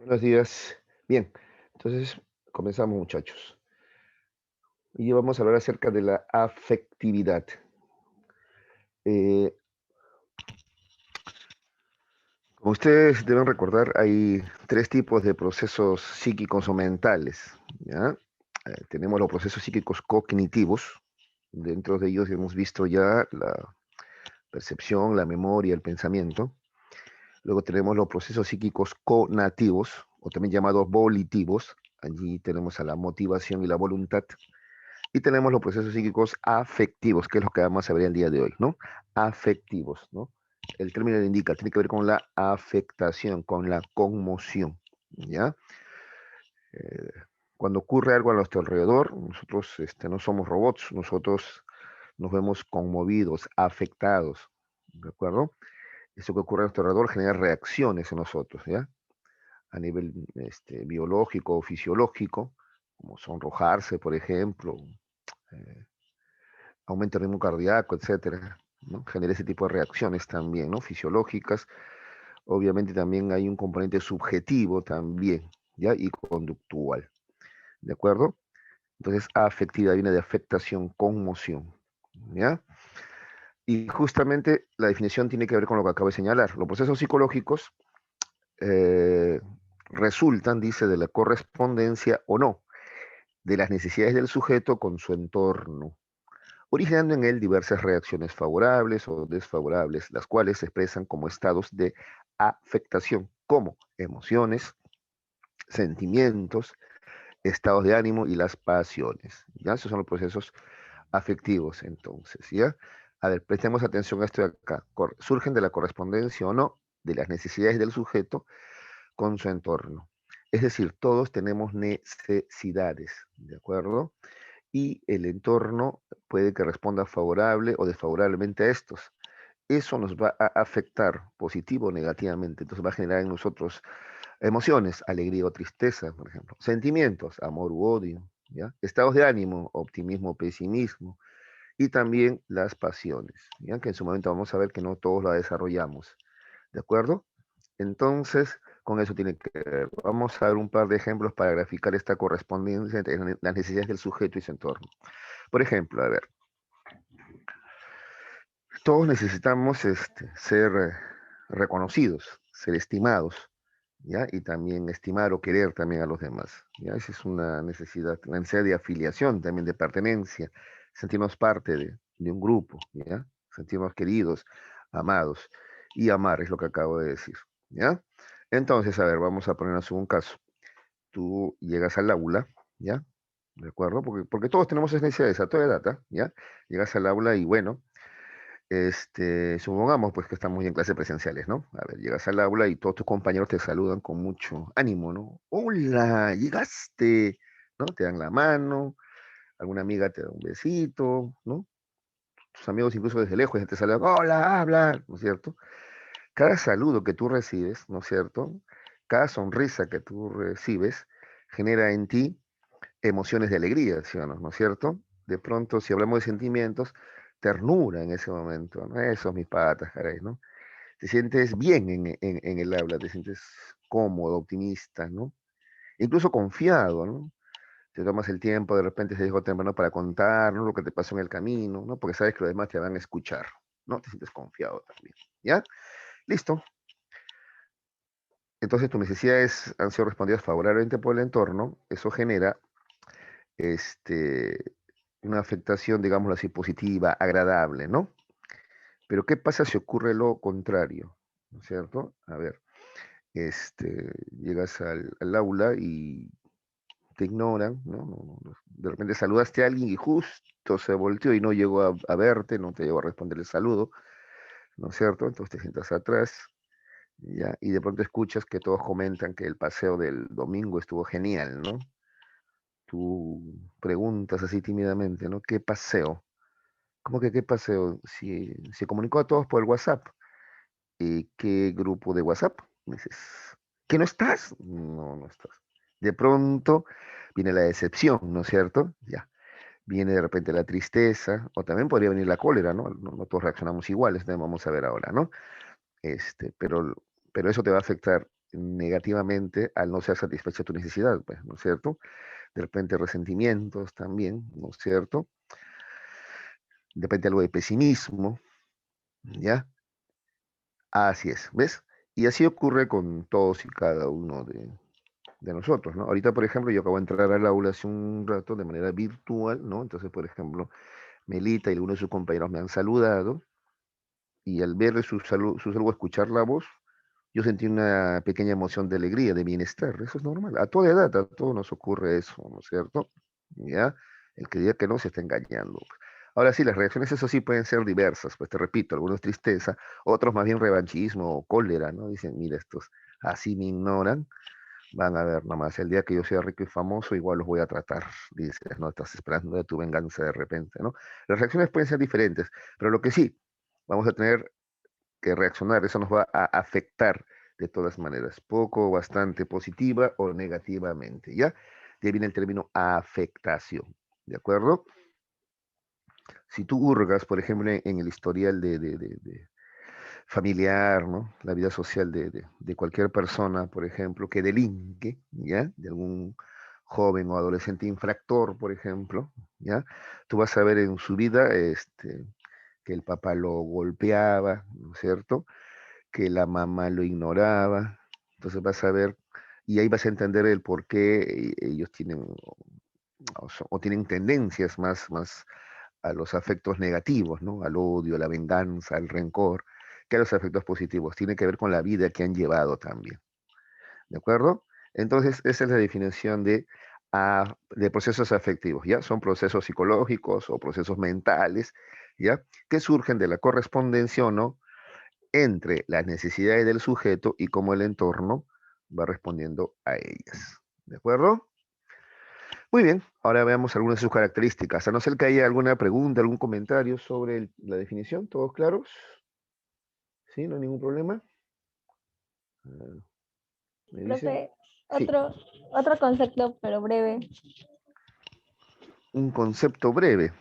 Buenos días. Bien, entonces comenzamos, muchachos. Y vamos a hablar acerca de la afectividad. Eh, Como ustedes deben recordar, hay tres tipos de procesos psíquicos o mentales. ¿Ya? Tenemos los procesos psíquicos cognitivos. Dentro de ellos hemos visto ya la percepción, la memoria, el pensamiento. Luego tenemos los procesos psíquicos conativos, o también llamados volitivos. Allí tenemos a la motivación y la voluntad. Y tenemos los procesos psíquicos afectivos, que es lo que vamos a ver el día de hoy, ¿no? Afectivos, ¿no? El término lo indica, tiene que ver con la afectación, con la conmoción, ¿ya? Eh, Cuando ocurre algo a nuestro alrededor, nosotros no somos robots, nosotros nos vemos conmovidos, afectados, ¿de acuerdo? Eso que ocurre a nuestro alrededor genera reacciones en nosotros, ¿ya? A nivel biológico o fisiológico, como sonrojarse, por ejemplo, eh, aumento el ritmo cardíaco, etcétera, ¿no? Genera ese tipo de reacciones también, ¿no? Fisiológicas. Obviamente también hay un componente subjetivo también, ¿ya? Y conductual, ¿de acuerdo? Entonces, afectiva viene de afectación, conmoción, ¿ya? Y justamente la definición tiene que ver con lo que acabo de señalar. Los procesos psicológicos eh, resultan, dice, de la correspondencia o no de las necesidades del sujeto con su entorno, originando en él diversas reacciones favorables o desfavorables, las cuales se expresan como estados de afectación, como emociones, sentimientos, estados de ánimo y las pasiones. ¿Ya? Esos son los procesos afectivos, entonces, ¿ya? A ver, prestemos atención a esto de acá. Surgen de la correspondencia o no de las necesidades del sujeto con su entorno. Es decir, todos tenemos necesidades, ¿de acuerdo? Y el entorno puede que responda favorable o desfavorablemente a estos. Eso nos va a afectar positivo o negativamente. Entonces va a generar en nosotros emociones, alegría o tristeza, por ejemplo. Sentimientos, amor u odio. ¿Ya? Estados de ánimo, optimismo o pesimismo. Y también las pasiones, ¿ya? Que en su momento vamos a ver que no todos la desarrollamos. ¿De acuerdo? Entonces, con eso tiene que ver. Vamos a ver un par de ejemplos para graficar esta correspondencia entre las necesidades del sujeto y su entorno. Por ejemplo, a ver, todos necesitamos ser reconocidos, ser estimados, ¿ya? Y también estimar o querer también a los demás, ¿ya? Esa es una necesidad de afiliación, también de pertenencia, sentirnos parte de un grupo, ¿ya? Sentirnos queridos, amados. Y amar es lo que acabo de decir, ¿ya? Entonces, a ver, vamos a ponernos un caso. Tú llegas al aula, ¿ya? ¿De acuerdo? Porque todos tenemos esas necesidades a toda edad, ¿ah? ¿Ya? Llegas al aula y bueno, supongamos pues que estamos en clases presenciales, ¿no? A ver, llegas al aula y todos tus compañeros te saludan con mucho ánimo, ¿no? Hola, llegaste, ¿no? Te dan la mano, alguna amiga te da un besito, ¿no? Tus amigos incluso desde lejos ya te saludan, hola, habla, ¿no es cierto? Cada saludo que tú recibes, ¿no es cierto? Cada sonrisa que tú recibes genera en ti emociones de alegría, ¿sí o no? ¿No es cierto? De pronto, si hablamos de sentimientos, ternura en ese momento, ¿no? Esos mis patas, caray, ¿no? Te sientes bien en el habla, te sientes cómodo, optimista, ¿no? Incluso confiado, ¿no? Te tomas el tiempo, de repente se dijo temprano para contar, ¿no? Lo que te pasó en el camino, ¿no? Porque sabes que los demás te van a escuchar, ¿no? Te sientes confiado también, ¿ya? Listo. Entonces tus necesidades han sido respondidas favorablemente por el entorno, eso genera este, una afectación, digámoslo así, positiva, agradable, ¿no? Pero ¿qué pasa si ocurre lo contrario? ¿No es cierto? A ver, llegas al aula y te ignoran, ¿no? De repente saludaste a alguien y justo se volteó y no llegó a verte, no te llegó a responder el saludo, ¿no es cierto? Entonces te sientas atrás, ¿ya? Y de pronto escuchas que todos comentan que el paseo del domingo estuvo genial, ¿no? Tú preguntas así tímidamente, ¿no? ¿Qué paseo? ¿Cómo que qué paseo? Si se comunicó a todos por el WhatsApp. ¿Qué grupo de WhatsApp? Me dices, ¿que no estás? No, no estás. De pronto viene la decepción, ¿no es cierto? Ya. Viene de repente la tristeza, o también podría venir la cólera, ¿no? No, no todos reaccionamos iguales, ¿no? Vamos a ver ahora, ¿no? Pero eso te va a afectar negativamente al no ser satisfecha tu necesidad, pues, ¿no es cierto? De repente resentimientos también, ¿no es cierto? De repente algo de pesimismo, ¿ya? Así es, ¿ves? Y así ocurre con todos y cada uno de nosotros, ¿no? Ahorita, por ejemplo, yo acabo de entrar al aula hace un rato de manera virtual, ¿no? Entonces, por ejemplo, Melita y algunos de sus compañeros me han saludado y al ver su saludo, escuchar la voz, yo sentí una pequeña emoción de alegría, de bienestar. Eso es normal. A toda edad, a todos nos ocurre eso, ¿no es cierto? ¿Ya? El que diga que no se está engañando. Ahora sí, las reacciones, eso sí, pueden ser diversas. Pues te repito, algunos tristeza, otros más bien revanchismo o cólera, ¿no? Dicen, mira, estos así me ignoran. Van a ver nomás, el día que yo sea rico y famoso, igual los voy a tratar, dices, ¿no? Estás esperando de tu venganza de repente, ¿no? Las reacciones pueden ser diferentes, pero lo que sí, vamos a tener que reaccionar, eso nos va a afectar de todas maneras, poco o bastante positiva o negativamente, ¿ya? De ahí viene el término afectación, ¿de acuerdo? Si tú hurgas, por ejemplo, en el historial de familiar, ¿no? La vida social de cualquier persona, por ejemplo, que delinque, ¿ya? De algún joven o adolescente infractor, por ejemplo, ¿ya? Tú vas a ver en su vida que el papá lo golpeaba, ¿no es cierto? Que la mamá lo ignoraba. Entonces vas a ver, y ahí vas a entender el por qué ellos tienen o tienen tendencias más a los afectos negativos, ¿no? Al odio, a la venganza, al rencor, que a los afectos positivos. Tiene que ver con la vida que han llevado también. ¿De acuerdo? Entonces, esa es la definición de procesos afectivos, ¿ya? Son procesos psicológicos o procesos mentales, ¿ya? Que surgen de la correspondencia o no entre las necesidades del sujeto y cómo el entorno va respondiendo a ellas. ¿De acuerdo? Muy bien, ahora veamos algunas de sus características. A no ser que haya alguna pregunta, algún comentario sobre la definición, ¿todos claros? ¿Sí? ¿No hay ningún problema? Ah, ¿me dicen? Profe, Sí, otro concepto, pero breve. un concepto breve.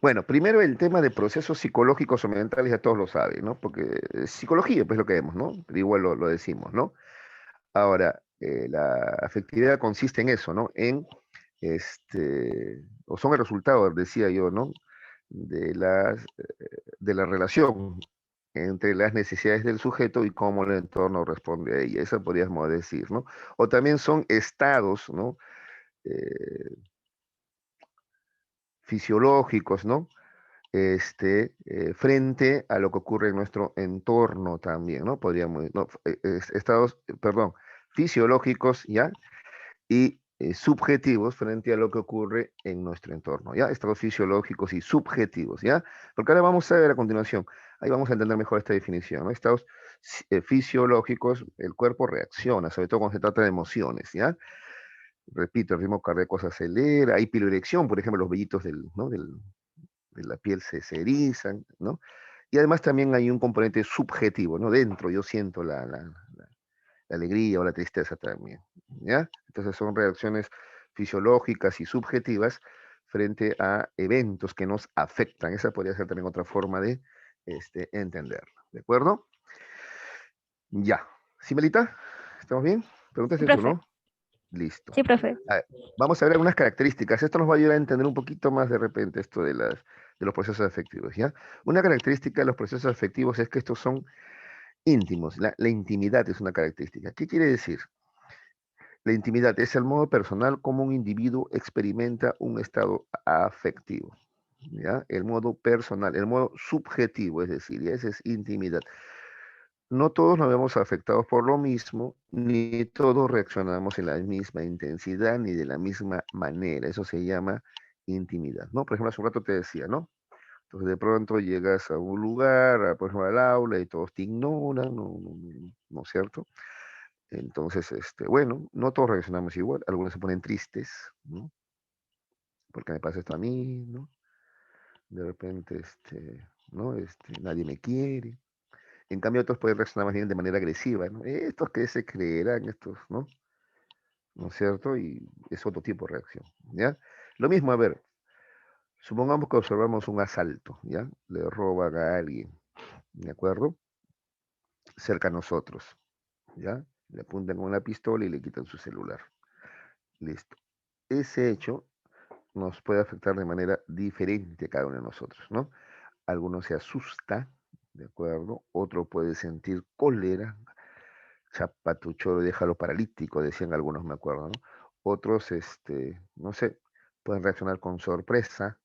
Bueno, primero el tema de procesos psicológicos o mentales, ya todos lo saben, ¿no? Porque psicología, pues lo que vemos, ¿no? Pero igual lo decimos, ¿no? Ahora, la afectividad consiste en eso, ¿no? O son el resultado, decía yo, ¿no? De de la relación entre las necesidades del sujeto y cómo el entorno responde a ella. Eso podríamos decir, ¿no? O también son estados, ¿no? Eh, fisiológicos, ¿no? Frente a lo que ocurre en nuestro entorno también, ¿no? Podríamos, no, estados, perdón, fisiológicos, ¿ya? Y subjetivos frente a lo que ocurre en nuestro entorno, ¿ya? Estados fisiológicos y subjetivos, ¿ya? Porque ahora vamos a ver a continuación, ahí vamos a entender mejor esta definición, ¿no? Estados fisiológicos, el cuerpo reacciona, sobre todo cuando se trata de emociones, ¿ya? Repito, el ritmo cardíaco se acelera, hay piloerección, por ejemplo, los vellitos ¿no? De la piel se erizan, ¿no? Y además también hay un componente subjetivo, ¿no? Dentro yo siento la alegría o la tristeza también, ¿ya? Entonces son reacciones fisiológicas y subjetivas frente a eventos que nos afectan. Esa podría ser también otra forma de entenderlo, ¿de acuerdo? Ya. ¿Sí, Melita? ¿Estamos bien? Sí, Preguntaste tú, profe. ¿no? Listo. Sí, profe. A ver, vamos a ver algunas características. Esto nos va a ayudar a entender un poquito más de repente esto de los procesos afectivos, ¿ya? Una característica de los procesos afectivos es que estos son íntimos. La intimidad es una característica. ¿Qué quiere decir? La intimidad es el modo personal como un individuo experimenta un estado afectivo. ¿Ya? El modo personal, el modo subjetivo, es decir, y esa es intimidad. No todos nos vemos afectados por lo mismo, ni todos reaccionamos en la misma intensidad ni de la misma manera. Eso se llama intimidad, ¿no? Por ejemplo, hace un rato te decía, ¿no? Entonces de pronto llegas a un lugar, por ejemplo al aula, y todos te ignoran, ¿no es cierto? Entonces, bueno, no todos reaccionamos igual, algunos se ponen tristes, ¿no? Porque me pasa esto a mí, ¿no? De repente, ¿no? Nadie me quiere. En cambio, otros pueden reaccionar más bien de manera agresiva, ¿no? Estos que se creerán, estos, ¿no? ¿No es cierto? Y es otro tipo de reacción, ¿ya? Lo mismo, a ver, supongamos que observamos un asalto, ¿ya? Le roban a alguien, ¿de acuerdo? Cerca a nosotros. ¿ya? Le apuntan con una pistola y le quitan su celular. Listo. Ese hecho nos puede afectar de manera diferente a cada uno de nosotros, ¿no? Alguno se asusta, ¿de acuerdo? Otro puede sentir cólera, chapa tu choro y déjalo paralítico, decían algunos, me acuerdo, ¿no? Otros, no sé, pueden reaccionar con sorpresa,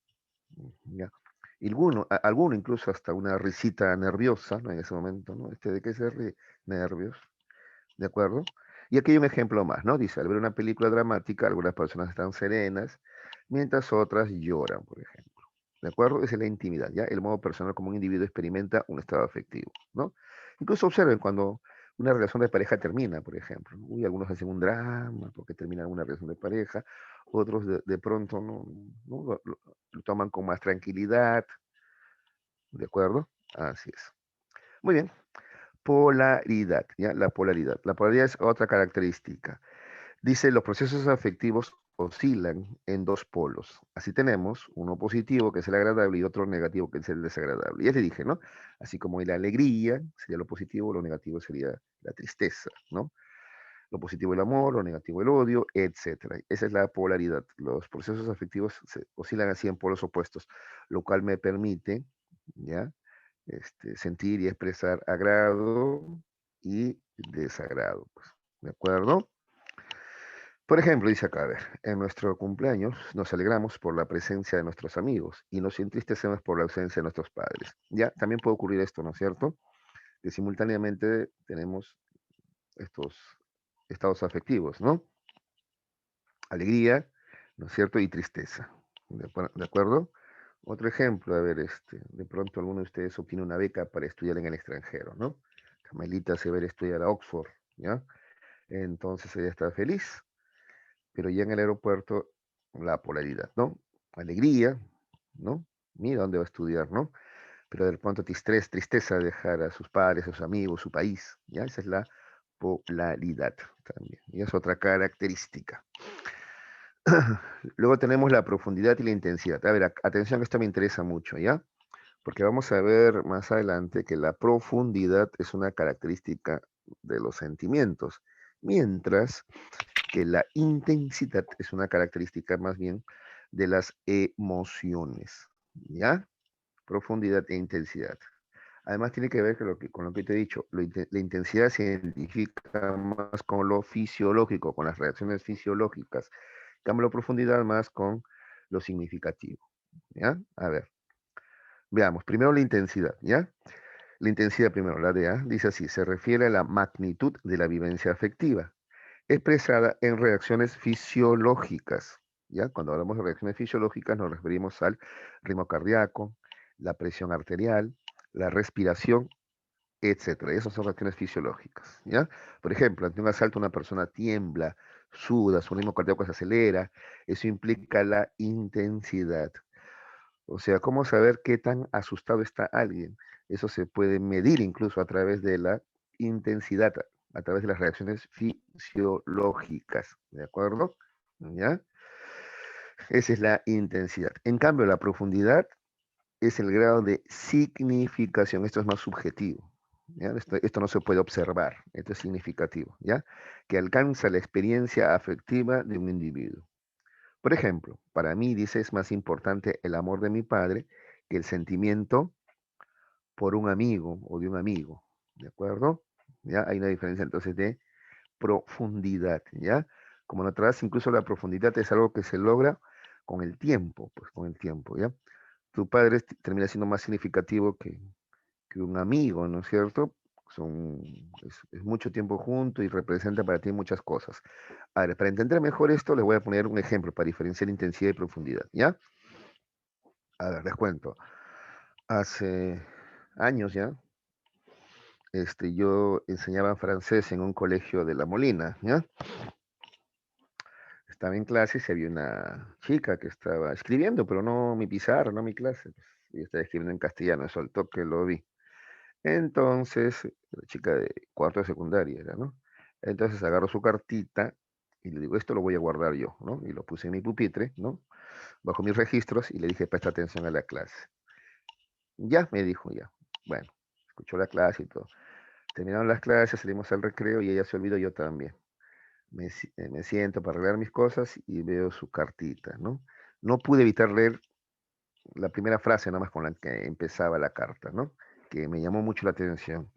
¿ya? Y alguno incluso hasta una risita nerviosa, ¿no? En ese momento, ¿no? ¿De qué se ríe? Nervios, ¿de acuerdo? Y aquí hay un ejemplo más, ¿no? Dice, al ver una película dramática, algunas personas están serenas, mientras otras lloran, por ejemplo. ¿De acuerdo? Esa es la intimidad, ¿ya? El modo personal como un individuo experimenta un estado afectivo, ¿no? Incluso observen cuando una relación de pareja termina, por ejemplo, ¿no? Uy, algunos hacen un drama porque terminan una relación de pareja, otros de pronto no lo toman con más tranquilidad, ¿de acuerdo? Así es. Muy bien. Polaridad, ¿ya? La polaridad. La polaridad es otra característica. Dice, los procesos afectivos oscilan en dos polos. Así tenemos uno positivo, que es el agradable, y otro negativo, que es el desagradable. Ya te dije, ¿no? Así como la alegría sería lo positivo, lo negativo sería la tristeza, ¿no? Lo positivo el amor, lo negativo el odio, etcétera. Esa es la polaridad. Los procesos afectivos oscilan así en polos opuestos, lo cual me permite, ¿ya? Sentir y expresar agrado y desagrado, pues, ¿de acuerdo? Por ejemplo, dice acá, a ver, en nuestro cumpleaños nos alegramos por la presencia de nuestros amigos y nos entristecemos por la ausencia de nuestros padres. Ya, también puede ocurrir esto, ¿no es cierto? Que simultáneamente tenemos estos estados afectivos, ¿no? Alegría, ¿no es cierto? Y tristeza. ¿De acuerdo? Otro ejemplo, a ver, de pronto alguno de ustedes obtiene una beca para estudiar en el extranjero, ¿no? Camelita se va a ir a estudiar a Oxford, ¿ya? Entonces ella está feliz, pero ya en el aeropuerto la polaridad, ¿no? Alegría, ¿no? Mira dónde va a estudiar, ¿no? Pero de pronto tristeza de dejar a sus padres, a sus amigos, su país, ¿ya? Esa es la polaridad también, y es otra característica. Luego tenemos la profundidad y la intensidad. A ver, atención, que esto me interesa mucho, ¿ya? Porque vamos a ver más adelante que la profundidad es una característica de los sentimientos, mientras que la intensidad es una característica más bien de las emociones, ¿ya? Profundidad e intensidad. Además tiene que ver con lo que te he dicho, la intensidad se identifica más con lo fisiológico, con las reacciones fisiológicas. En cambio, la profundidad más con lo significativo, ¿ya? A ver, veamos, primero la intensidad, ¿ya? La intensidad primero, la de A, dice así, se refiere a la magnitud de la vivencia afectiva, expresada en reacciones fisiológicas, ¿ya? Cuando hablamos de reacciones fisiológicas nos referimos al ritmo cardíaco, la presión arterial, la respiración, etcétera. Esas son reacciones fisiológicas, ¿ya? Por ejemplo, ante un asalto una persona tiembla, suda, su ritmo cardíaco se acelera, eso implica la intensidad. O sea, ¿cómo saber qué tan asustado está alguien? Eso se puede medir incluso a través de la intensidad, a través de las reacciones fisiológicas, ¿de acuerdo? ¿Ya? Esa es la intensidad. En cambio, la profundidad es el grado de significación. Esto es más subjetivo. ¿Ya? Esto no se puede observar. Esto es significativo. ¿Ya? Que alcanza la experiencia afectiva de un individuo. Por ejemplo, para mí, dice, es más importante el amor de mi padre que el sentimiento por un amigo o de un amigo. ¿De acuerdo? ¿Ya? Hay una diferencia entonces de profundidad. ¿Ya? Como notarás, incluso la profundidad es algo que se logra con el tiempo, pues con el tiempo. ¿Ya? Tu padre termina siendo más significativo que un amigo, ¿no es cierto? Es mucho tiempo junto y representa para ti muchas cosas. A ver, para entender mejor esto, les voy a poner un ejemplo para diferenciar intensidad y profundidad, ¿ya? A ver, les cuento. Hace años ya, yo enseñaba francés en un colegio de La Molina, ¿ya? Estaba en clase y había una chica que estaba escribiendo, pero no mi pizarra, no mi clase. Pues, y estaba escribiendo en castellano, eso al toque lo vi. Entonces, la chica de cuarto de secundaria era, ¿no? Entonces agarro su cartita y le digo, esto lo voy a guardar yo, ¿no? Y lo puse en mi pupitre, ¿no? Bajo mis registros y le dije, presta atención a la clase. Ya, me dijo, ya. Bueno, escuchó la clase y todo. Terminaron las clases, salimos al recreo y ella se olvidó, yo también. Me siento para arreglar mis cosas y veo su cartita, ¿no? No pude evitar leer la primera frase nada más con la que empezaba la carta, ¿no? Que me llamó mucho la atención.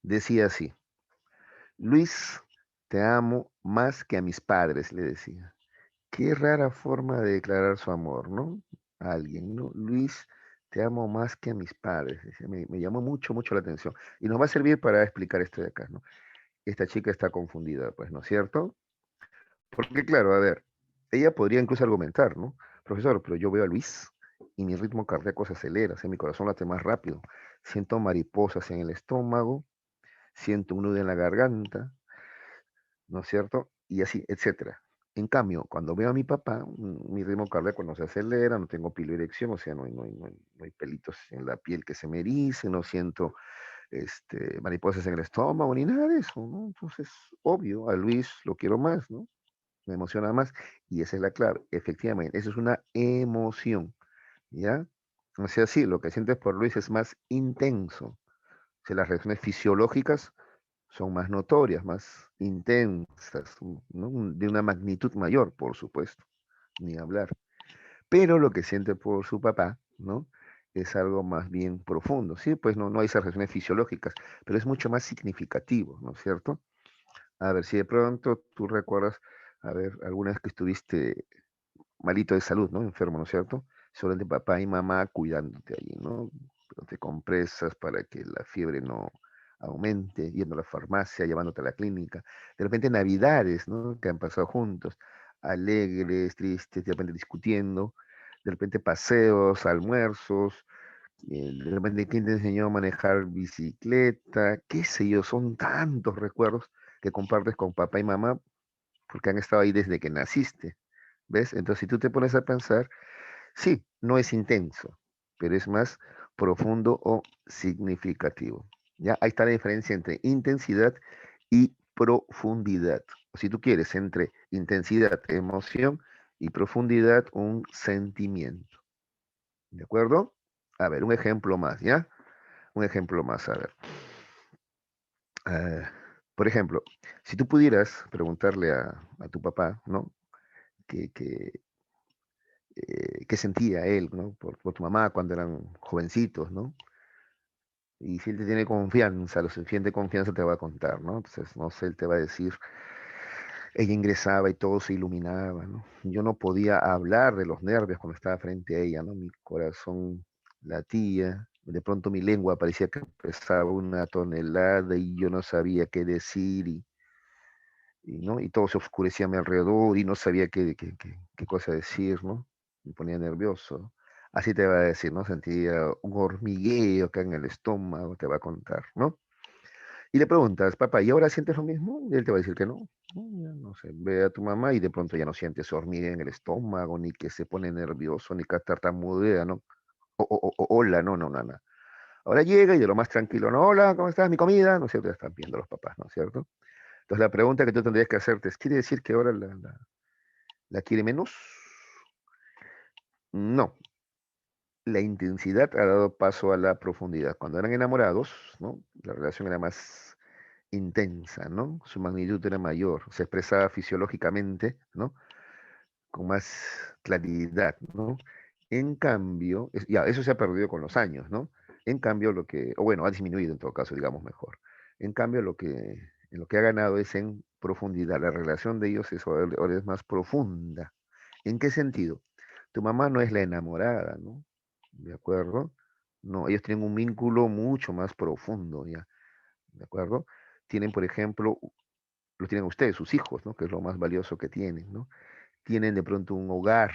Decía así: Luis, te amo más que a mis padres, le decía. Qué rara forma de declarar su amor, ¿no? A alguien, ¿no? Luis, te amo más que a mis padres. Decía. Me llamó mucho, mucho la atención. Y nos va a servir para explicar esto de acá, ¿no? Esta chica está confundida, pues, ¿no es cierto? Porque, claro, a ver, ella podría incluso argumentar, ¿no? Profesor, pero yo veo a Luis y mi ritmo cardíaco se acelera, o sea, mi corazón late más rápido. Siento mariposas en el estómago, siento un nudo en la garganta, ¿no es cierto? Y así, etcétera. En cambio, cuando veo a mi papá, mi ritmo cardíaco no se acelera, no tengo piloerección, o sea, no hay pelitos en la piel que se me ericen, no siento mariposas en el estómago, ni nada de eso, ¿no? Entonces, obvio, a Luis lo quiero más, ¿no? Me emociona más, y esa es la clave. Efectivamente, eso es una emoción, ¿ya? O sea, sí, lo que sientes por Luis es más intenso. O sea, las reacciones fisiológicas son más notorias, más intensas, ¿no? De una magnitud mayor, por supuesto, ni hablar. Pero lo que siente por su papá, ¿no? Es algo más bien profundo, ¿sí? Pues no hay esas reacciones fisiológicas, pero es mucho más significativo, ¿no es cierto? A ver, si de pronto tú recuerdas, a ver, alguna vez que estuviste malito de salud, ¿no? Enfermo, ¿no es cierto? Solo de papá y mamá cuidándote allí, ¿no? Te compresas para que la fiebre no aumente, yendo a la farmacia, llevándote a la clínica. De repente navidades, ¿no? Que han pasado juntos, alegres, tristes, de repente discutiendo, de repente paseos, almuerzos, de repente quién te enseñó a manejar bicicleta, qué sé yo, son tantos recuerdos que compartes con papá y mamá porque han estado ahí desde que naciste. ¿Ves? Entonces, si tú te pones a pensar, sí, no es intenso, pero es más profundo o significativo. ¿Ya? Ahí está la diferencia entre intensidad y profundidad. O si tú quieres, entre intensidad, emoción y profundidad, un sentimiento. ¿De acuerdo? A ver, un ejemplo más, ¿ya? Un ejemplo más, a ver. Ah, por ejemplo, si tú pudieras preguntarle a tu papá, ¿no? ¿Qué, qué sentía él, ¿no? Por tu mamá cuando eran jovencitos, ¿no? Y si él te tiene confianza, lo suficiente confianza te va a contar, ¿no? Entonces, no sé, él te va a decir, ella ingresaba y todo se iluminaba, ¿no? Yo no podía hablar de los nervios cuando estaba frente a ella, ¿no? Mi corazón latía, de pronto mi lengua parecía que pesaba una tonelada y yo no sabía qué decir ¿no? Y todo se oscurecía a mi alrededor y no sabía qué cosa decir, ¿no? Me ponía nervioso. Así te va a decir, ¿no? Sentía un hormigueo acá en el estómago, te va a contar, ¿no? Y le preguntas, papá, ¿y ahora sientes lo mismo? Y él te va a decir que no. No, ya no sé, ve a tu mamá y de pronto ya no sientes hormigueo en el estómago, ni que se pone nervioso, ni que tartamudea, ¿no? Hola, no. Ahora llega y de lo más tranquilo, no, hola, ¿cómo estás? Mi comida, ¿no es cierto? Ya están viendo los papás, ¿no es cierto? Entonces la pregunta que tú tendrías que hacerte es, ¿quiere decir que ahora la quiere menos? No, la intensidad ha dado paso a la profundidad. Cuando eran enamorados, ¿no? La relación era más intensa, ¿no? Su magnitud era mayor, se expresaba fisiológicamente, ¿no? Con más claridad, ¿no? En cambio, ya, eso se ha perdido con los años, ¿no? En cambio, o bueno, ha disminuido en todo caso, digamos mejor. En cambio, en lo que ha ganado es en profundidad. La relación de ellos ahora es más profunda. ¿En qué sentido? Tu mamá no es la enamorada, ¿no? ¿De acuerdo? No, ellos tienen un vínculo mucho más profundo, ¿ya? ¿De acuerdo? Tienen, por ejemplo, lo tienen ustedes, sus hijos, ¿no? Que es lo más valioso que tienen, ¿no? Tienen de pronto un hogar.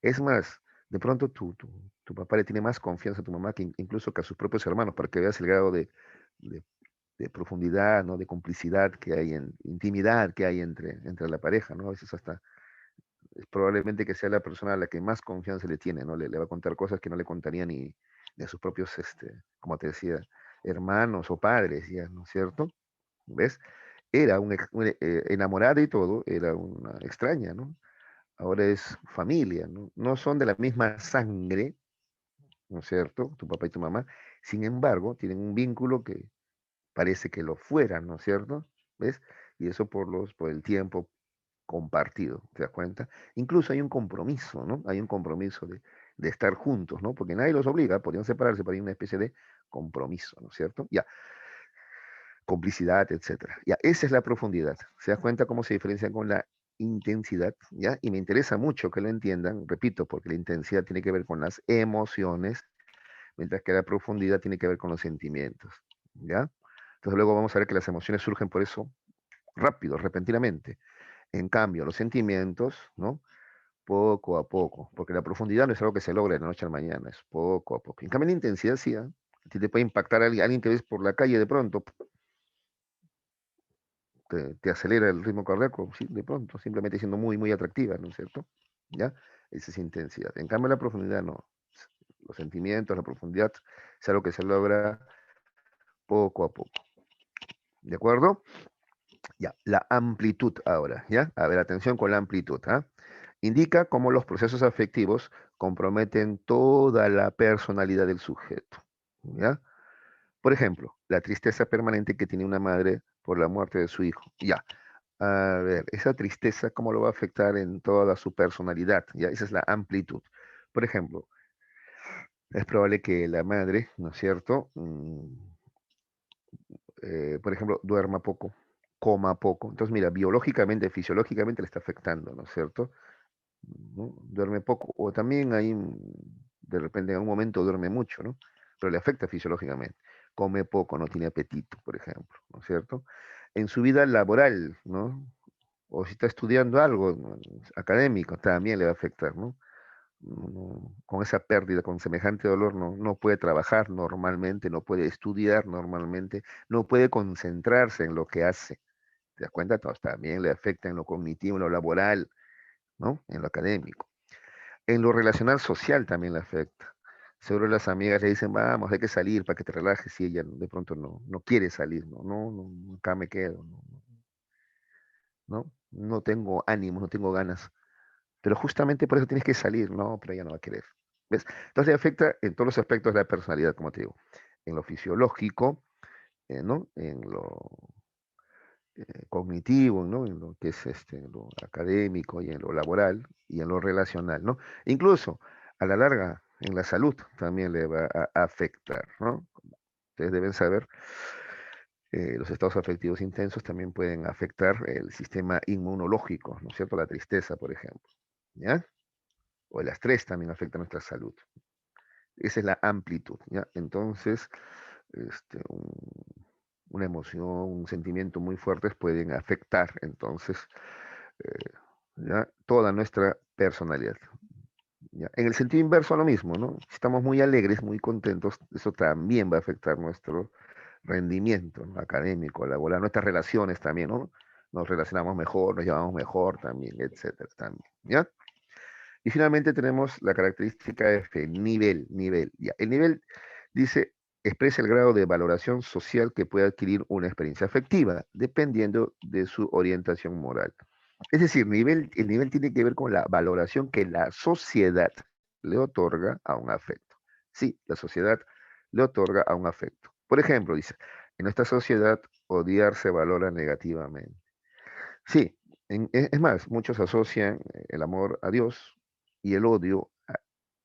Es más, de pronto tu papá le tiene más confianza a tu mamá que incluso que a sus propios hermanos, para que veas el grado de- de profundidad, ¿no? De complicidad que hay, intimidad que hay entre la pareja, ¿no? A veces hasta es probablemente que sea la persona a la que más confianza le tiene, ¿no? Le va a contar cosas que no le contaría ni a sus propios, como te decía, hermanos o padres, ¿ya? ¿No es cierto? ¿Ves? Era enamorada y todo, era una extraña, ¿no? Ahora es familia, ¿no? No son de la misma sangre, ¿no es cierto? Tu papá y tu mamá. Sin embargo, tienen un vínculo parece que lo fueran, ¿no es cierto? ¿Ves? Y eso por el tiempo compartido, ¿te das cuenta? Incluso hay un compromiso, ¿no? Hay un compromiso de estar juntos, ¿no? Porque nadie los obliga, podrían separarse, pero hay una especie de compromiso, ¿no es cierto? Ya, complicidad, etcétera. Ya, esa es la profundidad. ¿Se das cuenta cómo se diferencia con la intensidad? ¿Ya? Y me interesa mucho que lo entiendan, repito, porque la intensidad tiene que ver con las emociones, mientras que la profundidad tiene que ver con los sentimientos, ¿ya? Entonces luego vamos a ver que las emociones surgen por eso rápido, repentinamente. En cambio, los sentimientos, ¿no? Poco a poco, porque la profundidad no es algo que se logra de la noche a la mañana, es poco a poco. En cambio, la intensidad sí, ¿ah? A ti te puede impactar alguien que ves por la calle de pronto, te acelera el ritmo cardíaco, sí, de pronto, simplemente siendo muy, muy atractiva, ¿no es cierto? ¿Ya? Esa es intensidad. En cambio, la profundidad no. Los sentimientos, la profundidad, es algo que se logra poco a poco. ¿De acuerdo? Ya, la amplitud ahora, ¿ya? A ver, atención con la amplitud, ¿ah? Indica cómo los procesos afectivos comprometen toda la personalidad del sujeto, ¿ya? Por ejemplo, la tristeza permanente que tiene una madre por la muerte de su hijo, ya. A ver, esa tristeza, ¿cómo lo va a afectar en toda su personalidad? Ya, esa es la amplitud. Por ejemplo, es probable que la madre, ¿no es cierto? Por ejemplo, duerma poco, coma poco. Entonces, mira, biológicamente, fisiológicamente le está afectando, ¿no es cierto? ¿No? Duerme poco. O también hay, de repente, en algún momento duerme mucho, ¿no? Pero le afecta fisiológicamente. Come poco, no tiene apetito, por ejemplo, ¿no es cierto? En su vida laboral, ¿no? O si está estudiando algo, ¿no? Académico, también le va a afectar, ¿no? Con esa pérdida, con semejante dolor, no puede trabajar normalmente, no puede estudiar normalmente, no puede concentrarse en lo que hace. ¿Te das cuenta? Entonces, también le afecta en lo cognitivo, en lo laboral, ¿no? En lo académico. En lo relacional social también le afecta. Seguro las amigas le dicen, vamos, hay que salir para que te relajes, y ella de pronto no quiere salir, acá me quedo, no tengo ánimo, no tengo ganas. Pero justamente por eso tienes que salir, no, pero ella no va a querer. ¿Ves? Entonces le afecta en todos los aspectos de la personalidad, como te digo. En lo fisiológico, ¿no? En lo cognitivo, ¿no? En lo que es en lo académico y en lo laboral y en lo relacional, ¿no? Incluso a la larga en la salud también le va a afectar, ¿no? Ustedes deben saber, los estados afectivos intensos también pueden afectar el sistema inmunológico, ¿no es cierto? La tristeza, por ejemplo, ¿ya? O el estrés también afecta nuestra salud. Esa es la amplitud, ¿ya? Entonces, una emoción, un sentimiento muy fuertes pueden afectar, entonces, eh, ¿ya? Toda nuestra personalidad. ¿Ya? En el sentido inverso, lo mismo, ¿no? Si estamos muy alegres, muy contentos, eso también va a afectar nuestro rendimiento, ¿no? Académico, laboral, nuestras relaciones también, ¿no? Nos relacionamos mejor, nos llevamos mejor también, etcétera, también, ¿ya? Y finalmente tenemos la característica F, nivel. Ya. El nivel dice, expresa el grado de valoración social que puede adquirir una experiencia afectiva, dependiendo de su orientación moral. Es decir, el nivel tiene que ver con la valoración que la sociedad le otorga a un afecto. Sí, la sociedad le otorga a un afecto. Por ejemplo, dice, en nuestra sociedad odiar se valora negativamente. Sí, es más, muchos asocian el amor a Dios y el odio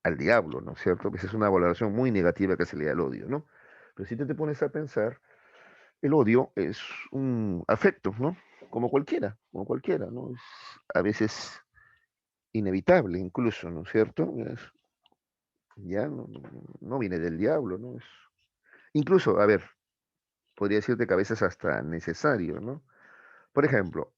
al diablo, ¿no es cierto? Pues es una valoración muy negativa que se le da al odio, ¿no? Pero si tú te pones a pensar, el odio es un afecto, ¿no? Como cualquiera, ¿no? Es a veces inevitable incluso, ¿no es cierto? Ya no viene del diablo, ¿no? Incluso, a ver, podría decirte que a veces hasta necesario, ¿no? Por ejemplo,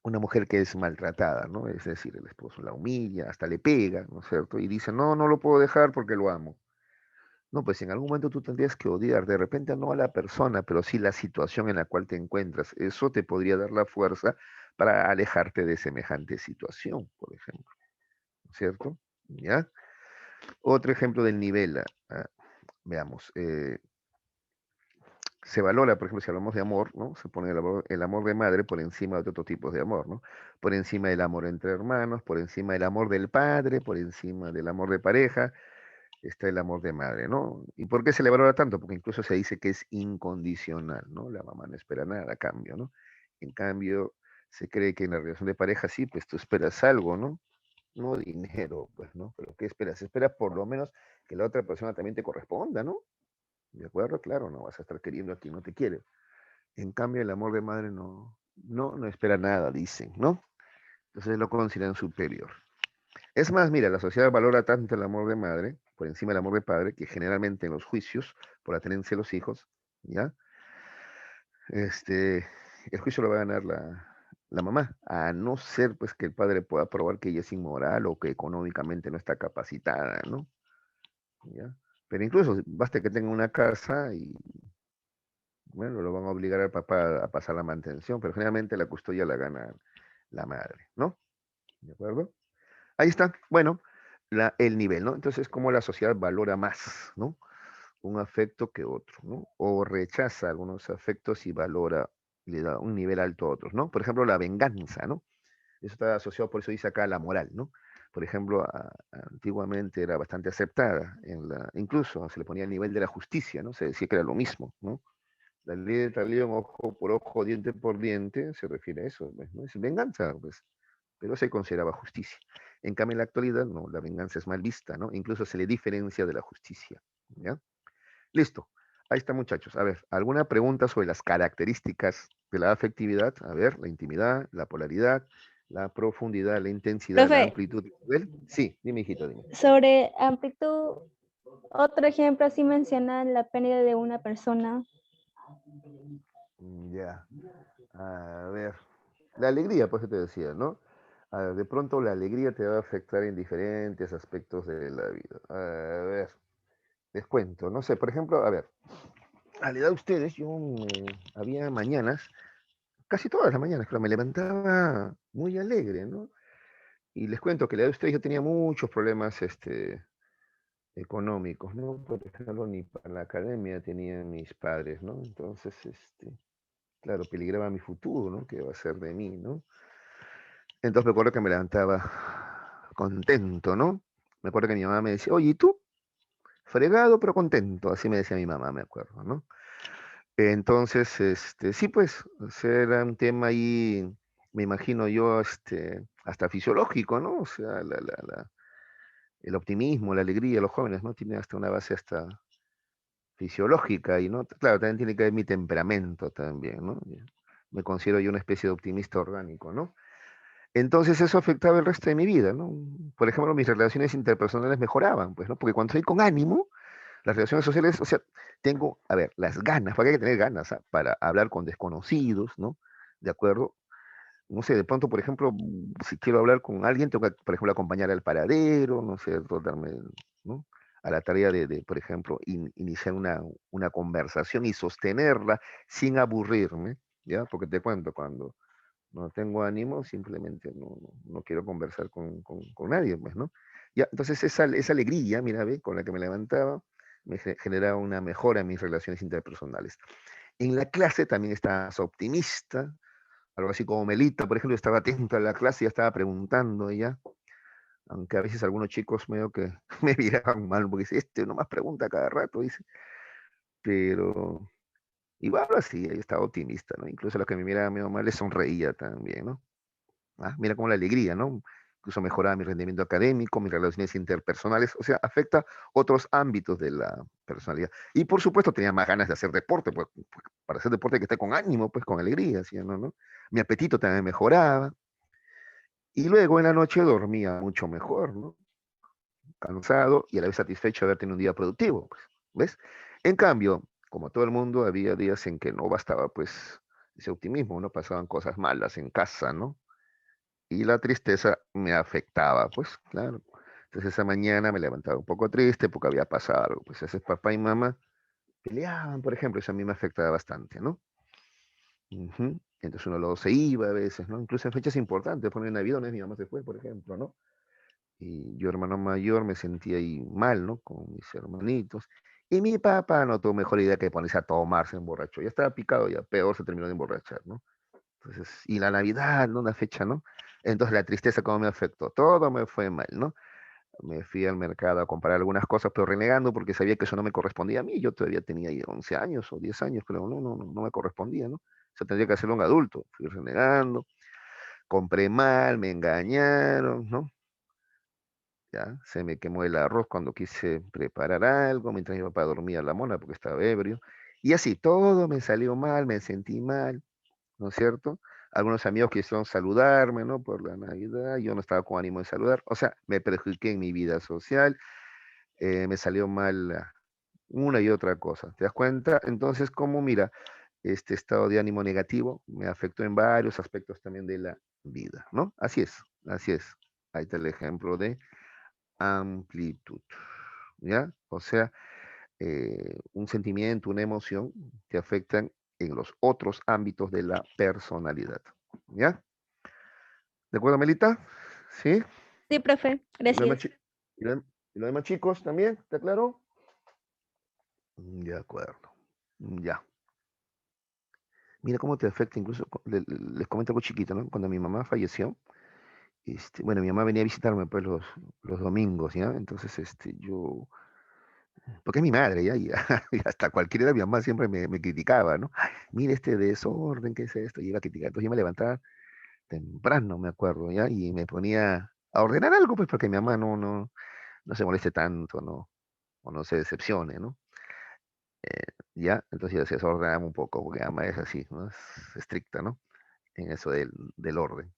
una mujer que es maltratada, ¿no? Es decir, el esposo la humilla, hasta le pega, ¿no es cierto? Y dice, no lo puedo dejar porque lo amo. No, pues en algún momento tú tendrías que odiar, de repente no a la persona, pero sí la situación en la cual te encuentras. Eso te podría dar la fuerza para alejarte de semejante situación, por ejemplo, ¿no es cierto? ¿Ya? Otro ejemplo del nivel, veamos, se valora, por ejemplo, si hablamos de amor, ¿no? Se pone el amor de madre por encima de otros tipos de amor, ¿no? Por encima del amor entre hermanos, por encima del amor del padre, por encima del amor de pareja, está el amor de madre, ¿no? ¿Y por qué se le valora tanto? Porque incluso se dice que es incondicional, ¿no? La mamá no espera nada a cambio, ¿no? En cambio, se cree que en la relación de pareja sí, pues tú esperas algo, ¿no? No dinero, pues, ¿no? Pero ¿qué esperas? Esperas por lo menos que la otra persona también te corresponda, ¿no? ¿De acuerdo? Claro, no vas a estar queriendo a quien no te quiere. En cambio, el amor de madre no espera nada, dicen, ¿no? Entonces lo consideran superior. Es más, mira, la sociedad valora tanto el amor de madre por encima del amor de padre que generalmente en los juicios por la tenencia de los hijos, ¿ya? Este, el juicio lo va a ganar la mamá, a no ser pues que el padre pueda probar que ella es inmoral o que económicamente no está capacitada, ¿no? ¿Ya? Pero incluso basta que tenga una casa y bueno, lo van a obligar al papá a pasar la mantención, pero generalmente la custodia la gana la madre, ¿no? ¿De acuerdo? Ahí está, bueno, el nivel, ¿no? Entonces, cómo la sociedad valora más, ¿no? Un afecto que otro, ¿no? O rechaza algunos afectos y valora, le da un nivel alto a otros, ¿no? Por ejemplo, la venganza, ¿no? Eso está asociado, por eso dice acá la moral, ¿no? Por ejemplo, antiguamente era bastante aceptada, incluso se le ponía el nivel de la justicia, ¿no? Se decía que era lo mismo, ¿no? La ley de talión, ojo por ojo, diente por diente, se refiere a eso, pues, ¿no? Es venganza, pues, pero se consideraba justicia. En cambio, en la actualidad, no, la venganza es mal vista, ¿no? Incluso se le diferencia de la justicia, ¿ya? Listo. Ahí está, muchachos. A ver, ¿alguna pregunta sobre las características de la afectividad? A ver, la intimidad, la polaridad, la profundidad, la intensidad, la Profe, amplitud. ¿Nivel? Sí, dime, hijito, dime. sobre amplitud, otro ejemplo así menciona la pérdida de una persona. Ya. A ver, la alegría, pues te decía, ¿no? A ver, de pronto la alegría te va a afectar en diferentes aspectos de la vida. A ver, les cuento, no sé, por ejemplo, a ver, a la edad de ustedes, había mañanas, casi todas las mañanas, pero me levantaba muy alegre, ¿no? Y les cuento que la edad de ustedes yo tenía muchos problemas, económicos, ¿no? Por ejemplo, ni para la academia tenían mis padres, ¿no? Entonces, claro, peligraba mi futuro, ¿no? ¿Qué va a ser de mí, ¿no? Entonces me acuerdo que me levantaba contento, ¿no? Me acuerdo que mi mamá me decía, oye, ¿y tú? Fregado, pero contento, así me decía mi mamá, me acuerdo, ¿no? Entonces, sí, pues, o sea, era un tema ahí, me imagino yo, hasta fisiológico, ¿no? O sea, el optimismo, la alegría de los jóvenes, ¿no? Tiene hasta una base hasta fisiológica y, ¿no? Claro, también tiene que ver mi temperamento también, ¿no? Me considero yo una especie de optimista orgánico, ¿no? Entonces eso afectaba el resto de mi vida, ¿no? Por ejemplo, mis relaciones interpersonales mejoraban, pues, ¿no? Porque cuando estoy con ánimo, las relaciones sociales, o sea, tengo, a ver, las ganas, porque hay que tener ganas, ¿ah? Para hablar con desconocidos, ¿no? ¿De acuerdo? No sé, de pronto, por ejemplo, si quiero hablar con alguien, tengo que, por ejemplo, acompañar al paradero, no sé, darme, ¿no? A la tarea por ejemplo, iniciar una conversación y sostenerla sin aburrirme, ¿ya? Porque te cuento, cuando no tengo ánimo, simplemente no quiero conversar con nadie, pues, ¿no? Ya, entonces esa alegría, mira, ve, con la que me levantaba, me generaba una mejora en mis relaciones interpersonales. En la clase también estás optimista, algo así como Melita, por ejemplo, estaba atenta a la clase y ya estaba preguntando ella, aunque a veces algunos chicos medio que me miraban mal, porque dice, nomás pregunta cada rato, dice, pero igual así, ella estaba optimista, ¿no? Incluso los que me miraban medio mal les sonreía también, ¿no? Ah, mira cómo la alegría, ¿no? Incluso mejoraba mi rendimiento académico, mis relaciones interpersonales, o sea, afecta otros ámbitos de la personalidad. Y por supuesto tenía más ganas de hacer deporte, pues, para hacer deporte que esté con ánimo, pues con alegría, ¿sí, no? Mi apetito también mejoraba. Y luego en la noche dormía mucho mejor, ¿no? Cansado y a la vez satisfecho de haber tenido un día productivo, pues, ¿ves? En cambio, como todo el mundo, había días en que no bastaba, pues, ese optimismo, ¿no? Pasaban cosas malas en casa, ¿no? Y la tristeza me afectaba, pues, claro. Entonces esa mañana me levantaba un poco triste porque había pasado algo. Pues ese papá y mamá peleaban, por ejemplo, eso a mí me afectaba bastante, ¿no? Ujú. Entonces uno luego se iba a veces, ¿no? Incluso en fechas importantes, por en Navidades mi mamá se fue, por ejemplo, ¿no? Y yo, hermano mayor, me sentía ahí mal, ¿no? Con mis hermanitos. Y mi papá no tuvo mejor idea que ponerse a tomarse emborracho. Ya estaba picado, ya peor se terminó de emborrachar, ¿no? Entonces, y la Navidad, ¿no? Una fecha, ¿no? Entonces la tristeza, ¿cómo me afectó? Todo me fue mal, ¿no? Me fui al mercado a comprar algunas cosas, pero renegando porque sabía que eso no me correspondía a mí. Yo todavía tenía ahí 11 años o 10 años, pero no me correspondía, ¿no? Eso tendría que hacerlo un adulto. Fui renegando, compré mal, me engañaron, ¿no? Ya, se me quemó el arroz cuando quise preparar algo, mientras mi papá dormía la mona porque estaba ebrio. Y así, todo me salió mal, me sentí mal, ¿no es cierto? Algunos amigos quisieron saludarme, ¿no? Por la Navidad, yo no estaba con ánimo de saludar. O sea, me perjudiqué en mi vida social, me salió mal una y otra cosa. ¿Te das cuenta? Entonces, como mira, este estado de ánimo negativo me afectó en varios aspectos también de la vida, ¿no? Así es, así es. Ahí está el ejemplo de amplitud, ¿ya? O sea, un sentimiento, una emoción te afectan en los otros ámbitos de la personalidad, ¿ya? ¿De acuerdo, Melita? ¿Sí? Sí, profe, ¿Y los demás, gracias. y los demás chicos también? ¿Te aclaro? De acuerdo. Ya. Mira cómo te afecta, incluso les comento algo chiquito, ¿no? Cuando mi mamá falleció, bueno, mi mamá venía a visitarme pues los domingos, ¿ya? Entonces, yo, porque es mi madre, ¿ya? Y, y hasta cualquiera de mi mamá siempre me criticaba, ¿no? "Ay, mira este desorden, ¿qué es esto?" Y iba a criticar. Entonces yo me levantaba temprano, me acuerdo, ¿ya? Y me ponía a ordenar algo, pues, porque mi mamá no se moleste tanto, ¿no? O no se decepcione, ¿no? ¿Ya? Entonces yo decía, "Eso, ordename un poco, porque mi mamá es así, ¿no? Es estricta, ¿no? En eso del orden.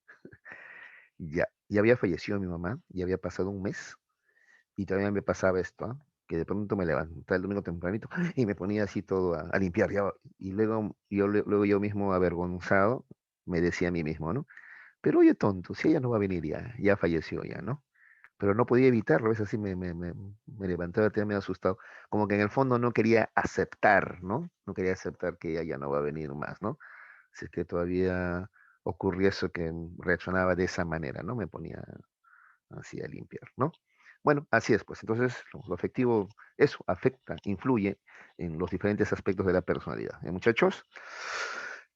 Ya había fallecido mi mamá, ya había pasado un mes, y todavía me pasaba esto, ¿ah? Que de pronto me levantaba el domingo tempranito y me ponía así todo a limpiar, ya, y luego yo mismo avergonzado me decía a mí mismo, ¿no? Pero oye, tonto, si ella no va a venir ya falleció ya, ¿no? Pero no podía evitarlo, a veces así me levantaba, tenía medio asustado, como que en el fondo no quería aceptar, ¿no? No quería aceptar que ella ya no va a venir más, ¿no? Si es que todavía ocurría eso que reaccionaba de esa manera, ¿no? Me ponía así a limpiar, ¿no? Bueno, así es, pues entonces lo afectivo, eso afecta, influye en los diferentes aspectos de la personalidad. Muchachos?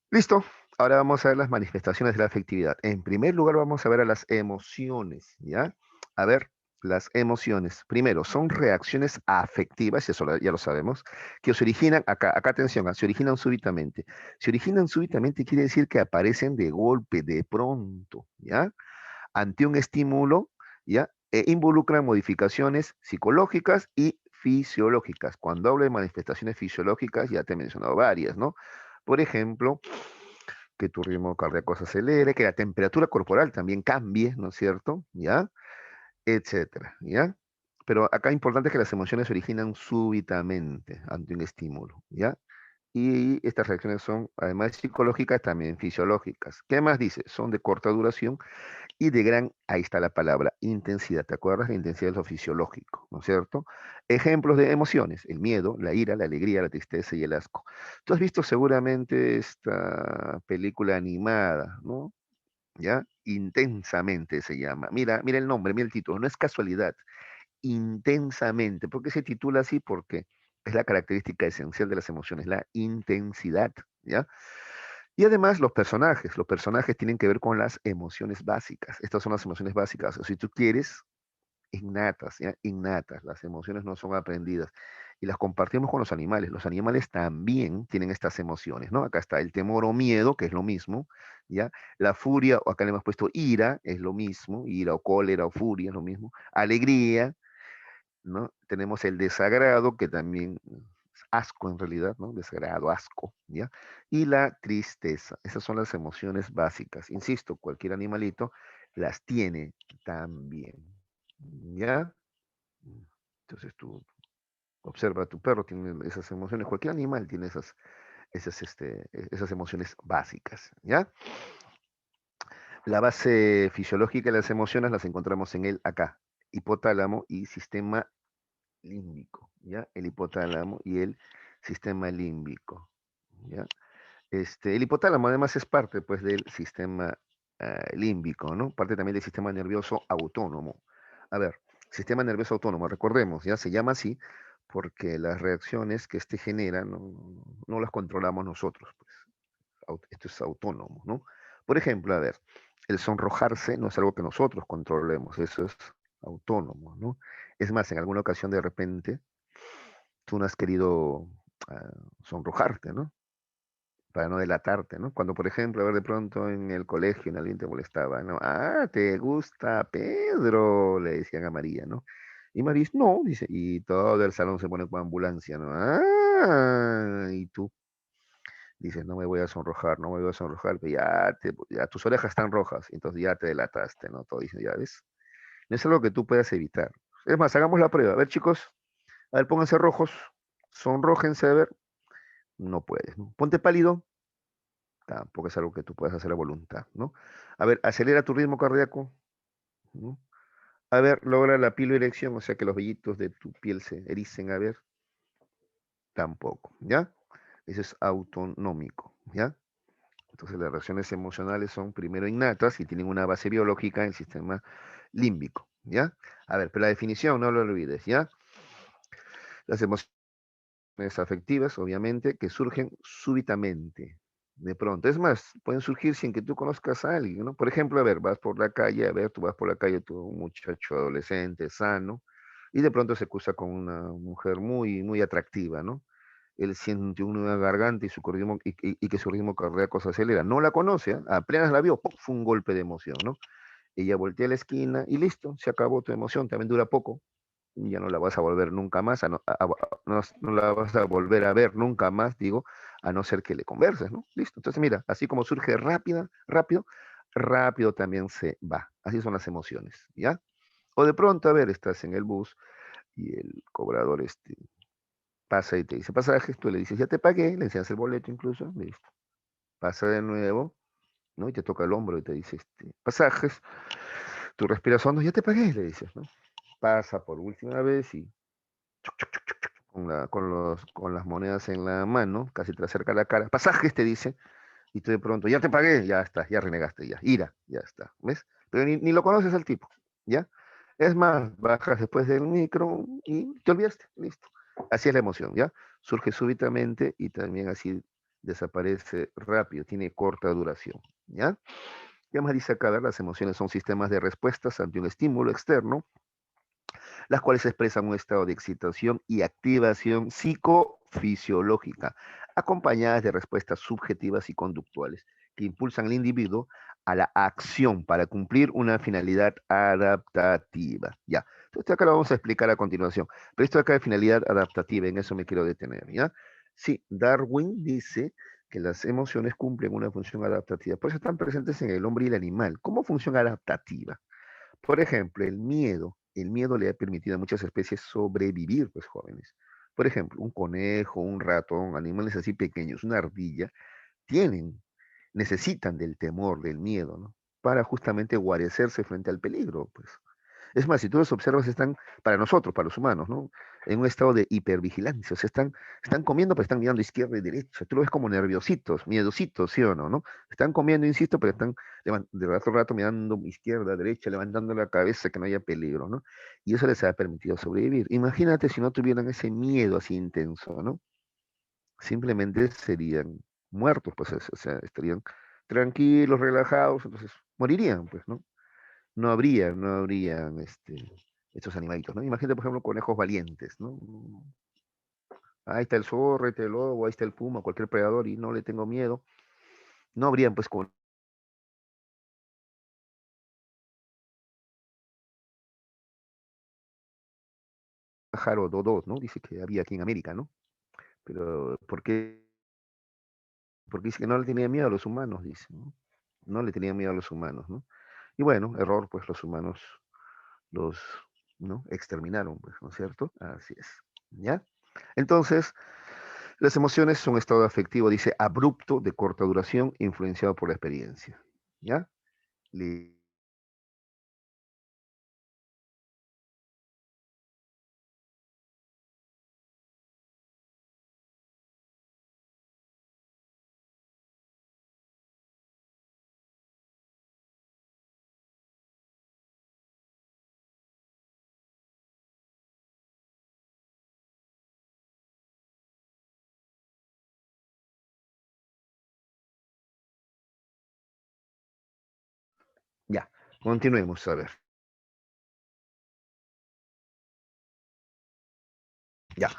Listo. Ahora vamos a ver las manifestaciones de la afectividad. En primer lugar, vamos a ver a las emociones, ¿ya? A ver, las emociones. Primero, son reacciones afectivas, y eso ya lo sabemos, que se originan, acá atención, se originan súbitamente. Se originan súbitamente quiere decir que aparecen de golpe, de pronto, ¿ya? Ante un estímulo, ¿ya? Involucran modificaciones psicológicas y fisiológicas. Cuando hablo de manifestaciones fisiológicas, ya te he mencionado varias, ¿no? Por ejemplo, que tu ritmo cardíaco se acelere, que la temperatura corporal también cambie, ¿no es cierto? ¿Ya? Etcétera, ¿ya? Pero acá importante es que las emociones se originan súbitamente ante un estímulo, ¿ya? Y estas reacciones son, además psicológicas, también fisiológicas. ¿Qué más dice? Son de corta duración y de gran, ahí está la palabra, intensidad. ¿Te acuerdas? La intensidad es lo fisiológico, ¿no es cierto? Ejemplos de emociones, el miedo, la ira, la alegría, la tristeza y el asco. Tú has visto seguramente esta película animada, ¿no? ¿Ya? Intensamente se llama. Mira el nombre, mira el título, no es casualidad. Intensamente. ¿Por qué se titula así? Porque es la característica esencial de las emociones, la intensidad, ¿ya? Y además los personajes tienen que ver con las emociones básicas. Estas son las emociones básicas, o si tú quieres, innatas, ¿ya? Innatas. Las emociones no son aprendidas. Y las compartimos con los animales. Los animales también tienen estas emociones, ¿no? Acá está el temor o miedo, que es lo mismo, ¿ya? La furia, o acá le hemos puesto ira, es lo mismo. Ira o cólera o furia, es lo mismo. Alegría, ¿no? Tenemos el desagrado, que también es asco en realidad, ¿no? Desagrado, asco, ¿ya? Y la tristeza. Esas son las emociones básicas. Insisto, cualquier animalito las tiene también, ¿ya? Entonces tú observa a tu perro, tiene esas emociones, cualquier animal tiene esas emociones básicas, ¿ya? La base fisiológica de las emociones las encontramos en el acá, hipotálamo y sistema límbico, ¿ya? El hipotálamo y el sistema límbico, ¿ya? El hipotálamo además es parte, pues, del sistema límbico, ¿no? Parte también del sistema nervioso autónomo. A ver, sistema nervioso autónomo, recordemos, ya se llama así porque las reacciones que este genera no las controlamos nosotros, pues, esto es autónomo, ¿no? Por ejemplo, a ver, el sonrojarse no es algo que nosotros controlemos, eso es autónomo, ¿no? Es más, en alguna ocasión de repente tú no has querido ah, sonrojarte, ¿no? Para no delatarte, ¿no? Cuando, por ejemplo, a ver, de pronto en el colegio en alguien te molestaba, ¿no? Ah, ¿te gusta Pedro? Le decían a María, ¿no? Y María dice, no, dice, y todo el salón se pone con ambulancia, ¿no? Ah, y tú dices, no me voy a sonrojar, no me voy a sonrojar, pero ya tus orejas están rojas, entonces ya te delataste, ¿no? Todo dice, ya ves, no es algo que tú puedas evitar. Es más, hagamos la prueba. A ver, chicos, a ver, pónganse rojos, sonrójense, a ver, no puedes, ¿no? Ponte pálido, tampoco es algo que tú puedas hacer a voluntad, ¿no? A ver, acelera tu ritmo cardíaco, ¿no? A ver, logra la piloerección, o sea que los vellitos de tu piel se ericen, a ver, tampoco, ¿ya? Eso es autonómico, ¿ya? Entonces las reacciones emocionales son primero innatas y tienen una base biológica en el sistema límbico, ¿ya? A ver, pero la definición, no lo olvides, ¿ya? Las emociones afectivas, obviamente, que surgen súbitamente, de pronto. Es más, pueden surgir sin que tú conozcas a alguien, ¿no? Por ejemplo, a ver, vas por la calle, a ver, tú vas por la calle, tú, un muchacho adolescente, sano, y de pronto se cruza con una mujer muy, muy atractiva, ¿no? Él siente una garganta y, y que su ritmo cardíaco se acelera. No la conoce, ¿eh? Apenas la vio, ¡pum! Fue un golpe de emoción, ¿no? Ella voltea a la esquina y listo, se acabó tu emoción, también dura poco, y ya no la vas a volver nunca más, no la vas a volver a ver nunca más, digo, a no ser que le converses, ¿no? Listo. Entonces, mira, así como surge rápido, rápido también se va. Así son las emociones, ¿ya? O de pronto, a ver, estás en el bus y el cobrador pasa y te dice pasajes, tú le dices, ya te pagué, le enseñas el boleto incluso, listo. Pasa de nuevo, ¿no? Y te toca el hombro y te dice, pasajes, tú respiras hondo, ya te pagué, le dices, ¿no? Pasa por última vez y con las monedas en la mano, casi te acerca la cara, pasajes te dice, y tú de pronto, ya te pagué, ya está, ya renegaste, ya, ira, ya está, ¿ves? Pero ni lo conoces al tipo, ¿ya? Es más, bajas después del micro y te olvidaste, listo. Así es la emoción, ¿ya? Surge súbitamente y también así desaparece rápido, tiene corta duración, ¿ya? Ya más dice acá, las emociones son sistemas de respuestas ante un estímulo externo, las cuales expresan un estado de excitación y activación psicofisiológica, acompañadas de respuestas subjetivas y conductuales que impulsan al individuo a la acción para cumplir una finalidad adaptativa. Ya, esto acá lo vamos a explicar a continuación, pero esto acá de finalidad adaptativa, en eso me quiero detener, ¿ya? Sí, Darwin dice que las emociones cumplen una función adaptativa, por eso están presentes en el hombre y el animal, como función adaptativa. Por ejemplo, el miedo le ha permitido a muchas especies sobrevivir, pues jóvenes. Por ejemplo, un conejo, un ratón, animales así pequeños, una ardilla, tienen, necesitan del temor, del miedo, ¿no? Para justamente guarecerse frente al peligro, pues. Es más, si tú los observas, están, para nosotros, para los humanos, ¿no? En un estado de hipervigilancia, o sea, están comiendo, pero están mirando izquierda y derecha. Tú lo ves como nerviositos, miedositos, ¿sí o no? ¿No? Están comiendo, insisto, pero están de rato a rato mirando izquierda, derecha, levantando la cabeza que no haya peligro, ¿no? Y eso les ha permitido sobrevivir. Imagínate si no tuvieran ese miedo así intenso, ¿no? Simplemente serían muertos, pues, o sea, estarían tranquilos, relajados, entonces morirían, pues, ¿no? No habrían estos animalitos, ¿no? Imagínate, por ejemplo, conejos valientes, ¿no? Ahí está el zorro, ahí está el lobo, ahí está el puma, cualquier predador y no le tengo miedo. No habrían, pues, con pájaro Dodó, ¿no? Dice que había aquí en América, ¿no? Pero, ¿por qué? Porque dice que no le tenía miedo a los humanos, dice, ¿no? No le tenía miedo a los humanos, ¿no? Y bueno, error, pues los humanos los, ¿no? Exterminaron, pues, ¿no es cierto? Así es, ¿ya? Entonces, las emociones son un estado afectivo, dice, abrupto, de corta duración, influenciado por la experiencia. ¿Ya? Li- Ya, continuemos a ver. Ya,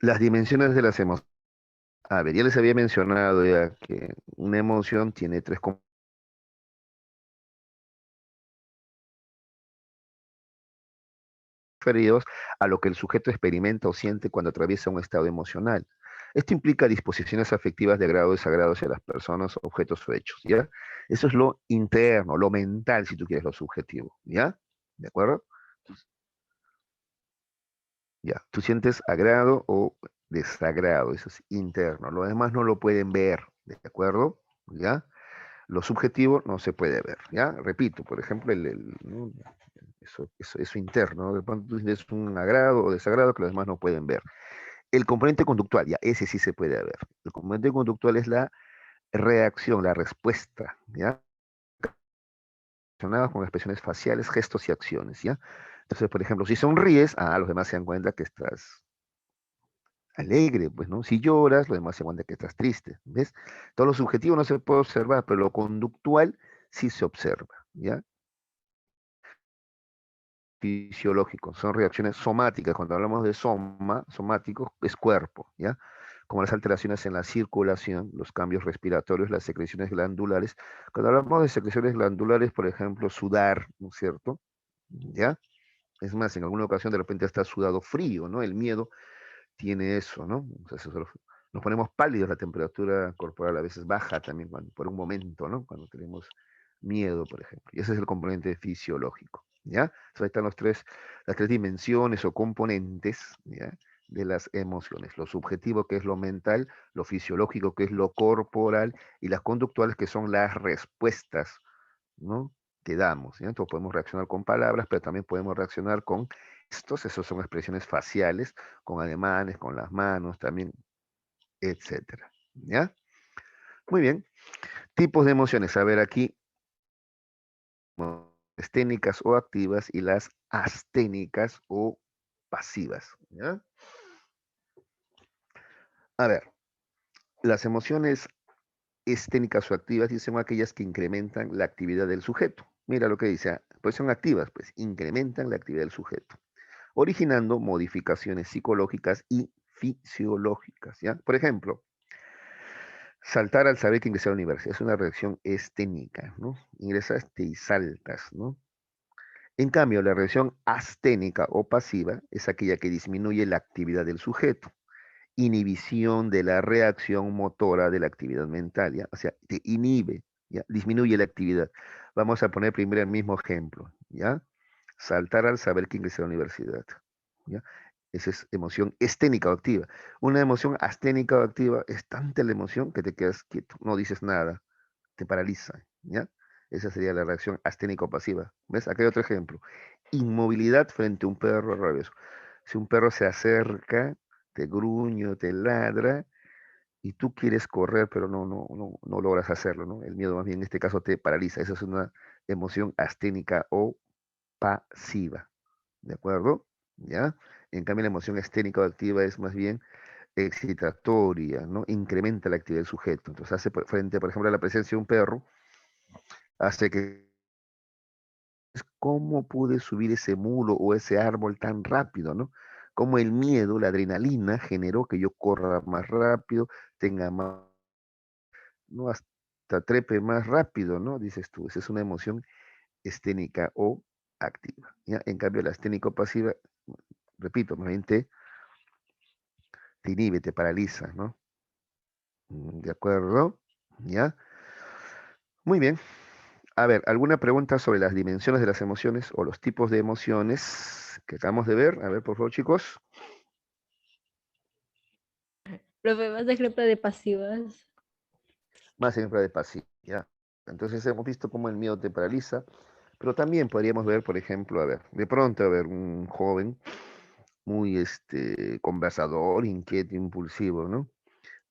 las dimensiones de las emociones. A ver, ya les había mencionado ya que una emoción tiene tres referidos a lo que el sujeto experimenta o siente cuando atraviesa un estado emocional. Esto implica disposiciones afectivas de agrado y desagrado hacia las personas, objetos o hechos, ¿ya? Eso es lo interno, lo mental, si tú quieres, lo subjetivo, ¿ya? ¿De acuerdo? Ya, tú sientes agrado o desagrado, eso es interno. Lo demás no lo pueden ver, ¿de acuerdo? ¿Ya? Lo subjetivo no se puede ver, ¿ya? Repito, por ejemplo, ¿no? Eso interno, ¿no? De pronto tú tienes un agrado o desagrado que los demás no pueden ver. El componente conductual, ya, ese sí se puede ver. El componente conductual es la reacción, la respuesta, ¿ya? Relacionada con expresiones faciales, gestos y acciones, ¿ya? Entonces, por ejemplo, si sonríes, los demás se dan cuenta que estás alegre, pues, ¿no? Si lloras, los demás se dan cuenta que estás triste, ¿ves? Todo lo subjetivo no se puede observar, pero lo conductual sí se observa, ¿ya? Fisiológicos, son reacciones somáticas. Cuando hablamos de somático, es cuerpo, ¿ya? Como las alteraciones en la circulación, los cambios respiratorios, las secreciones glandulares. Cuando hablamos de secreciones glandulares, por ejemplo, sudar, ¿no es cierto? ¿Ya? Es más, en alguna ocasión de repente está sudado frío, ¿no? El miedo tiene eso, ¿no? O sea, nos ponemos pálidos, la temperatura corporal a veces baja también por un momento, ¿no? Cuando tenemos miedo, por ejemplo. Y ese es el componente fisiológico, ¿ya? Entonces ahí están las tres dimensiones o componentes, ¿ya? De las emociones. Lo subjetivo, que es lo mental, lo fisiológico, que es lo corporal, y las conductuales, que son las respuestas, ¿no? Que damos, ¿ya? Entonces podemos reaccionar con palabras, pero también podemos reaccionar con gestos, esos son expresiones faciales, con ademanes, con las manos también, etcétera, ¿ya? Muy bien. Tipos de emociones. A ver aquí, esténicas o activas y las asténicas o pasivas, ¿ya? A ver, las emociones esténicas o activas son aquellas que incrementan la actividad del sujeto. Mira lo que dice, pues son activas, pues incrementan la actividad del sujeto, originando modificaciones psicológicas y fisiológicas, ¿ya? Por ejemplo, saltar al saber que ingresé a la universidad es una reacción esténica, ¿no? Ingresaste y saltas, ¿no? En cambio, la reacción asténica o pasiva es aquella que disminuye la actividad del sujeto, inhibición de la reacción motora de la actividad mental, ¿ya? O sea, te inhibe, ¿ya? Disminuye la actividad. Vamos a poner primero el mismo ejemplo, ¿ya? Saltar al saber que ingresé a la universidad, ¿ya? Esa es emoción esténica o activa. Una emoción asténica o activa es tanta la emoción que te quedas quieto, no dices nada, te paraliza, ¿ya? Esa sería la reacción asténica o pasiva. ¿Ves? Acá hay otro ejemplo. Inmovilidad frente a un perro rabioso. Si un perro se acerca, te gruñe o te ladra, y tú quieres correr, pero no logras hacerlo, ¿no? El miedo más bien en este caso te paraliza. Esa es una emoción asténica o pasiva, ¿de acuerdo? ¿Ya? En cambio, la emoción esténica o activa es más bien excitatoria, ¿no? Incrementa la actividad del sujeto. Entonces, hace frente, por ejemplo, a la presencia de un perro, hace que cómo pude subir ese muro o ese árbol tan rápido, ¿no? Como el miedo, la adrenalina generó que yo corra más rápido, tenga más, ¿no? Hasta trepe más rápido, ¿no? Dices tú, esa es una emoción esténica o activa, ¿ya? En cambio, la esténico pasiva, repito, más bien te inhibe, te paraliza, ¿no? ¿De acuerdo? ¿Ya? Muy bien. A ver, ¿alguna pregunta sobre las dimensiones de las emociones o los tipos de emociones que acabamos de ver? A ver, por favor, chicos. Profe, más ejemplo de pasivas. Más ejemplo de pasividad. ¿Ya? Entonces hemos visto cómo el miedo te paraliza, pero también podríamos ver, por ejemplo, a ver, de pronto, a ver, un joven muy conversador, inquieto, impulsivo, ¿no?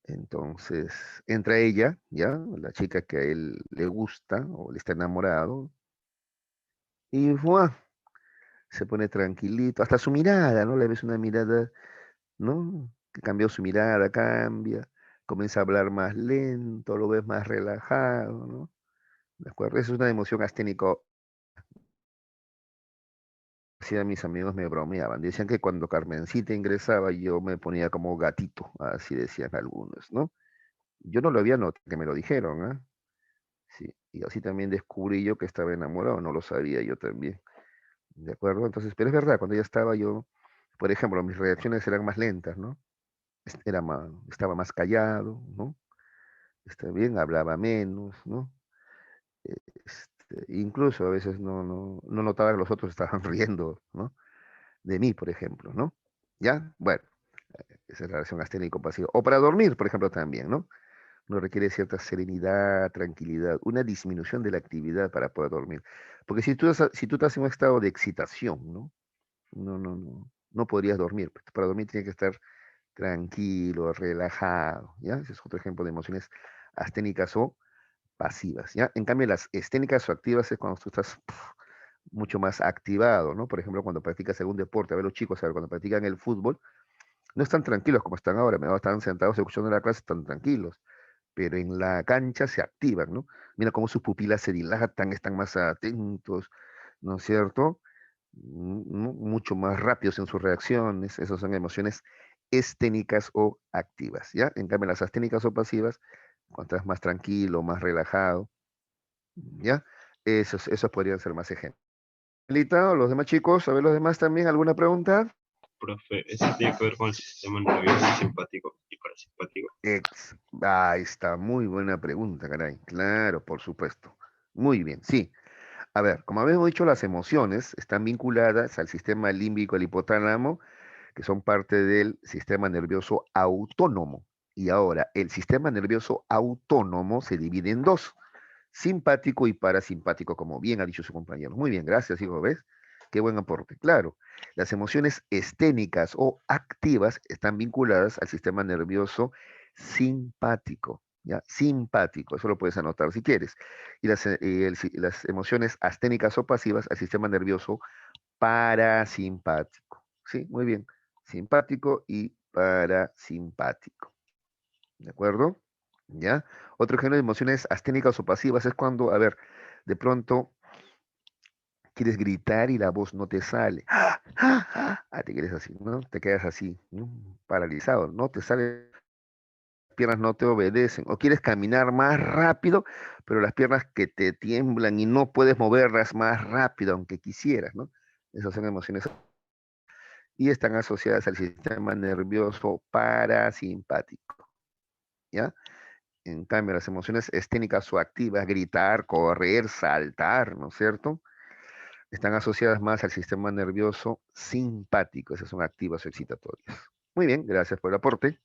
Entonces entra ella, ¿ya? La chica que a él le gusta o le está enamorado, y ¡fua! Se pone tranquilito, hasta su mirada, ¿no? Le ves una mirada, ¿no? Que cambió su mirada, cambia, comienza a hablar más lento, lo ves más relajado, ¿no? ¿De acuerdo? Esa es una emoción asténico. decía, mis amigos me bromeaban. Decían que cuando Carmencita ingresaba yo me ponía como gatito, así decían algunos, ¿no? Yo no lo había notado, que me lo dijeron, ¿ah? Sí, y así también descubrí yo que estaba enamorado, no lo sabía yo también, ¿de acuerdo? Entonces, pero es verdad, cuando ya estaba yo, por ejemplo, mis reacciones eran más lentas, ¿no? Estaba más callado, ¿no? Está bien, hablaba menos, ¿no? Incluso a veces no notaba que los otros estaban riendo, ¿no? De mí, por ejemplo, ¿no? ¿Ya? Bueno, esa es la relación asténico-pasiva. O para dormir, por ejemplo, también, ¿no? Uno requiere cierta serenidad, tranquilidad, una disminución de la actividad para poder dormir. Porque si tú estás en un estado de excitación, ¿no? No podrías dormir. Para dormir tienes que estar tranquilo, relajado, ¿ya? Ese es otro ejemplo de emociones asténicas o pasivas, ¿ya? En cambio, las esténicas o activas es cuando tú estás mucho más activado, ¿no? Por ejemplo, cuando practicas algún deporte, a ver los chicos, a ver, cuando practican el fútbol, no están tranquilos como están ahora, ¿no? Están sentados escuchando la clase, están tranquilos, pero en la cancha se activan, ¿no? Mira cómo sus pupilas se dilatan, están más atentos, ¿no es cierto? Mucho más rápidos en sus reacciones, esas son emociones esténicas o activas, ¿ya? En cambio, las asténicas o pasivas, cuando estás más tranquilo, más relajado, ¿ya? Esos podrían ser más ejemplos. Lita, o los demás chicos, a ver los demás también, ¿alguna pregunta? Profe, eso tiene que ver con el sistema nervioso simpático y parasimpático. Ahí está, muy buena pregunta, caray. Claro, por supuesto. Muy bien, sí. A ver, como habíamos dicho, las emociones están vinculadas al sistema límbico, al hipotálamo, que son parte del sistema nervioso autónomo. Y ahora, el sistema nervioso autónomo se divide en dos, simpático y parasimpático, como bien ha dicho su compañero. Muy bien, gracias, hijo, ¿ves? Qué buen aporte. Claro, las emociones esténicas o activas están vinculadas al sistema nervioso simpático, ¿ya? Simpático, eso lo puedes anotar si quieres. Las emociones asténicas o pasivas al sistema nervioso parasimpático. Sí, muy bien. Simpático y parasimpático. ¿De acuerdo? ¿Ya? Otro ejemplo de emociones asténicas o pasivas es cuando, a ver, de pronto quieres gritar y la voz no te sale. Te quedas así, ¿no? Te quedas así, ¿no? Paralizado, no te sale, las piernas no te obedecen. O quieres caminar más rápido, pero las piernas que te tiemblan y no puedes moverlas más rápido, aunque quisieras, ¿no? Esas son emociones y están asociadas al sistema nervioso parasimpático, ¿ya? En cambio, las emociones esténicas o activas, gritar, correr, saltar, ¿no es cierto? Están asociadas más al sistema nervioso simpático. Esas son activas o excitatorias. Muy bien, gracias por el aporte.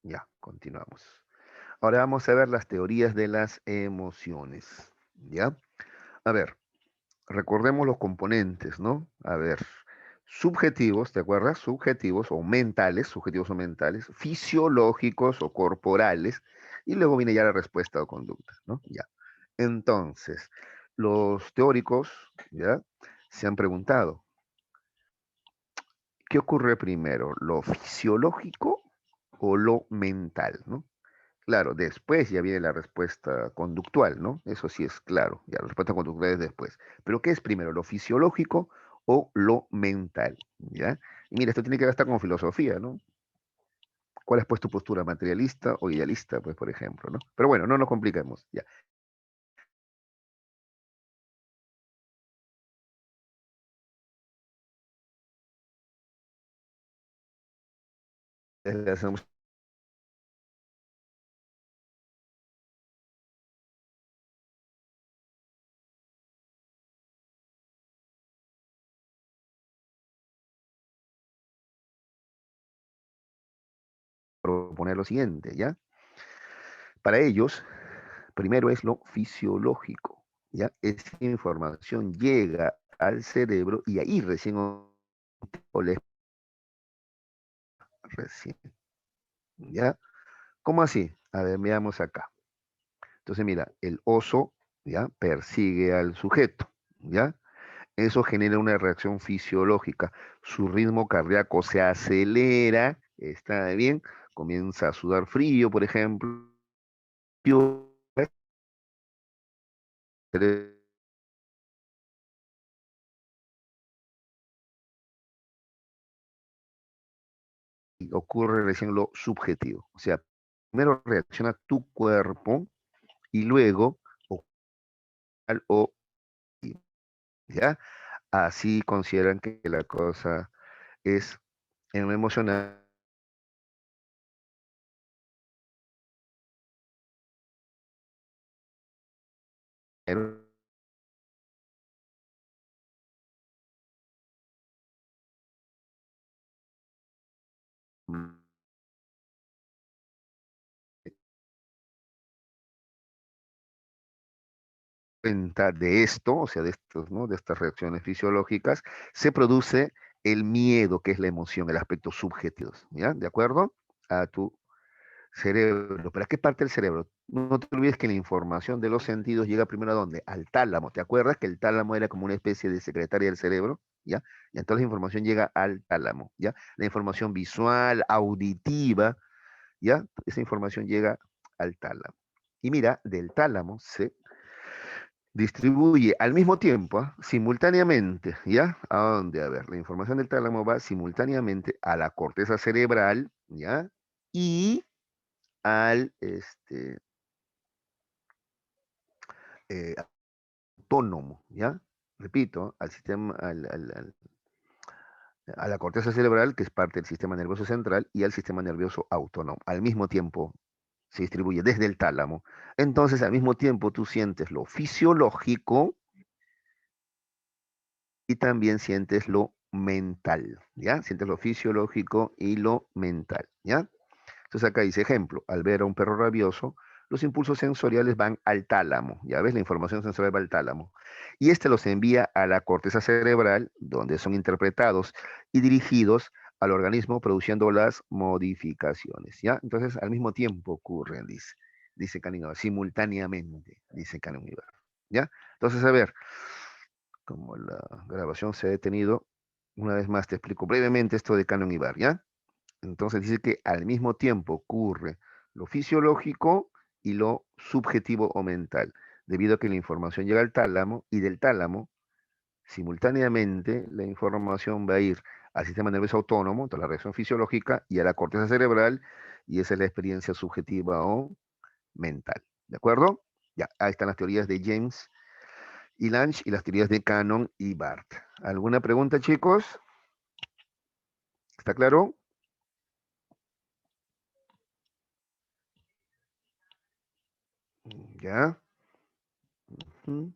Ya, continuamos. Ahora vamos a ver las teorías de las emociones. ¿Ya? A ver, recordemos los componentes, ¿no? A ver, subjetivos, ¿te acuerdas? Subjetivos o mentales, fisiológicos o corporales, y luego viene ya la respuesta o conducta, ¿no? Ya. Entonces, los teóricos, ¿ya? Se han preguntado, ¿qué ocurre primero, lo fisiológico o lo mental, ¿no? Claro, después ya viene la respuesta conductual, ¿no? Eso sí es claro, ya la respuesta conductual es después. Pero ¿qué es primero, lo fisiológico o lo mental? ¿Ya? Y mira, esto tiene que ver hasta con filosofía, ¿no? ¿Cuál es pues tu postura, materialista o idealista, pues, por ejemplo, ¿no? Pero bueno, no nos compliquemos, ya. Hacemos proponer lo siguiente, ¿ya? Para ellos, primero es lo fisiológico, ¿ya? Esa información llega al cerebro y ahí recién o les recién, ¿ya? ¿Cómo así? A ver, veamos acá. Entonces, mira, el oso, ¿ya? Persigue al sujeto, ¿ya? Eso genera una reacción fisiológica. Su ritmo cardíaco se acelera, está bien, comienza a sudar frío, por ejemplo, ocurre recién lo subjetivo. O sea, primero reacciona tu cuerpo y luego o ¿ya? Así consideran que la cosa es en lo emocional. Cuenta de esto, o sea, de estos, ¿no? De estas reacciones fisiológicas, se produce el miedo, que es la emoción, el aspecto subjetivo, ¿ya? ¿De acuerdo? A tu cerebro. ¿Para qué parte del cerebro? No te olvides que la información de los sentidos llega primero a dónde? Al tálamo. ¿Te acuerdas que el tálamo era como una especie de secretaria del cerebro? ¿Ya? Y entonces la información llega al tálamo, ¿ya? La información visual, auditiva, ¿ya? Esa información llega al tálamo. Y mira, del tálamo se distribuye al mismo tiempo, ¿ah? Simultáneamente, ¿ya? ¿A dónde? A ver, la información del tálamo va simultáneamente a la corteza cerebral, ¿ya? Y al eh, autónomo, ¿ya? Repito, al sistema, a la corteza cerebral, que es parte del sistema nervioso central, y al sistema nervioso autónomo. Al mismo tiempo se distribuye desde el tálamo. Entonces, al mismo tiempo tú sientes lo fisiológico y también sientes lo mental, ¿ya? Sientes lo fisiológico y lo mental, ¿ya? Entonces acá dice ejemplo, al ver a un perro rabioso, los impulsos sensoriales van al tálamo, ya ves, la información sensorial va al tálamo, y este los envía a la corteza cerebral, donde son interpretados y dirigidos al organismo produciendo las modificaciones, ¿ya? Entonces al mismo tiempo ocurren, dice Canning, simultáneamente, dice Canning, ¿ya? Entonces, a ver, como la grabación se ha detenido, una vez más te explico brevemente esto de Canon y Bar, ¿ya? Entonces dice que al mismo tiempo ocurre lo fisiológico y lo subjetivo o mental, debido a que la información llega al tálamo y del tálamo, simultáneamente, la información va a ir al sistema nervioso autónomo, entonces la reacción fisiológica, y a la corteza cerebral, y esa es la experiencia subjetiva o mental. ¿De acuerdo? Ya, ahí están las teorías de James y Lange y las teorías de Cannon y Barth. ¿Alguna pregunta, chicos? ¿Está claro? Ya. Mm.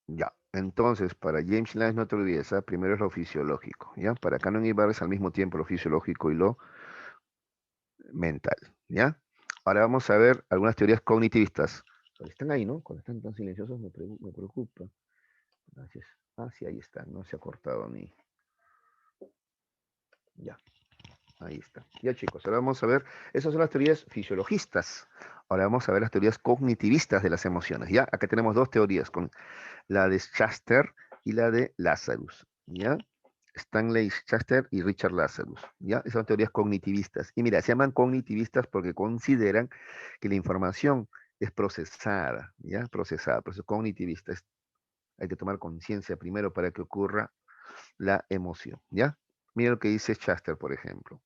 Ya. Entonces, para James Lange no te olvides, ¿ah? Primero es lo fisiológico, ¿ya? Para Cannon y Barth es al mismo tiempo lo fisiológico y lo mental, ¿ya? Ahora vamos a ver algunas teorías cognitivistas. Están ahí, ¿no? Cuando están tan silenciosos me preocupa. Gracias. Ah, sí, ahí están, no se ha cortado ni. Ya. Ahí está. Ya chicos, ahora vamos a ver, esas son las teorías fisiologistas. Ahora vamos a ver las teorías cognitivistas de las emociones. Ya, acá tenemos dos teorías, con la de Schachter y la de Lazarus. Ya, Stanley Schachter y Richard Lazarus. Ya, esas son teorías cognitivistas. Y mira, se llaman cognitivistas porque consideran que la información es procesada, ya, procesada. Por eso cognitivistas. Hay que tomar conciencia primero para que ocurra la emoción. Ya, mira lo que dice Schachter, por ejemplo.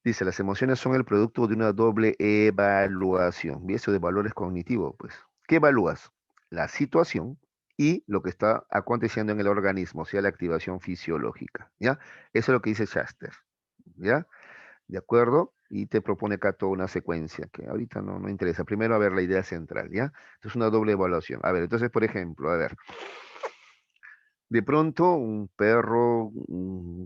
Dice, las emociones son el producto de una doble evaluación. ¿Y eso de valores cognitivos? Pues, ¿qué evalúas? La situación y lo que está aconteciendo en el organismo, o sea, la activación fisiológica, ¿ya? Eso es lo que dice Schaster, ¿ya? ¿De acuerdo? Y te propone acá toda una secuencia que ahorita no interesa. Primero, a ver la idea central, ¿ya? Entonces, una doble evaluación. A ver, entonces, por ejemplo, a ver, de pronto un perro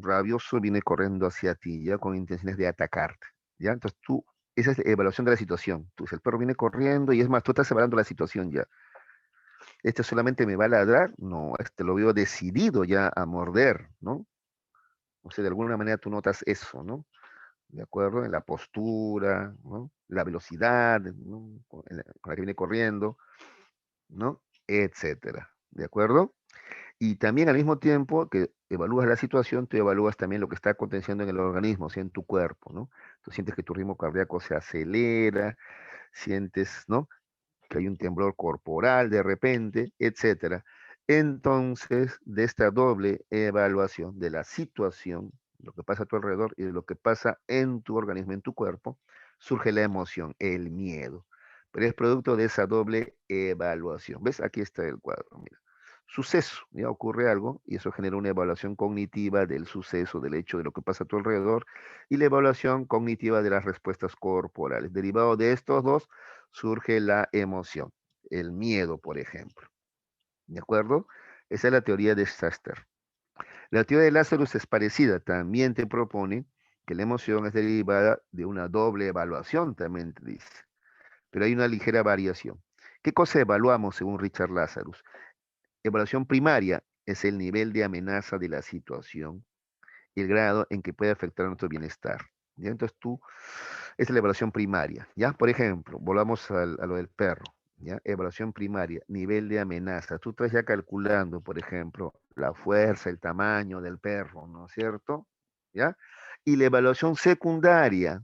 rabioso viene corriendo hacia ti, ya con intenciones de atacarte, ya. Entonces tú, esa es la evaluación de la situación. Tú, el perro viene corriendo y es más, tú estás evaluando la situación ya. Este solamente me va a ladrar, no, este lo veo decidido ya a morder, ¿no? O sea, de alguna manera tú notas eso, ¿no? ¿De acuerdo? En la postura, ¿no? La velocidad, ¿no? Con la que viene corriendo, ¿no? Etcétera. ¿De acuerdo? Y también al mismo tiempo que evalúas la situación, tú evalúas también lo que está aconteciendo en el organismo, o sea, en tu cuerpo, ¿no? Tú sientes que tu ritmo cardíaco se acelera, sientes, ¿no? Que hay un temblor corporal de repente, etcétera. Entonces, de esta doble evaluación de la situación, lo que pasa a tu alrededor y de lo que pasa en tu organismo, en tu cuerpo, surge la emoción, el miedo. Pero es producto de esa doble evaluación. ¿Ves? Aquí está el cuadro, mira. Suceso, ya ocurre algo y eso genera una evaluación cognitiva del suceso, del hecho, de lo que pasa a tu alrededor y la evaluación cognitiva de las respuestas corporales. Derivado de estos dos, surge la emoción, el miedo, por ejemplo. ¿De acuerdo? Esa es la teoría de Schachter. La teoría de Lazarus es parecida, también te propone que la emoción es derivada de una doble evaluación, también te dice, pero hay una ligera variación. ¿Qué cosa evaluamos según Richard Lazarus? Evaluación primaria es el nivel de amenaza de la situación y el grado en que puede afectar a nuestro bienestar. ¿Ya? Entonces esa es la evaluación primaria. ¿Ya? Por ejemplo, volvamos a lo del perro. ¿Ya? Evaluación primaria, nivel de amenaza. Tú estás ya calculando, por ejemplo, la fuerza, el tamaño del perro, ¿no es cierto? ¿Ya? Y la evaluación secundaria,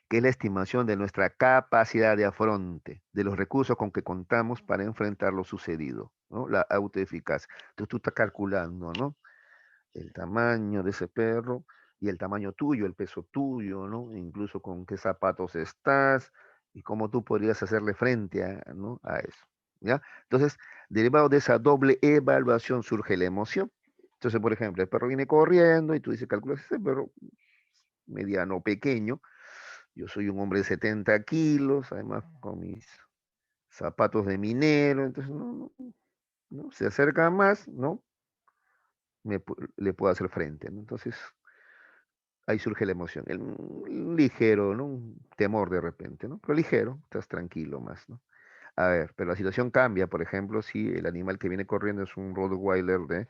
que es la estimación de nuestra capacidad de afronte, de los recursos con que contamos para enfrentar lo sucedido, ¿no? La autoeficacia. Entonces tú estás calculando, ¿no? El tamaño de ese perro y el tamaño tuyo, el peso tuyo, ¿no? Incluso con qué zapatos estás y cómo tú podrías hacerle frente a, ¿no? a eso, ¿ya? Entonces, derivado de esa doble evaluación surge la emoción. Entonces, por ejemplo, el perro viene corriendo y tú dices, calculas ese perro mediano, pequeño. Yo soy un hombre de 70 kilos, además con mis zapatos de minero, entonces no, se acerca más, ¿no? Le puedo hacer frente, ¿no? Entonces, ahí surge la emoción, un ligero, ¿no? Un temor de repente, ¿no? Pero ligero, estás tranquilo más, ¿no? A ver, pero la situación cambia, por ejemplo, si el animal que viene corriendo es un Rottweiler de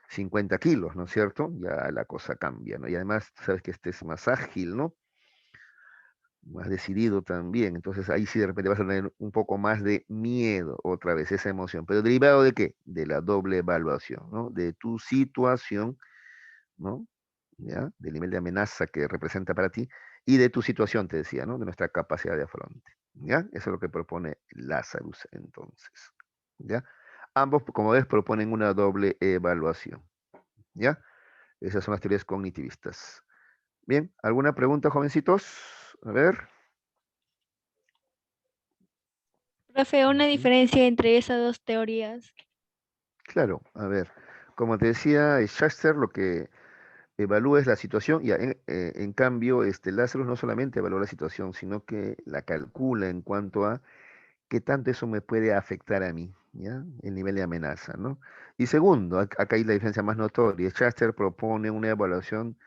50 kilos, ¿no es cierto? Ya la cosa cambia, ¿no? Y además, sabes que este es más ágil, ¿no? Más decidido también, entonces ahí sí de repente vas a tener un poco más de miedo, otra vez, esa emoción, pero derivado de qué? De la doble evaluación, ¿no? De tu situación, ¿no? ¿Ya? Del nivel de amenaza que representa para ti y de tu situación, te decía, ¿no? De nuestra capacidad de afronte, ¿ya? Eso es lo que propone Lazarus entonces, ¿ya? Ambos, como ves, proponen una doble evaluación, ¿ya? Esas son las teorías cognitivistas. Bien, ¿alguna pregunta, jovencitos? A ver. Profe, una Ujú. diferencia entre esas dos teorías. Claro, a ver, como te decía, Schachter lo que evalúa es la situación y en cambio Lazarus no solamente evalúa la situación, sino que la calcula en cuanto a qué tanto eso me puede afectar a mí, ¿ya? El nivel de amenaza, ¿no? Y segundo, acá hay la diferencia más notoria. Schachter propone una evaluación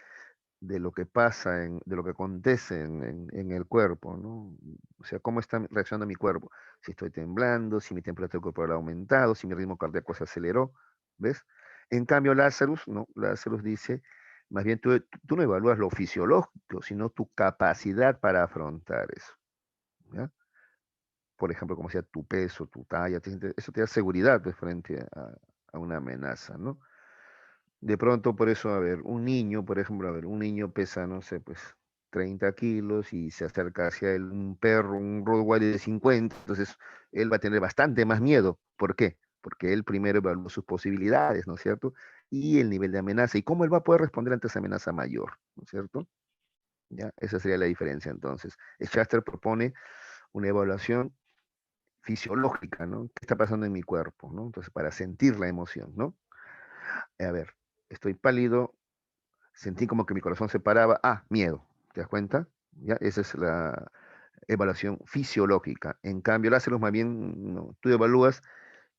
de lo que pasa, de lo que acontece en el cuerpo, ¿no? O sea, cómo está reaccionando mi cuerpo. Si estoy temblando, si mi temperatura corporal ha aumentado, si mi ritmo cardíaco se aceleró, ¿ves? En cambio, Lazarus, ¿no? Lazarus dice, más bien tú no evalúas lo fisiológico, sino tu capacidad para afrontar eso, ¿ya? Por ejemplo, como sea tu peso, tu talla, eso te da seguridad de frente a una amenaza, ¿no? De pronto, por eso, a ver, un niño, por ejemplo, a ver, un niño pesa, no sé, pues 30 kilos y se acerca hacia él un perro, un Rottweiler de 50, entonces él va a tener bastante más miedo. ¿Por qué? Porque él primero evaluó sus posibilidades, ¿no es cierto? Y el nivel de amenaza y cómo él va a poder responder ante esa amenaza mayor, ¿no es cierto? ¿Ya? Esa sería la diferencia entonces. Schachter propone una evaluación fisiológica, ¿no? ¿Qué está pasando en mi cuerpo, ¿no? Entonces, para sentir la emoción, ¿no? A ver, estoy pálido, sentí como que mi corazón se paraba. Ah, miedo. ¿Te das cuenta? ¿Ya? Esa es la evaluación fisiológica. En cambio, Lázaro, más bien, no, tú evalúas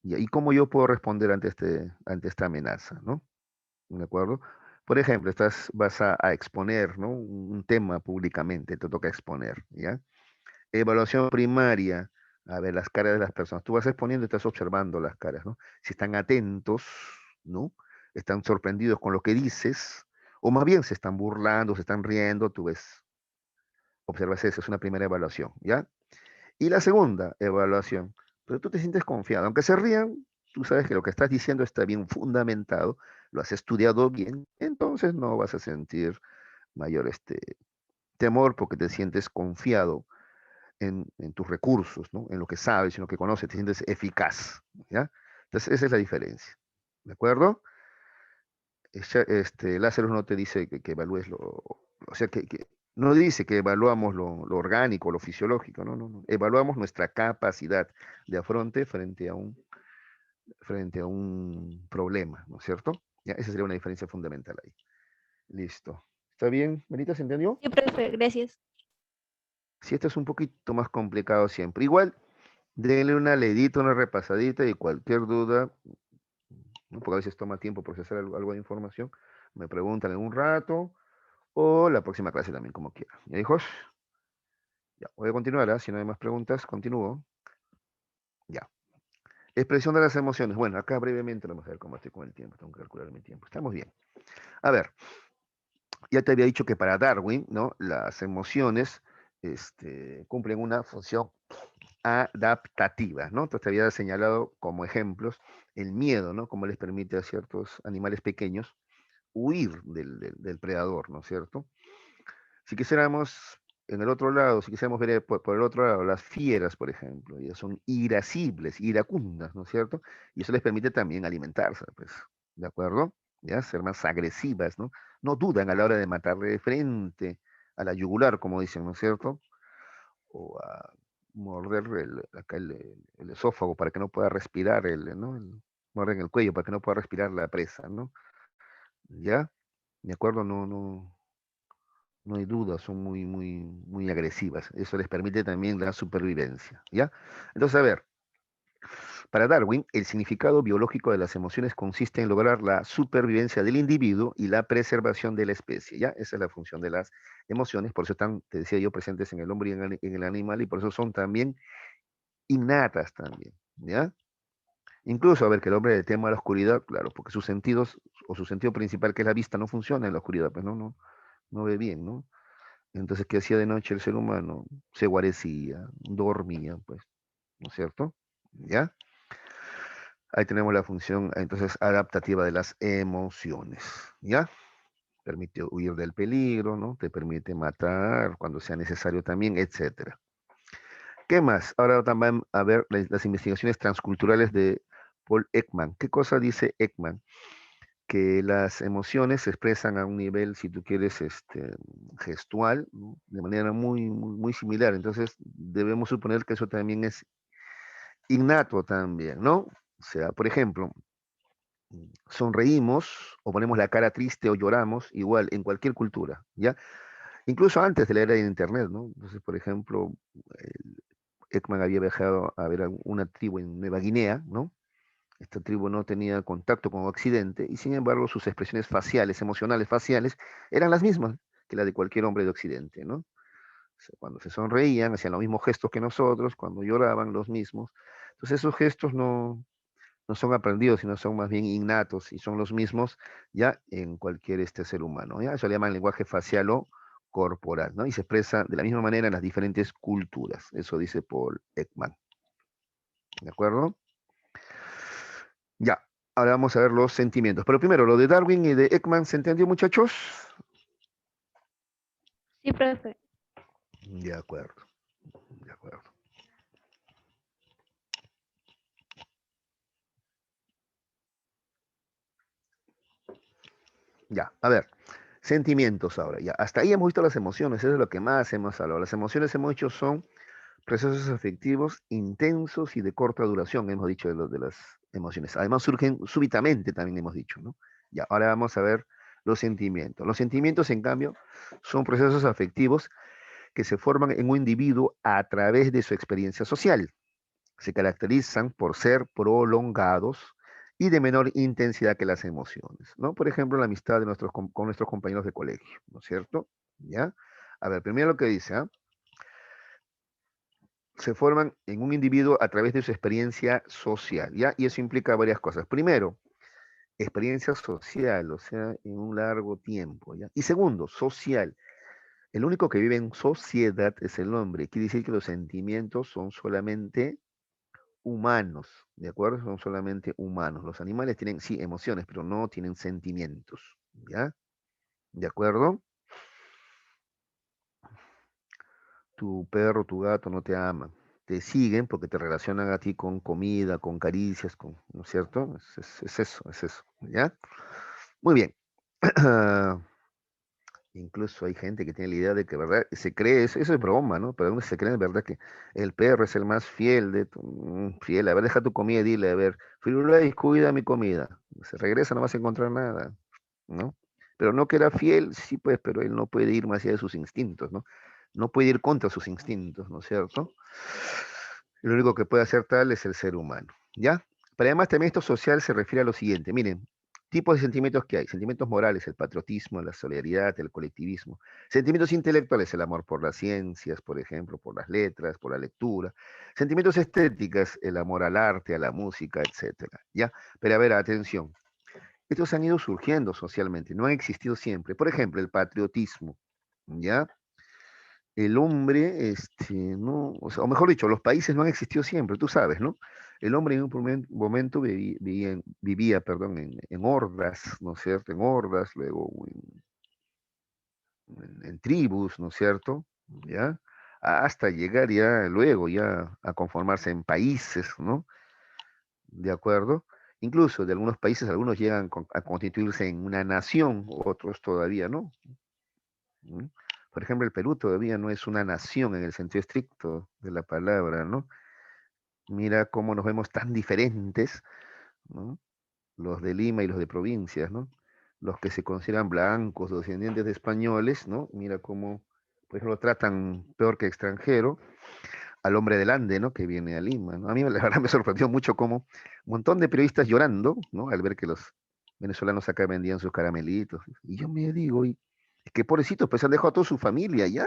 y cómo yo puedo responder ante esta amenaza, ¿no? ¿De acuerdo? Por ejemplo, vas a exponer, ¿no? Un tema públicamente, te toca exponer, ¿ya? Evaluación primaria, a ver las caras de las personas. Tú vas exponiendo y estás observando las caras, ¿no? Si están atentos, ¿no? Están sorprendidos con lo que dices, o más bien se están burlando, se están riendo, tú ves, observas eso, es una primera evaluación, ¿ya? Y la segunda evaluación, pero tú te sientes confiado, aunque se rían, tú sabes que lo que estás diciendo está bien fundamentado, lo has estudiado bien, entonces no vas a sentir mayor temor porque te sientes confiado en tus recursos, ¿no? En lo que sabes, en lo que conoces, te sientes eficaz, ¿ya? Entonces, esa es la diferencia, ¿de acuerdo? Lázaro no te dice que evalúes o sea, que no dice que evaluamos lo orgánico, lo fisiológico, no, no, no. Evaluamos nuestra capacidad de afronte frente a un problema, ¿no es cierto? Ya, esa sería una diferencia fundamental ahí. Listo. ¿Está bien, Benita? ¿Se entendió? Sí, profe, gracias. Si esto es un poquito más complicado siempre. Igual, denle una leidita, una repasadita y cualquier duda, ¿no? Porque a veces toma tiempo procesar algo de información, me preguntan en un rato o la próxima clase también, como quieran. ¿Ya, hijos? Ya, voy a continuar, ¿ah? Si no hay más preguntas, continúo. Ya. Expresión de las emociones. Bueno, acá brevemente vamos a ver cómo estoy con el tiempo. Tengo que calcular mi tiempo. Estamos bien. A ver, ya te había dicho que para Darwin, ¿no? Las emociones cumplen una función adaptativa, ¿no? Entonces te había señalado como ejemplos el miedo, ¿no? Como les permite a ciertos animales pequeños huir del predador, ¿no es cierto? Si quisiéramos, en el otro lado, si quisiéramos ver por el otro lado, las fieras, por ejemplo, ellas son irascibles, iracundas, ¿no es cierto? Y eso les permite también alimentarse, pues, ¿de acuerdo? ¿Ya? Ser más agresivas, ¿no? No dudan a la hora de matarle de frente, a la yugular, como dicen, ¿no es cierto? O a morder acá el esófago para que no pueda respirar, ¿no? Morder el cuello para que no pueda respirar la presa, ¿no? ¿Ya? ¿De acuerdo? No, no, no hay duda, son muy, muy, muy agresivas. Eso les permite también la supervivencia, ¿ya? Entonces, a ver, para Darwin, el significado biológico de las emociones consiste en lograr la supervivencia del individuo y la preservación de la especie, ¿ya? Esa es la función de las emociones, por eso están, te decía yo, presentes en el hombre y en el animal, y por eso son también innatas también, ¿ya? Incluso, a ver, que el hombre le tema a la oscuridad, claro, porque sus sentidos, o su sentido principal, que es la vista, no funciona en la oscuridad, pues no ve bien, ¿no? Entonces, ¿qué hacía de noche el ser humano? Se guarecía, dormía, pues, ¿no es cierto? ¿Ya? Ahí tenemos la función, entonces, adaptativa de las emociones, ¿ya? Permite huir del peligro, ¿no? Te permite matar cuando sea necesario también, etcétera. ¿Qué más? Ahora también a ver las investigaciones transculturales de Paul Ekman. ¿Qué cosa dice Ekman? Que las emociones se expresan a un nivel, si tú quieres, gestual, ¿no? De manera muy, muy, muy similar. Entonces, debemos suponer que eso también es innato también, ¿no? O sea, por ejemplo, sonreímos o ponemos la cara triste o lloramos, igual, en cualquier cultura, ¿ya? Incluso antes de la era de Internet, ¿no? Entonces, por ejemplo, Ekman había viajado a ver a una tribu en Nueva Guinea, ¿no? Esta tribu no tenía contacto con Occidente y sin embargo sus expresiones faciales, emocionales faciales, eran las mismas que la de cualquier hombre de Occidente, ¿no? O sea, cuando se sonreían, hacían los mismos gestos que nosotros, cuando lloraban, los mismos. Entonces esos gestos no son aprendidos, sino son más bien innatos y son los mismos ya en cualquier ser humano, ¿ya? Eso le llaman lenguaje facial o corporal, ¿no? Y se expresa de la misma manera en las diferentes culturas. Eso dice Paul Ekman. ¿De acuerdo? Ya, ahora vamos a ver los sentimientos. Pero primero, lo de Darwin y de Ekman, ¿se entendió, muchachos? Sí, profe. De acuerdo, de acuerdo. Ya, a ver, sentimientos ahora. Ya, hasta ahí hemos visto las emociones, eso es lo que más hemos hablado. Las emociones hemos dicho son procesos afectivos intensos y de corta duración, hemos dicho de las emociones. Además surgen súbitamente, también hemos dicho, ¿no? Ya, ahora vamos a ver los sentimientos. Los sentimientos, en cambio, son procesos afectivos que se forman en un individuo a través de su experiencia social. Se caracterizan por ser prolongados y de menor intensidad que las emociones, ¿no? Por ejemplo, la amistad de con nuestros compañeros de colegio, ¿no es cierto? ¿Ya? A ver, primero lo que dice, ¿ah? Se forman en un individuo a través de su experiencia social, ¿ya? Y eso implica varias cosas. Primero, experiencia social, o sea, en un largo tiempo, ¿ya? Y segundo, social. El único que vive en sociedad es el hombre. Quiere decir que los sentimientos son solamente humanos, ¿de acuerdo? Son solamente humanos. Los animales tienen, sí, emociones, pero no tienen sentimientos, ¿ya? ¿De acuerdo? Tu perro, tu gato no te aman. Te siguen porque te relacionan a ti con comida, con caricias, con, ¿no es cierto? Es eso, ¿ya? Muy bien. Incluso hay gente que tiene la idea de que, ¿verdad? Se cree, eso es broma, ¿no? Pero uno se cree, ¿verdad? Que el perro es el más fiel de tu, fiel. A ver, deja tu comida y dile, a ver, Firulais, cuida mi comida. Se regresa, no vas a encontrar nada, ¿no? Pero no que era fiel, sí, pues, pero él no puede ir más allá de sus instintos, ¿no? No puede ir contra sus instintos, ¿no es cierto? Lo único que puede hacer tal es el ser humano, ¿ya? Pero además también esto social se refiere a lo siguiente, miren, tipos de sentimientos que hay, sentimientos morales, el patriotismo, la solidaridad, el colectivismo, sentimientos intelectuales, el amor por las ciencias, por ejemplo, por las letras, por la lectura, sentimientos estéticas, el amor al arte, a la música, etcétera, ¿ya? Pero a ver, atención, estos han ido surgiendo socialmente, no han existido siempre. Por ejemplo, el patriotismo, ¿ya? El hombre, no, o sea, o mejor dicho, los países no han existido siempre, tú sabes, ¿no? El hombre en un momento vivía, perdón, en hordas, ¿no es cierto? En hordas, luego en tribus, ¿no es cierto? ¿Ya? Hasta llegar ya, luego ya a conformarse en países, ¿no? ¿De acuerdo? Incluso de algunos países, algunos llegan a constituirse en una nación, otros todavía no. ¿Mm? Por ejemplo, el Perú todavía no es una nación en el sentido estricto de la palabra, ¿no? Mira cómo nos vemos tan diferentes, ¿no? Los de Lima y los de provincias, ¿no? Los que se consideran blancos o descendientes de españoles, ¿no? Mira cómo, por ejemplo, tratan peor que extranjero al hombre del Ande, ¿no? Que viene a Lima, ¿no? A mí la verdad me sorprendió mucho cómo un montón de periodistas llorando, ¿no? Al ver que los venezolanos acá vendían sus caramelitos. Y yo me digo, y es que pobrecitos, pues han dejado a toda su familia ya.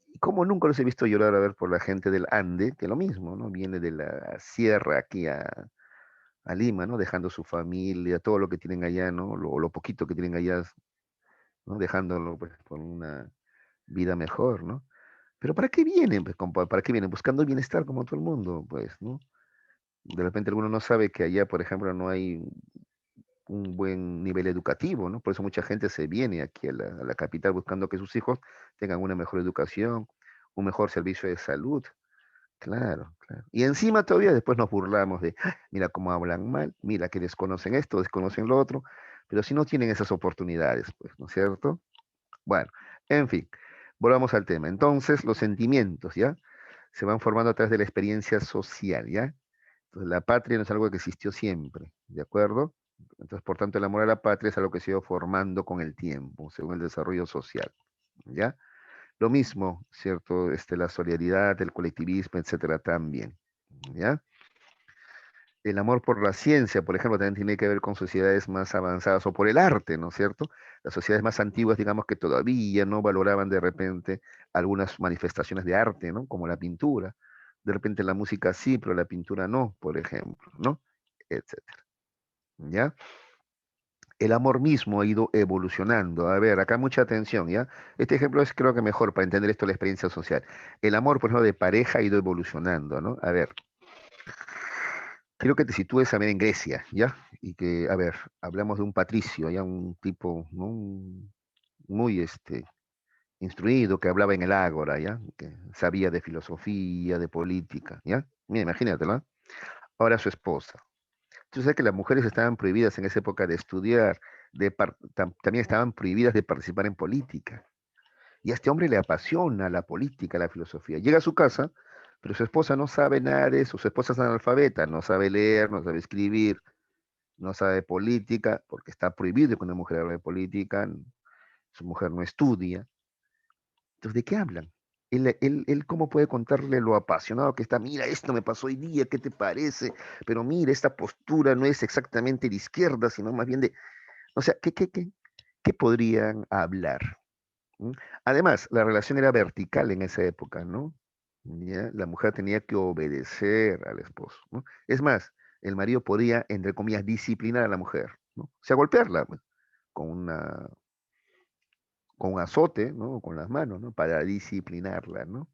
Y como nunca los he visto llorar a ver por la gente del Ande, que lo mismo, ¿no? Viene de la sierra aquí a Lima, ¿no? Dejando su familia, todo lo que tienen allá, ¿no? Lo poquito que tienen allá, ¿no? Dejándolo pues por una vida mejor, ¿no? Pero ¿para qué vienen? Pues, compa? ¿Para qué vienen? Buscando el bienestar como todo el mundo, pues, ¿no? De repente alguno no sabe que allá, por ejemplo, no hay un buen nivel educativo, ¿no? Por eso mucha gente se viene aquí a la capital buscando que sus hijos tengan una mejor educación, un mejor servicio de salud. Claro, claro. Y encima todavía después nos burlamos de, "Ah, mira cómo hablan mal, mira que desconocen esto, desconocen lo otro, pero si no tienen esas oportunidades, pues, ¿no es cierto? Bueno, en fin, volvamos al tema. Entonces, los sentimientos, ¿ya? Se van formando a través de la experiencia social, ¿ya? Entonces, la patria no es algo que existió siempre, ¿de acuerdo? Entonces, por tanto, el amor a la patria es algo que se ha ido formando con el tiempo, según el desarrollo social, ¿ya? Lo mismo, ¿cierto? La solidaridad, el colectivismo, etcétera, también, ¿ya? El amor por la ciencia, por ejemplo, también tiene que ver con sociedades más avanzadas o por el arte, ¿no es cierto? Las sociedades más antiguas, digamos que todavía no valoraban de repente algunas manifestaciones de arte, ¿no? Como la pintura. De repente la música sí, pero la pintura no, por ejemplo, ¿no? Etcétera, ¿ya? El amor mismo ha ido evolucionando. A ver, acá mucha atención, ¿ya? Este ejemplo es creo que mejor para entender esto de la experiencia social. El amor, por ejemplo, de pareja ha ido evolucionando, ¿no? A ver, quiero que te sitúes a ver en Grecia, ¿ya? Y que, a ver, hablamos de un patricio, ya un tipo, ¿no? Muy instruido, que hablaba en el ágora, ¿ya? Que sabía de filosofía, de política, ¿ya? Mira, imagínatelo, ¿eh? Ahora su esposa. Tú sabes que las mujeres estaban prohibidas en esa época de estudiar, también estaban prohibidas de participar en política. Y a este hombre le apasiona la política, la filosofía. Llega a su casa, pero su esposa no sabe nada de eso. Su esposa es analfabeta, no sabe leer, no sabe escribir, no sabe política, porque está prohibido que una mujer hable de política, su mujer no estudia. Entonces, ¿de qué hablan? Él, ¿cómo puede contarle lo apasionado que está? Mira, esto me pasó hoy día, ¿qué te parece? Pero mira, esta postura no es exactamente de izquierda, sino más bien de... O sea, ¿qué podrían hablar? ¿Mm? Además, la relación era vertical en esa época, ¿no? ¿Ya? La mujer tenía que obedecer al esposo, ¿no? Es más, el marido podía, entre comillas, disciplinar a la mujer, ¿no? O sea, golpearla, pues, con con un azote, ¿no? Con las manos, ¿no? Para disciplinarla, ¿no?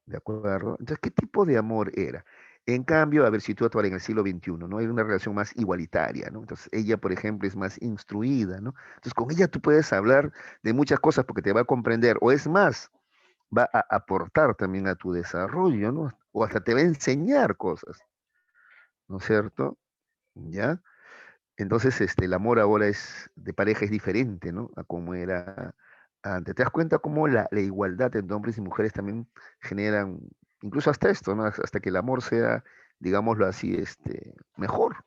¿De acuerdo? Entonces, ¿qué tipo de amor era? En cambio, a ver, sitúate ahora en el siglo XXI, ¿no? Hay una relación más igualitaria, ¿no? Entonces, ella, por ejemplo, es más instruida, ¿no? Entonces, con ella tú puedes hablar de muchas cosas porque te va a comprender, o es más, va a aportar también a tu desarrollo, ¿no? O hasta te va a enseñar cosas, ¿no es cierto? ¿Ya? Entonces, el amor ahora es de pareja es diferente, ¿no? A como era antes. ¿Te das cuenta cómo la igualdad entre hombres y mujeres también generan, incluso hasta esto, ¿no? Hasta que el amor sea, digámoslo así, mejor.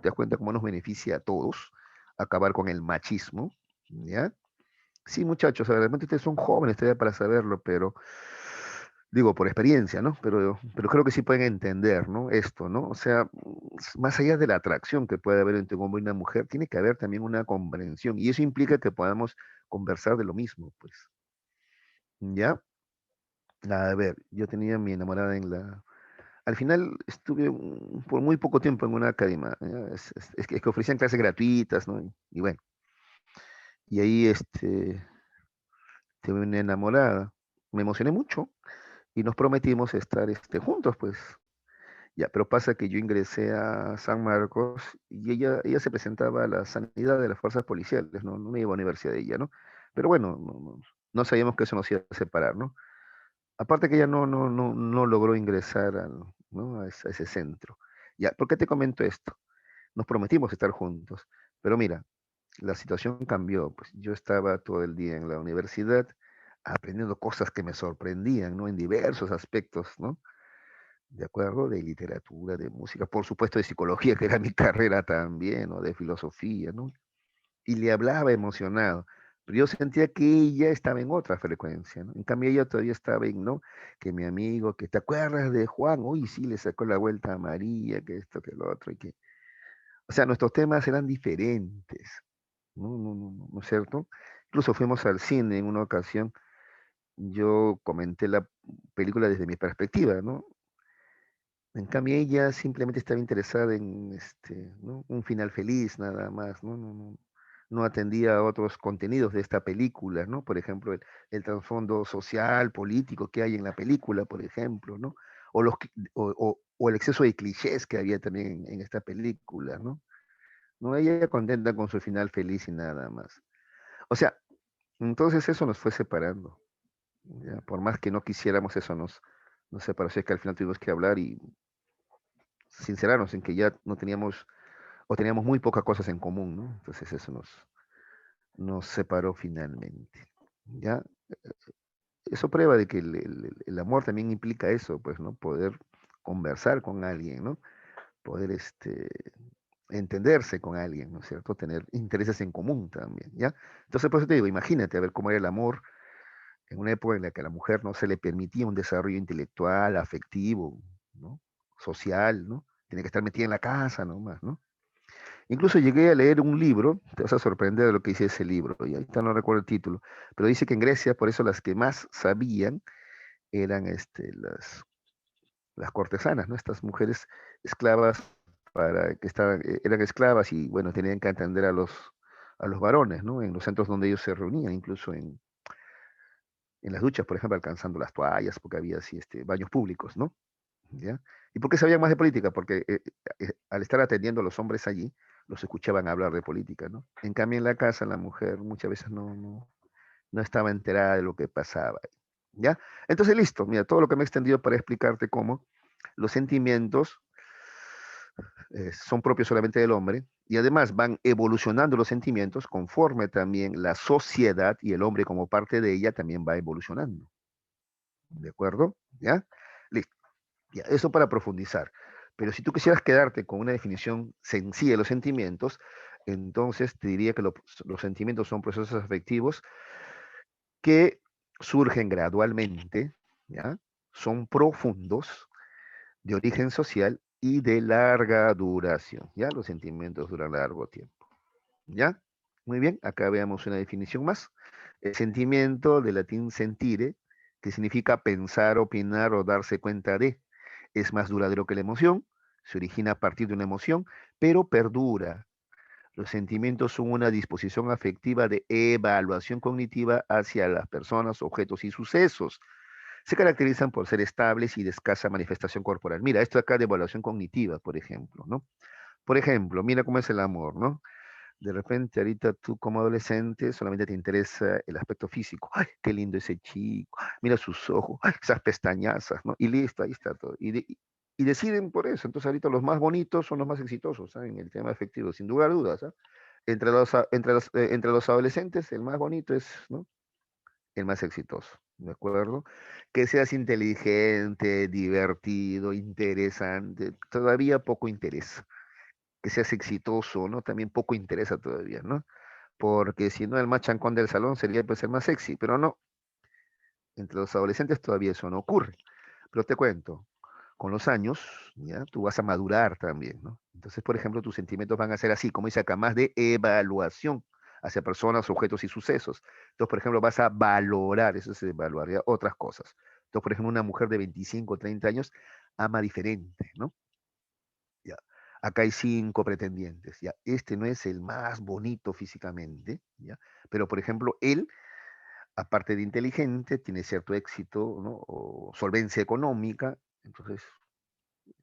¿Te das cuenta cómo nos beneficia a todos acabar con el machismo? ¿Ya? Sí, muchachos, realmente ustedes son jóvenes todavía para saberlo, pero digo, por experiencia, ¿no? Pero creo que sí pueden entender, ¿no? Esto, ¿no? O sea, más allá de la atracción que puede haber entre un hombre y una mujer, tiene que haber también una comprensión. Y eso implica que podamos conversar de lo mismo, pues. ¿Ya? A ver, yo tenía a mi enamorada en la... Al final estuve por muy poco tiempo en una academia, ¿ya? Es que ofrecían clases gratuitas, ¿no? Y bueno, y ahí tuve una enamorada. Me emocioné mucho y nos prometimos estar juntos, pues. Ya, pero pasa que yo ingresé a San Marcos y ella se presentaba a la sanidad de las fuerzas policiales, no, no me iba a la universidad de ella, ¿no? Pero bueno, no sabíamos que eso nos iba a separar, ¿no? Aparte que ella no logró ingresar ¿no? a ese centro. Ya, ¿por qué te comento esto? Nos prometimos estar juntos, pero mira, la situación cambió, pues yo estaba todo el día en la universidad aprendiendo cosas que me sorprendían, ¿no? En diversos aspectos, ¿no? ¿De acuerdo? De literatura, de música, por supuesto de psicología, que era mi carrera también, o de filosofía, ¿no? Y le hablaba emocionado, pero yo sentía que ella estaba en otra frecuencia, ¿no? En cambio ella todavía estaba en, ¿no? Que mi amigo, que te acuerdas de Juan, uy, sí, le sacó la vuelta a María, que esto, que lo otro, y que... O sea, nuestros temas eran diferentes, ¿no? ¿No es cierto? Incluso fuimos al cine en una ocasión, yo comenté la película desde mi perspectiva, ¿no? En cambio, ella simplemente estaba interesada en ¿no? Un final feliz, nada más, ¿no? No atendía a otros contenidos de esta película, ¿no? Por ejemplo, el trasfondo social, político que hay en la película, por ejemplo, ¿no? O el exceso de clichés que había también en esta película, ¿no? No, ella contenta con su final feliz y nada más. O sea, entonces eso nos fue separando. ¿Ya? Por más que no quisiéramos, eso nos separó. Así que al final tuvimos que hablar y sincerarnos en que ya no teníamos, o teníamos muy pocas cosas en común, ¿no? Entonces eso nos separó finalmente, ¿ya? Eso prueba de que el amor también implica eso, pues, ¿no? Poder conversar con alguien, ¿no? Poder, entenderse con alguien, ¿no es cierto? Tener intereses en común también, ¿ya? Entonces, por eso te digo, imagínate a ver cómo era el amor en una época en la que a la mujer no se le permitía un desarrollo intelectual, afectivo, ¿no? Social, ¿no? Tiene que estar metida en la casa nomás, ¿no? Incluso llegué a leer un libro, te vas a sorprender de lo que dice ese libro, y ahorita no recuerdo el título, pero dice que en Grecia, por eso las que más sabían eran las cortesanas, ¿no? Estas mujeres esclavas que eran esclavas y bueno, tenían que atender a los varones, ¿no? En los centros donde ellos se reunían, incluso en las duchas, por ejemplo, alcanzando las toallas, porque había así baños públicos, ¿no? ¿Ya? ¿Y por qué sabían más de política? Porque al estar atendiendo a los hombres allí, los escuchaban hablar de política, ¿no? En cambio, en la casa, la mujer muchas veces no estaba enterada de lo que pasaba, ¿ya? Entonces, listo, mira, todo lo que me he extendido para explicarte cómo los sentimientos son propios solamente del hombre y además van evolucionando los sentimientos conforme también la sociedad y el hombre como parte de ella también va evolucionando, ¿de acuerdo? ¿Ya? Listo. Ya, eso para profundizar. Pero si tú quisieras quedarte con una definición sencilla de los sentimientos, entonces te diría que los sentimientos son procesos afectivos que surgen gradualmente, ¿ya? Son profundos, de origen social y de larga duración, ¿ya? Los sentimientos duran largo tiempo, ¿ya? Muy bien, acá veamos una definición más. El sentimiento, del latín sentire, que significa pensar, opinar o darse cuenta de, es más duradero que la emoción, se origina a partir de una emoción, pero perdura. Los sentimientos son una disposición afectiva de evaluación cognitiva hacia las personas, objetos y sucesos. Se caracterizan por ser estables y de escasa manifestación corporal. Mira, esto acá de evaluación cognitiva, por ejemplo, ¿no? Por ejemplo, mira cómo es el amor, ¿no? De repente, ahorita tú como adolescente solamente te interesa el aspecto físico. ¡Ay, qué lindo ese chico! ¡Ay, mira sus ojos! ¡Ay, esas pestañazas! ¿No? Y listo, ahí está todo. Y deciden por eso. Entonces, ahorita los más bonitos son los más exitosos, ¿ah? En el tema afectivo, sin lugar a dudas, ¿ah? Entre los adolescentes, el más bonito es, ¿no? El más exitoso, ¿de acuerdo? Que seas inteligente, divertido, interesante, todavía poco interesa. Que seas exitoso, ¿no? También poco interesa todavía, ¿no? Porque si no, el más chancón del salón sería pues el más sexy, pero no, entre los adolescentes todavía eso no ocurre. Pero te cuento, con los años, ¿ya? Tú vas a madurar también, ¿no? Entonces, por ejemplo, tus sentimientos van a ser así, como dice acá, más de evaluación hacia personas, objetos y sucesos. Entonces, por ejemplo, vas a valorar, eso es evaluar, ¿ya? Otras cosas. Entonces, por ejemplo, una mujer de 25 o 30 años ama diferente, ¿no? Ya. Acá hay 5 pretendientes, ya. Este no es el más bonito físicamente, ya. Pero, por ejemplo, él, aparte de inteligente, tiene cierto éxito, ¿no? O solvencia económica, entonces,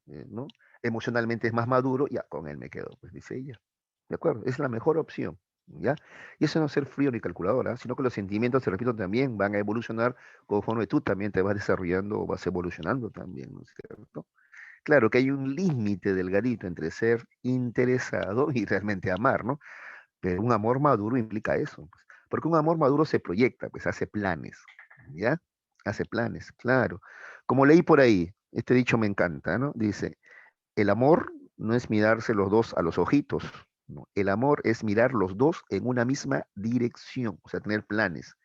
¿no? Emocionalmente es más maduro, ya, con él me quedo, pues dice ella. ¿De acuerdo? Es la mejor opción, ¿ya? Y eso no es ser frío ni calculadora, sino que los sentimientos, te repito, también van a evolucionar conforme tú también te vas desarrollando o vas evolucionando también, ¿no es cierto? Claro que hay un límite delgadito entre ser interesado y realmente amar, ¿no? Pero un amor maduro implica eso, pues, porque un amor maduro se proyecta, pues hace planes, ¿ya? Hace planes, claro. Como leí por ahí, este dicho me encanta, ¿no? Dice, el amor no es mirarse los dos a los ojitos, ¿no? El amor es mirar los dos en una misma dirección, o sea, tener planes.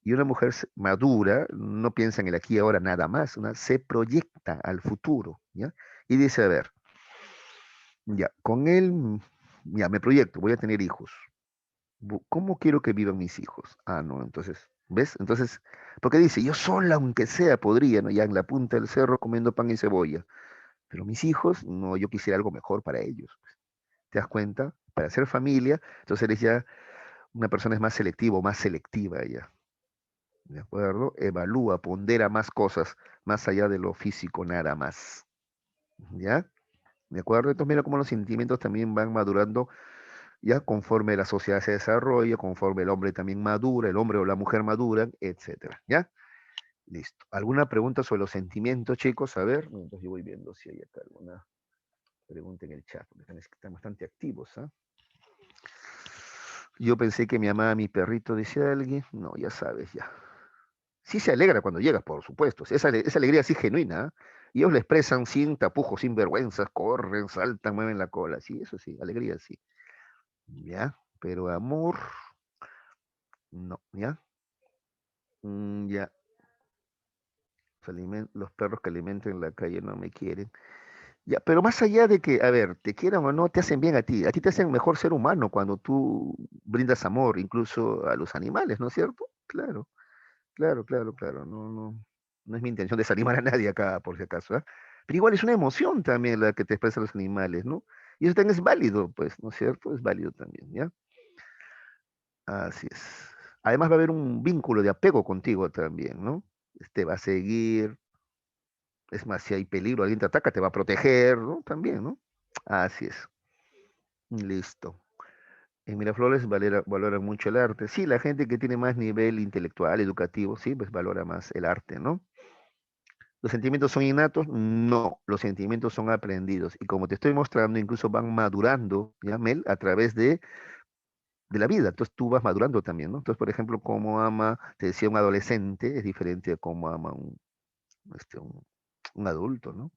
Y una mujer madura no piensa en el aquí y ahora nada más, una se proyecta al futuro, ¿ya? Y dice, a ver, ya, con él, ya, me proyecto, voy a tener hijos. ¿Cómo quiero que vivan mis hijos? Ah, no, entonces, ¿ves? Entonces, porque dice, yo sola, aunque sea, podría, ¿no? Ya en la punta del cerro comiendo pan y cebolla. Pero mis hijos, no, yo quisiera algo mejor para ellos. ¿Te das cuenta? Para hacer familia, entonces eres ya, una persona es más selectiva o más selectiva ya. ¿De acuerdo? Evalúa, pondera más cosas, más allá de lo físico, nada más. ¿Ya? ¿De acuerdo? Entonces mira cómo los sentimientos también van madurando ya conforme la sociedad se desarrolla, conforme el hombre también madura, el hombre o la mujer maduran, etcétera. ¿Ya? Listo. ¿Alguna pregunta sobre los sentimientos, chicos? A ver, entonces yo voy viendo si hay acá alguna pregunta en el chat, porque están bastante activos, ¿ah? Yo pensé que me amaba mi perrito, decía alguien. No, ya sabes, ya. Sí se alegra cuando llegas, por supuesto. Esa alegría así genuina, ¿ah? Y ellos le expresan sin tapujos, sin vergüenzas, corren, saltan, mueven la cola. Sí, eso sí, alegría sí. Ya, pero amor, no, ¿ya? Ya, los perros que alimento en la calle no me quieren. Ya, pero más allá de que, a ver, te quieran o no, te hacen bien a ti te hacen mejor ser humano cuando tú brindas amor, incluso a los animales, ¿no es cierto? Claro, claro, claro, claro. No, no, no es mi intención desanimar a nadie acá, por si acaso, ¿ah? Pero igual es una emoción también la que te expresan los animales, ¿no? Y eso también es válido, pues, ¿no es cierto? Es válido también, ¿ya? Así es. Además va a haber un vínculo de apego contigo también, ¿no? Te va a seguir, es más, si hay peligro, alguien te ataca, te va a proteger, ¿no? También, ¿no? Así es. Listo. En Miraflores valora mucho el arte. Sí, la gente que tiene más nivel intelectual, educativo, sí, pues valora más el arte, ¿no? ¿Los sentimientos son innatos? No, los sentimientos son aprendidos. Y como te estoy mostrando, incluso van madurando, ¿ya, Mel? A través de la vida. Entonces tú vas madurando también, ¿no? Entonces, por ejemplo, cómo ama, te decía, un adolescente es diferente a cómo ama este, un adulto, ¿no?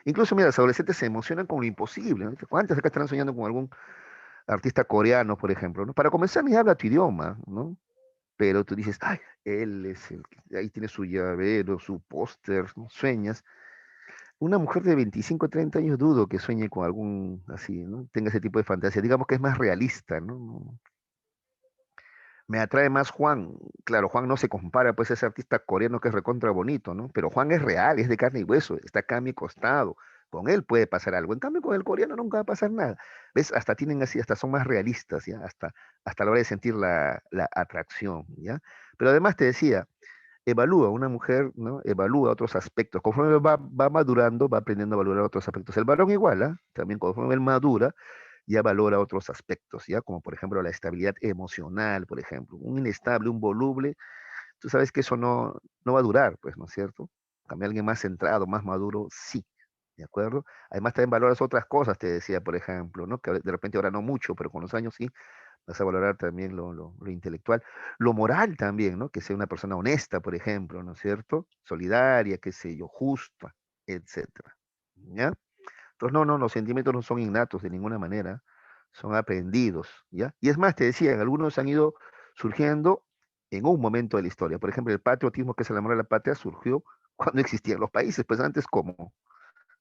Incluso, mira, los adolescentes se emocionan con lo imposible, ¿no? ¿Cuántas acá están soñando con algún artista coreano, por ejemplo, ¿no? Para comenzar, ni habla tu idioma, ¿no? Pero tú dices, ay, él es el que ahí tiene su llavero, su póster, ¿no? Sueñas. Una mujer de 25, 30 años dudo que sueñe con algún así, ¿no? Tenga ese tipo de fantasía. Digamos que es más realista, ¿no? Me atrae más Juan. Claro, Juan no se compara, pues, a ese artista coreano que es recontra bonito, ¿no? Pero Juan es real, es de carne y hueso, está acá a mi costado. Con él puede pasar algo. En cambio, con el coreano nunca va a pasar nada. ¿Ves? Hasta tienen así, hasta son más realistas, ¿ya? Hasta a la hora de sentir la atracción, ¿ya? Pero además te decía, evalúa, una mujer, ¿no? Evalúa otros aspectos. Conforme va madurando, va aprendiendo a valorar otros aspectos. El varón igual, ¿ah? También conforme él madura, ya valora otros aspectos, ¿ya? Como por ejemplo la estabilidad emocional, por ejemplo. Un inestable, un voluble, tú sabes que eso no va a durar, pues, ¿no es cierto? También alguien más centrado, más maduro, sí. ¿De acuerdo? Además también valoras otras cosas, te decía, por ejemplo, ¿no? Que de repente ahora no mucho, pero con los años sí, vas a valorar también lo intelectual, lo moral también, ¿no? Que sea una persona honesta, por ejemplo, ¿no es cierto? Solidaria, qué sé yo, justa, etcétera. ¿Ya? Entonces, no, los sentimientos no son innatos de ninguna manera, son aprendidos, ¿ya? Y es más, te decía, algunos han ido surgiendo en un momento de la historia. Por ejemplo, el patriotismo, que es el amor a la patria, surgió cuando existían los países, pues antes, ¿cómo?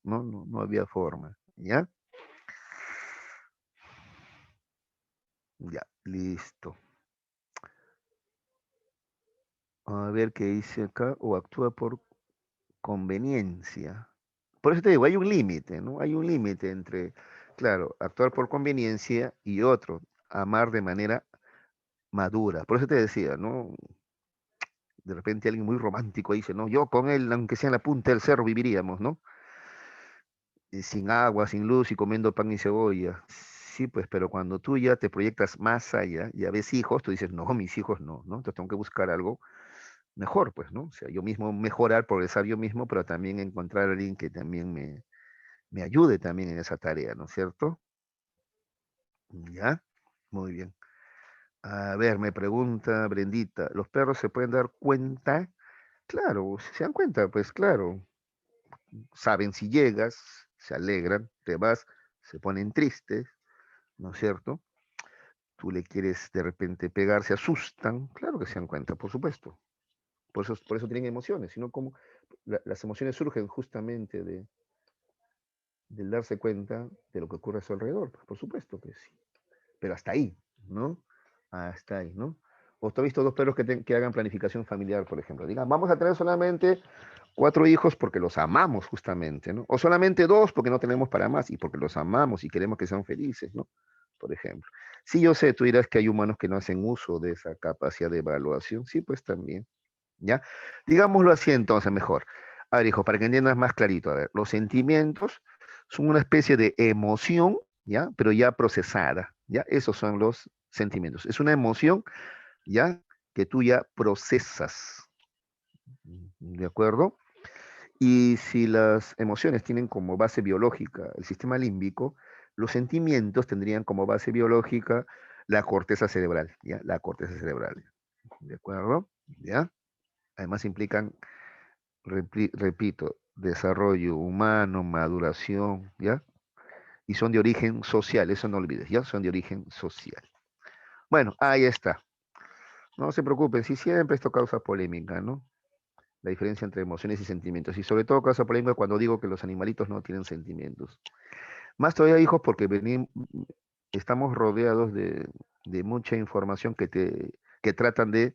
No había forma, ¿ya? Ya, listo. A ver qué dice acá, o actúa por conveniencia. Por eso te digo, hay un límite, ¿no? Hay un límite entre, claro, actuar por conveniencia y otro, amar de manera madura. Por eso te decía, ¿no? De repente alguien muy romántico dice, no, yo con él, aunque sea en la punta del cerro, viviríamos, ¿no? Sin agua, sin luz y comiendo pan y cebolla. Sí, pues, pero cuando tú ya te proyectas más allá, ya ves hijos, tú dices, no, mis hijos no, entonces tengo que buscar algo mejor, pues, ¿no? O sea, yo mismo mejorar, progresar yo mismo, pero también encontrar a alguien que también me ayude también en esa tarea, ¿no es cierto? ¿Ya? Muy bien. A ver, me pregunta Brendita, ¿los perros se pueden dar cuenta? Claro, si se dan cuenta, pues claro, saben si llegas, se alegran, te vas, se ponen tristes, ¿no es cierto? Tú le quieres de repente pegar, se asustan, claro que se dan cuenta, por supuesto. Por eso tienen emociones, sino como las emociones surgen justamente del darse cuenta de lo que ocurre a su alrededor, pues, por supuesto que sí. Pero hasta ahí, ¿no? Hasta ahí, ¿no? O tú has visto dos perros que hagan planificación familiar, por ejemplo. Digan, vamos a tener solamente 4 hijos porque los amamos justamente, ¿no? O solamente 2 porque no tenemos para más y porque los amamos y queremos que sean felices, ¿no? Por ejemplo. Sí, yo sé, tú dirás que hay humanos que no hacen uso de esa capacidad de evaluación. Sí, pues también, ¿ya? Digámoslo así entonces mejor. A ver, hijo, para que entiendas más clarito, a ver, los sentimientos son una especie de emoción, ¿ya? Pero ya procesada, ¿ya? Esos son los sentimientos. Es una emoción, ¿ya? Que tú ya procesas, ¿de acuerdo? Y si las emociones tienen como base biológica el sistema límbico, los sentimientos tendrían como base biológica la corteza cerebral, ¿ya? La corteza cerebral, ¿de acuerdo? ¿Ya? Además implican, repito, desarrollo humano, maduración, ¿ya? Y son de origen social, eso no olvides, ¿ya? Son de origen social. Bueno, ahí está. No se preocupen, si siempre esto causa polémica, ¿no? La diferencia entre emociones y sentimientos. Y sobre todo causa polémica cuando digo que los animalitos no tienen sentimientos. Más todavía, hijos, porque estamos rodeados de mucha información que tratan de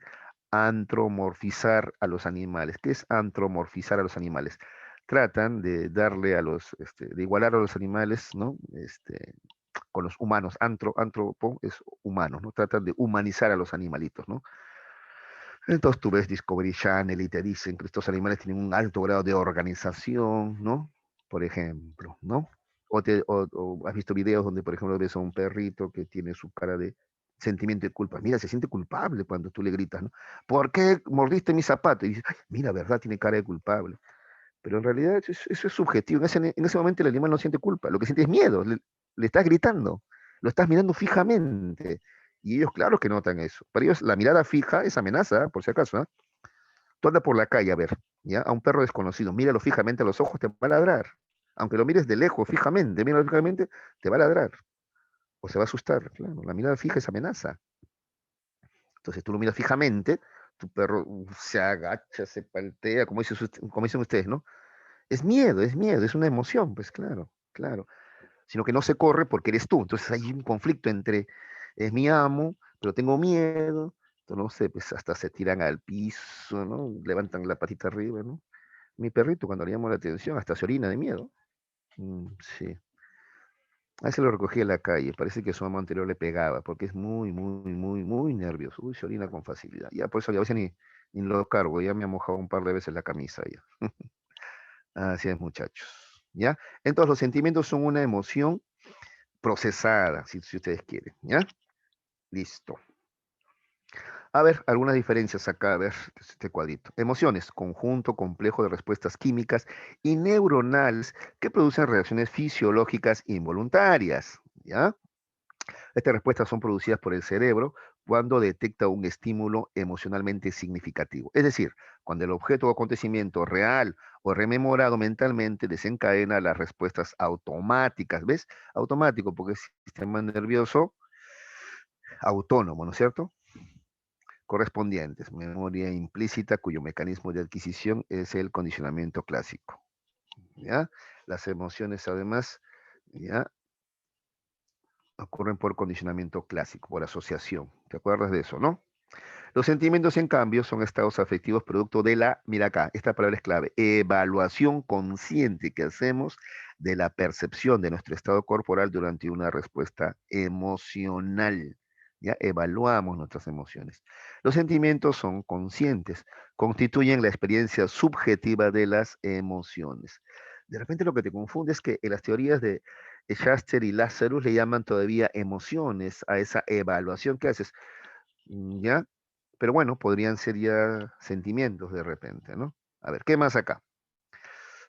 antromorfizar a los animales. ¿Qué es antromorfizar a los animales? Tratan de darle de igualar a los animales, ¿no? Con los humanos. Antropo es humano, ¿no? Tratan de humanizar a los animalitos, ¿no? Entonces tú ves Discovery Channel y te dicen que estos animales tienen un alto grado de organización, ¿no? Por ejemplo, ¿no? O has visto videos donde, por ejemplo, ves a un perrito que tiene su cara de sentimiento de culpa. Mira, se siente culpable cuando tú le gritas, ¿no? ¿Por qué mordiste mi zapato? Y dices, "Ay, mira, ¿verdad? Tiene cara de culpable". Pero en realidad eso es subjetivo. En ese momento el animal no siente culpa. Lo que siente es miedo. Le estás gritando. Lo estás mirando fijamente. Y ellos, claro que notan eso. Para ellos, la mirada fija es amenaza, por si acaso, ¿ah? Tú andas por la calle a ver, ¿ya? A un perro desconocido, míralo fijamente a los ojos, te va a ladrar. Aunque lo mires de lejos, fijamente, míralo fijamente, te va a ladrar. O se va a asustar, claro. La mirada fija es amenaza. Entonces tú lo miras fijamente, tu perro se agacha, se paltea, como dicen ustedes, ¿no? Es miedo, es una emoción, pues claro, claro. Sino que no se corre porque eres tú. Entonces hay un conflicto entre, es mi amo, pero tengo miedo. Entonces, no sé, pues hasta se tiran al piso, ¿no? Levantan la patita arriba, ¿no? Mi perrito, cuando le llamo la atención, hasta se orina de miedo. Sí. A ese lo recogí en la calle. Parece que su amo anterior le pegaba, porque es muy, muy, muy, muy nervioso. Uy, se orina con facilidad. Ya por eso a veces Y lo cargo, ya me ha mojado un par de veces la camisa ya. Así es, muchachos. ¿Ya? Entonces, los sentimientos son una emoción procesada, si ustedes quieren. ¿Ya? Listo. A ver, algunas diferencias acá, a ver, este cuadrito. Emociones, conjunto complejo de respuestas químicas y neuronales que producen reacciones fisiológicas involuntarias. ¿Ya? Estas respuestas son producidas por el cerebro cuando detecta un estímulo emocionalmente significativo. Es decir, cuando el objeto o acontecimiento real o rememorado mentalmente desencadena las respuestas automáticas. ¿Ves? Automático, porque es sistema nervioso autónomo, ¿no es cierto? Correspondientes, memoria implícita cuyo mecanismo de adquisición es el condicionamiento clásico. ¿Ya? Las emociones, además, ¿ya? Ocurren por condicionamiento clásico, por asociación. ¿Te acuerdas de eso, no? Los sentimientos, en cambio, son estados afectivos producto de la, mira acá, esta palabra es clave, evaluación consciente que hacemos de la percepción de nuestro estado corporal durante una respuesta emocional. Ya evaluamos nuestras emociones. Los sentimientos son conscientes, constituyen la experiencia subjetiva de las emociones. De repente lo que te confunde es que en las teorías de Schaster y Lazarus le llaman todavía emociones a esa evaluación que haces. ¿Ya? Pero bueno, podrían ser ya sentimientos de repente, ¿no? A ver, ¿qué más acá?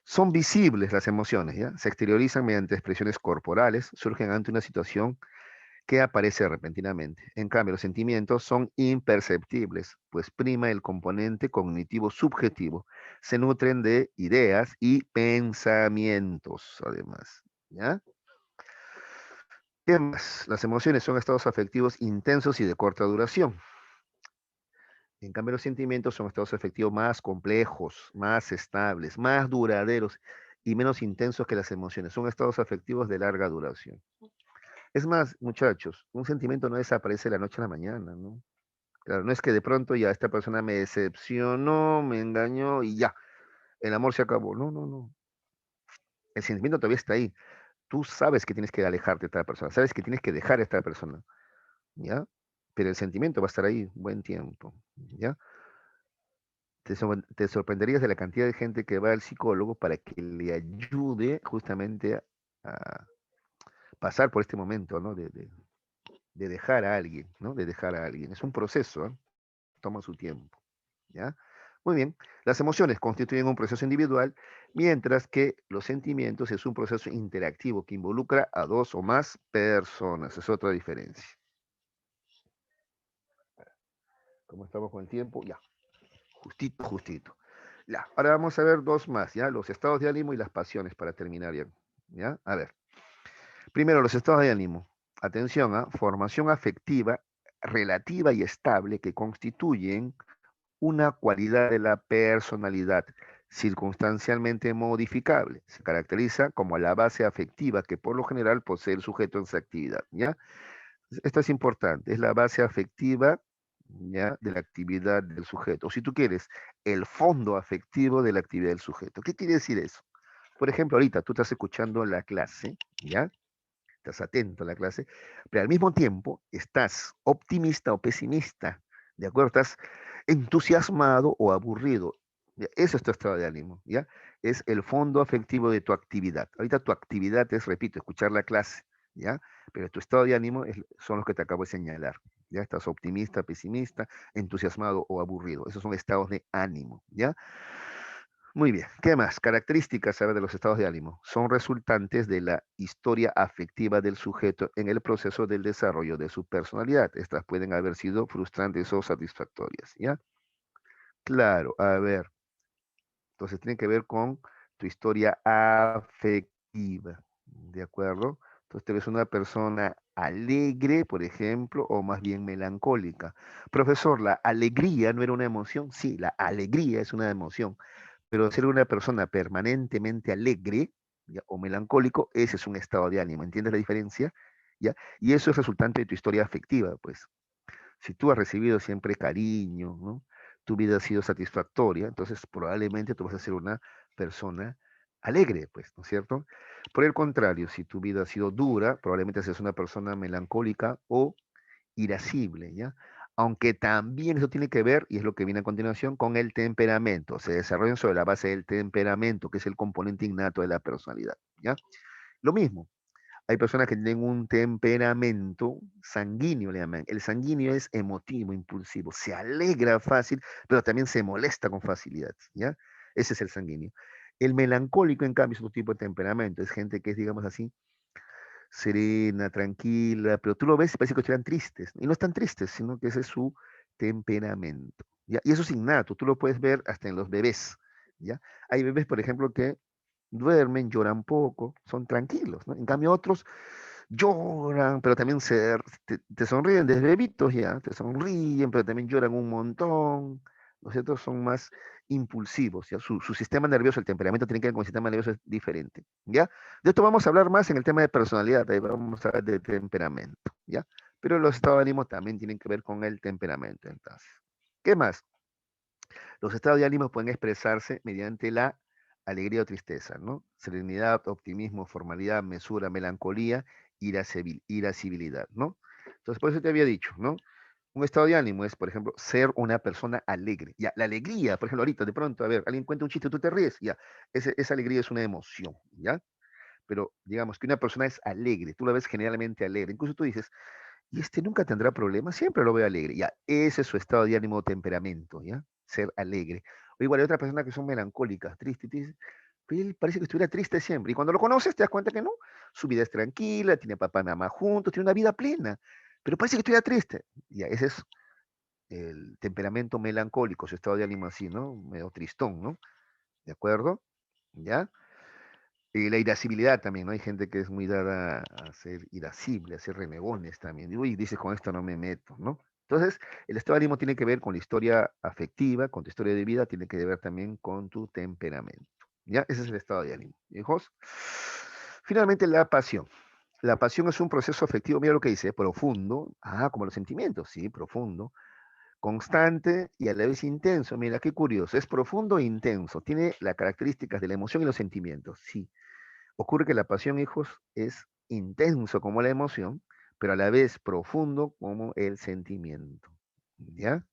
Son visibles las emociones, ¿ya? Se exteriorizan mediante expresiones corporales, surgen ante una situación que aparece repentinamente. En cambio, los sentimientos son imperceptibles, pues prima el componente cognitivo subjetivo. Se nutren de ideas y pensamientos, además, ¿ya? ¿Qué más? Las emociones son estados afectivos intensos y de corta duración. En cambio, los sentimientos son estados afectivos más complejos, más estables, más duraderos y menos intensos que las emociones. Son estados afectivos de larga duración. Es más, muchachos, un sentimiento no desaparece de la noche a la mañana, ¿no? Claro, no es que de pronto ya esta persona me decepcionó, me engañó y ya, el amor se acabó. No, no, no. El sentimiento todavía está ahí. Tú sabes que tienes que alejarte de esta persona, sabes que tienes que dejar a esta persona, ¿ya? Pero el sentimiento va a estar ahí un buen tiempo, ¿ya? Te sorprenderías de la cantidad de gente que va al psicólogo para que le ayude justamente a pasar por este momento, ¿no? De dejar a alguien, ¿no? De dejar a alguien. Es un proceso, ¿eh? Toma su tiempo, ¿ya? Muy bien. Las emociones constituyen un proceso individual, mientras que los sentimientos es un proceso interactivo que involucra a dos o más personas. Es otra diferencia. ¿Cómo estamos con el tiempo? Ya. Justito, justito. Ya, ahora vamos a ver dos más, ¿ya? Los estados de ánimo y las pasiones para terminar ya. ¿Ya? A ver. Primero, los estados de ánimo. Atención, ¿ah? Formación afectiva relativa y estable que constituyen una cualidad de la personalidad circunstancialmente modificable. Se caracteriza como la base afectiva que por lo general posee el sujeto en su actividad, ¿ya? Esto es importante, es la base afectiva, ¿ya? De la actividad del sujeto. O si tú quieres, el fondo afectivo de la actividad del sujeto. ¿Qué quiere decir eso? Por ejemplo, ahorita tú estás escuchando la clase, ¿ya? Estás atento a la clase, pero al mismo tiempo estás optimista o pesimista, ¿de acuerdo? Estás entusiasmado o aburrido. ¿Ya? Eso es tu estado de ánimo, ¿ya? Es el fondo afectivo de tu actividad. Ahorita tu actividad es, repito, escuchar la clase, ¿ya? Pero tu estado de ánimo son los que te acabo de señalar, ¿ya? Estás optimista, pesimista, entusiasmado o aburrido. Esos son estados de ánimo, ¿ya? Muy bien, ¿qué más? Características, a ver, de los estados de ánimo. Son resultantes de la historia afectiva del sujeto en el proceso del desarrollo de su personalidad. Estas pueden haber sido frustrantes o satisfactorias, ¿ya? Claro, a ver. Entonces tiene que ver con tu historia afectiva, ¿de acuerdo? Entonces te ves una persona alegre, por ejemplo, o más bien melancólica. Profesor, ¿la alegría no era una emoción? Sí, la alegría es una emoción, pero ser una persona permanentemente alegre, ¿ya? O melancólico, ese es un estado de ánimo. ¿Entiendes la diferencia? ¿Ya? Y eso es resultante de tu historia afectiva, pues. Si tú has recibido siempre cariño, ¿no? Tu vida ha sido satisfactoria, entonces probablemente tú vas a ser una persona alegre, pues, ¿no es cierto? Por el contrario, si tu vida ha sido dura, probablemente seas una persona melancólica o irascible, ¿ya? Aunque también eso tiene que ver, y es lo que viene a continuación, con el temperamento. Se desarrollan sobre la base del temperamento, que es el componente innato de la personalidad, ¿ya? Lo mismo, hay personas que tienen un temperamento sanguíneo, le llaman. El sanguíneo es emotivo, impulsivo, se alegra fácil, pero también se molesta con facilidad, ¿ya? Ese es el sanguíneo. El melancólico, en cambio, es otro tipo de temperamento. Es gente que es, digamos así, serena, tranquila, pero tú lo ves y parece que estuvieran tristes. Y no están tristes, sino que ese es su temperamento, ¿ya? Y eso es innato, tú lo puedes ver hasta en los bebés, ¿ya? Hay bebés, por ejemplo, que duermen, lloran poco, son tranquilos, ¿no? En cambio, otros lloran, pero también te sonríen desde bebitos ya, te sonríen, pero también lloran un montón. Los otros son más impulsivos, ¿ya? Su sistema nervioso, el temperamento tiene que ver con el sistema nervioso es diferente, ¿ya? De esto vamos a hablar más en el tema de personalidad, ahí vamos a hablar de temperamento, ¿ya? Pero los estados de ánimo también tienen que ver con el temperamento, entonces. ¿Qué más? Los estados de ánimo pueden expresarse mediante la alegría o tristeza, ¿no? Serenidad, optimismo, formalidad, mesura, melancolía, irascibilidad, ¿no? Entonces, por eso te había dicho, ¿no? Un estado de ánimo es, por ejemplo, ser una persona alegre. Ya, la alegría, por ejemplo, ahorita, de pronto, a ver, alguien cuenta un chiste, tú te ríes, ya, esa alegría es una emoción, ¿ya? Pero digamos que una persona es alegre, tú la ves generalmente alegre, incluso tú dices, y este nunca tendrá problemas, siempre lo veo alegre. Ya, ese es su estado de ánimo o temperamento, ¿ya? Ser alegre. O igual hay otras personas que son melancólicas, tristes, y tú dices, "Pero él parece que estuviera triste siempre". Y cuando lo conoces te das cuenta que no. Su vida es tranquila, tiene papá y mamá juntos, tiene una vida plena. Pero parece que estuviera triste. Ya, ese es el temperamento melancólico, su estado de ánimo así, ¿no? Medio tristón, ¿no? ¿De acuerdo? ¿Ya? Y la irascibilidad también, ¿no? Hay gente que es muy dada a ser irascible, a ser renegones también. Y uy, dices, con esto no me meto, ¿no? Entonces, el estado de ánimo tiene que ver con la historia afectiva, con tu historia de vida, tiene que ver también con tu temperamento. ¿Ya? Ese es el estado de ánimo. ¿Hijos? Finalmente, la pasión. La pasión es un proceso afectivo, mira lo que dice, profundo, como los sentimientos, sí, profundo, constante y a la vez intenso. Mira, qué curioso, es profundo e intenso, tiene las características de la emoción y los sentimientos, sí. Ocurre que la pasión, hijos, es intenso como la emoción, pero a la vez profundo como el sentimiento, ¿ya?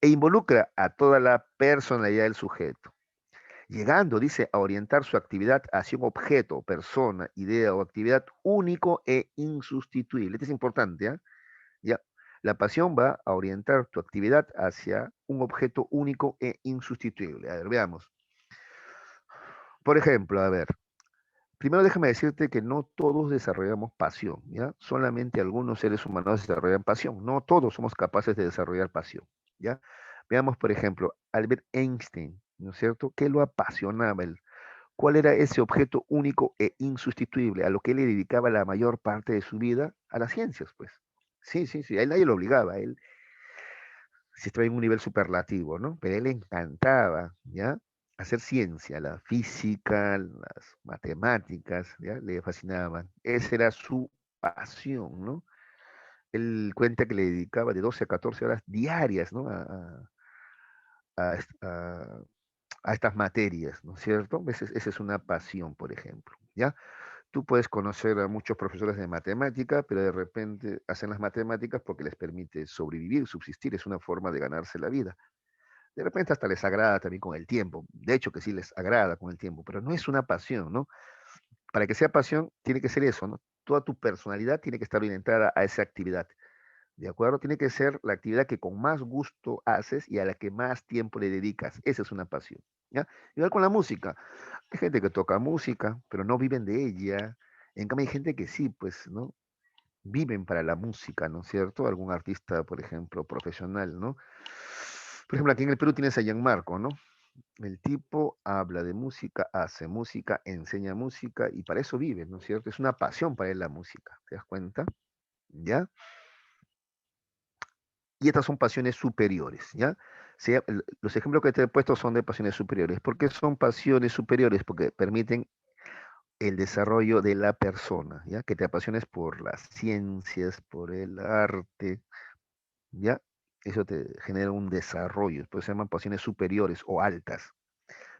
E involucra a toda la personalidad del sujeto, llegando, dice, a orientar su actividad hacia un objeto, persona, idea o actividad único e insustituible. Esto es importante, ¿ya? Ya. La pasión va a orientar tu actividad hacia un objeto único e insustituible. A ver, veamos. Por ejemplo, a ver, primero déjame decirte que no todos desarrollamos pasión, ¿ya? Solamente algunos seres humanos desarrollan pasión. No todos somos capaces de desarrollar pasión, ¿ya? Veamos, por ejemplo, Albert Einstein, ¿no es cierto? ¿Qué lo apasionaba? ¿Cuál era ese objeto único e insustituible a lo que él le dedicaba la mayor parte de su vida? A las ciencias, pues. Sí, sí, sí, a él nadie lo obligaba, él sí estaba en un nivel superlativo, ¿no? Pero a él le encantaba, ¿ya? Hacer ciencia, la física, las matemáticas, ¿ya? Le fascinaban. Esa era su pasión, ¿no? Él cuenta que le dedicaba de 12 a 14 horas diarias, ¿no? A est- a- a estas materias, ¿no es cierto? Esa es una pasión, por ejemplo, ¿ya? Tú puedes conocer a muchos profesores de matemática, pero de repente hacen las matemáticas porque les permite sobrevivir, subsistir, es una forma de ganarse la vida. De repente hasta les agrada también con el tiempo. De hecho que sí les agrada con el tiempo, pero no es una pasión, ¿no? Para que sea pasión, tiene que ser eso, ¿no? Toda tu personalidad tiene que estar orientada a esa actividad, ¿de acuerdo? Tiene que ser la actividad que con más gusto haces y a la que más tiempo le dedicas. Esa es una pasión, ¿ya? Igual con la música. Hay gente que toca música, pero no viven de ella. En cambio, hay gente que sí, pues, ¿no? Viven para la música, ¿no es cierto? Algún artista, por ejemplo, profesional, ¿no? Por ejemplo, aquí en el Perú tienes a Gianmarco, ¿no? El tipo habla de música, hace música, enseña música y para eso vive, ¿no es cierto? Es una pasión para él la música, ¿te das cuenta? ¿Ya? Y estas son pasiones superiores, ¿ya? Los ejemplos que te he puesto son de pasiones superiores. ¿Por qué son pasiones superiores? Porque permiten el desarrollo de la persona, ¿ya? Que te apasiones por las ciencias, por el arte, ¿ya? Eso te genera un desarrollo, pues se llaman pasiones superiores o altas.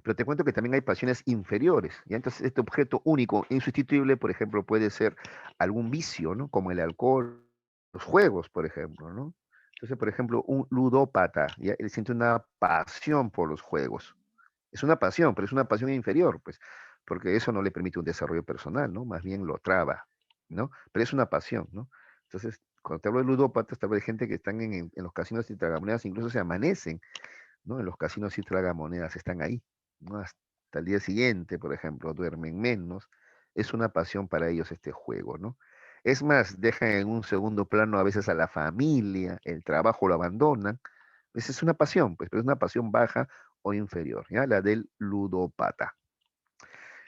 Pero te cuento que también hay pasiones inferiores, ¿ya? Entonces, este objeto único, insustituible, por ejemplo, puede ser algún vicio, ¿no? Como el alcohol, los juegos, por ejemplo, ¿no? Entonces, por ejemplo, un ludópata, ¿ya? Él siente una pasión por los juegos. Es una pasión, pero es una pasión inferior, pues, porque eso no le permite un desarrollo personal, ¿no? Más bien lo traba, ¿no? Pero es una pasión, ¿no? Entonces, cuando te hablo de ludópatas, te hablo de gente que están en los casinos y tragamonedas, incluso se amanecen, ¿no? En los casinos y tragamonedas están ahí, ¿no? Hasta el día siguiente, por ejemplo, duermen menos. Es una pasión para ellos este juego, ¿no? Es más, dejan en un segundo plano a veces a la familia, el trabajo lo abandonan. Esa es una pasión, pues, pero es una pasión baja o inferior, ¿ya? La del ludópata.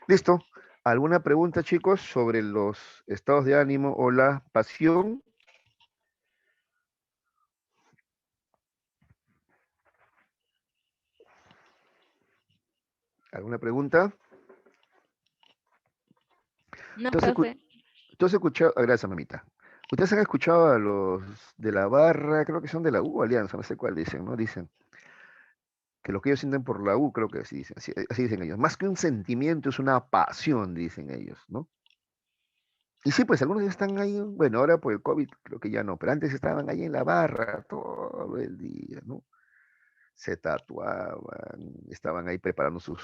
¿Listo? ¿Alguna pregunta, chicos, sobre los estados de ánimo o la pasión? ¿Alguna pregunta? No, ¿Tú has, escu- profe. tú has escuchado? Gracias, mamita. ¿Ustedes han escuchado a los de la barra? Creo que son de la U Alianza, no sé cuál dicen, ¿no? Dicen que lo que ellos sienten por la U, creo que así dicen, así dicen ellos. Más que un sentimiento, es una pasión, dicen ellos, ¿no? Y sí, pues algunos ya están ahí, bueno, ahora por el COVID creo que ya no, pero antes estaban ahí en la barra todo el día, ¿no? Se tatuaban, estaban ahí preparando sus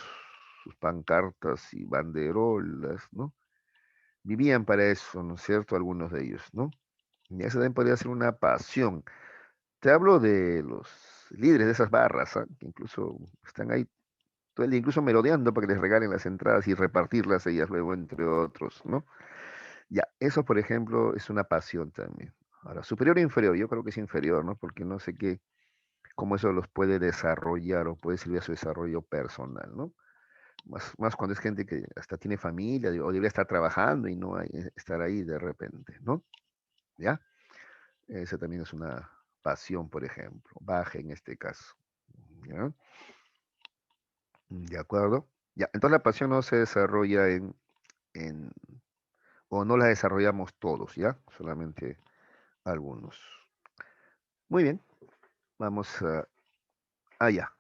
pancartas y banderolas, ¿no? Vivían para eso, ¿no es cierto? Algunos de ellos, ¿no? Y eso también podría ser una pasión. Te hablo de los líderes de esas barras, ¿ah? Que incluso están ahí todo el día, incluso merodeando para que les regalen las entradas y repartirlas ellas luego entre otros, ¿no? Ya, eso, por ejemplo, es una pasión también. Ahora, superior o inferior, yo creo que es inferior, ¿no? Porque no sé qué, cómo eso los puede desarrollar o puede servir a su desarrollo personal, ¿no? Más cuando es gente que hasta tiene familia o debería estar trabajando y no hay, estar ahí de repente, ¿no? ¿Ya? Esa también es una pasión, por ejemplo, baja en este caso, ¿ya? ¿De acuerdo? Ya, entonces la pasión no se desarrolla en o no la desarrollamos todos, ¿ya? Solamente algunos. Muy bien, vamos a... Ah, ya.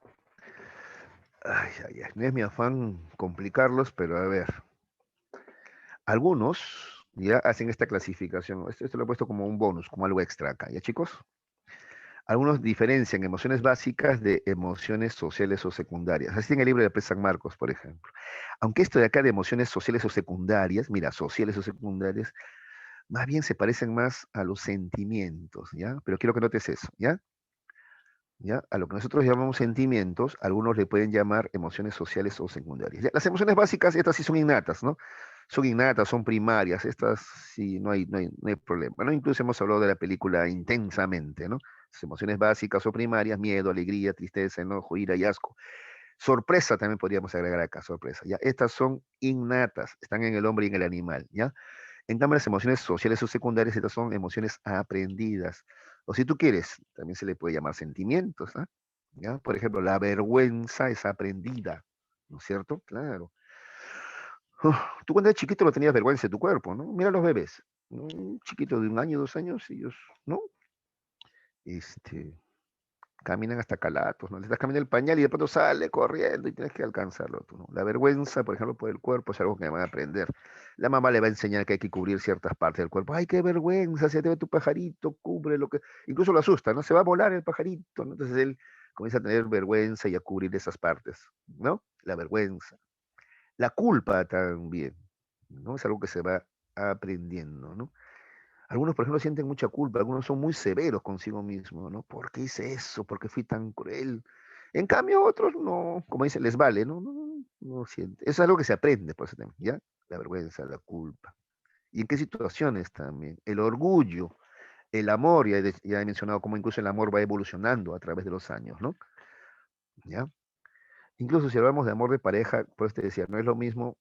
Ay, ay, ay. No es mi afán complicarlos, pero a ver. Algunos ya hacen esta clasificación. Esto lo he puesto como un bonus, como algo extra acá, ¿ya, chicos? Algunos diferencian emociones básicas de emociones sociales o secundarias. Así en el libro de Pérez San Marcos, por ejemplo. Aunque esto de acá de emociones sociales o secundarias, mira, sociales o secundarias, más bien se parecen más a los sentimientos, ¿ya? Pero quiero que notes eso, ¿ya? ¿Ya? A lo que nosotros llamamos sentimientos, algunos le pueden llamar emociones sociales o secundarias. ¿Ya? Las emociones básicas, estas sí son innatas, ¿no? Son innatas, son primarias, estas sí, no hay problema, ¿no? Incluso hemos hablado de la película Intensamente, ¿no? Las emociones básicas o primarias, miedo, alegría, tristeza, enojo, ira y asco. Sorpresa también podríamos agregar acá, sorpresa, ¿ya? Estas son innatas, están en el hombre y en el animal, ¿ya? En cambio, las emociones sociales o secundarias, estas son emociones aprendidas. O si tú quieres, también se le puede llamar sentimientos, ¿ah? ¿Ya? Por ejemplo, la vergüenza es aprendida, ¿no es cierto? Claro. Uf, tú cuando eres chiquito no tenías vergüenza de tu cuerpo, ¿no? Mira los bebés, ¿no? Un chiquito de 1 año, 2 años, ellos, ¿no? Este, caminan hasta calatos, ¿no? Le estás cambiando el pañal y de pronto sale corriendo y tienes que alcanzarlo tú, ¿no? La vergüenza, por ejemplo, por el cuerpo es algo que van a aprender. La mamá le va a enseñar que hay que cubrir ciertas partes del cuerpo. ¡Ay, qué vergüenza! Se te ve tu pajarito, cubre lo que... Incluso lo asusta, ¿no? Se va a volar el pajarito, ¿no? Entonces él comienza a tener vergüenza y a cubrir esas partes, ¿no? La vergüenza. La culpa también, ¿no? Es algo que se va aprendiendo, ¿no? Algunos, por ejemplo, sienten mucha culpa, algunos son muy severos consigo mismos, ¿no? ¿Por qué hice eso? ¿Por qué fui tan cruel? En cambio, otros no, como dicen, les vale, ¿no? No sienten. Eso es algo que se aprende, por eso también, ¿ya? La vergüenza, la culpa. ¿Y en qué situaciones también? El orgullo, el amor, ya he mencionado cómo incluso el amor va evolucionando a través de los años, ¿no? ¿Ya? Incluso si hablamos de amor de pareja, pues te decía, no es lo mismo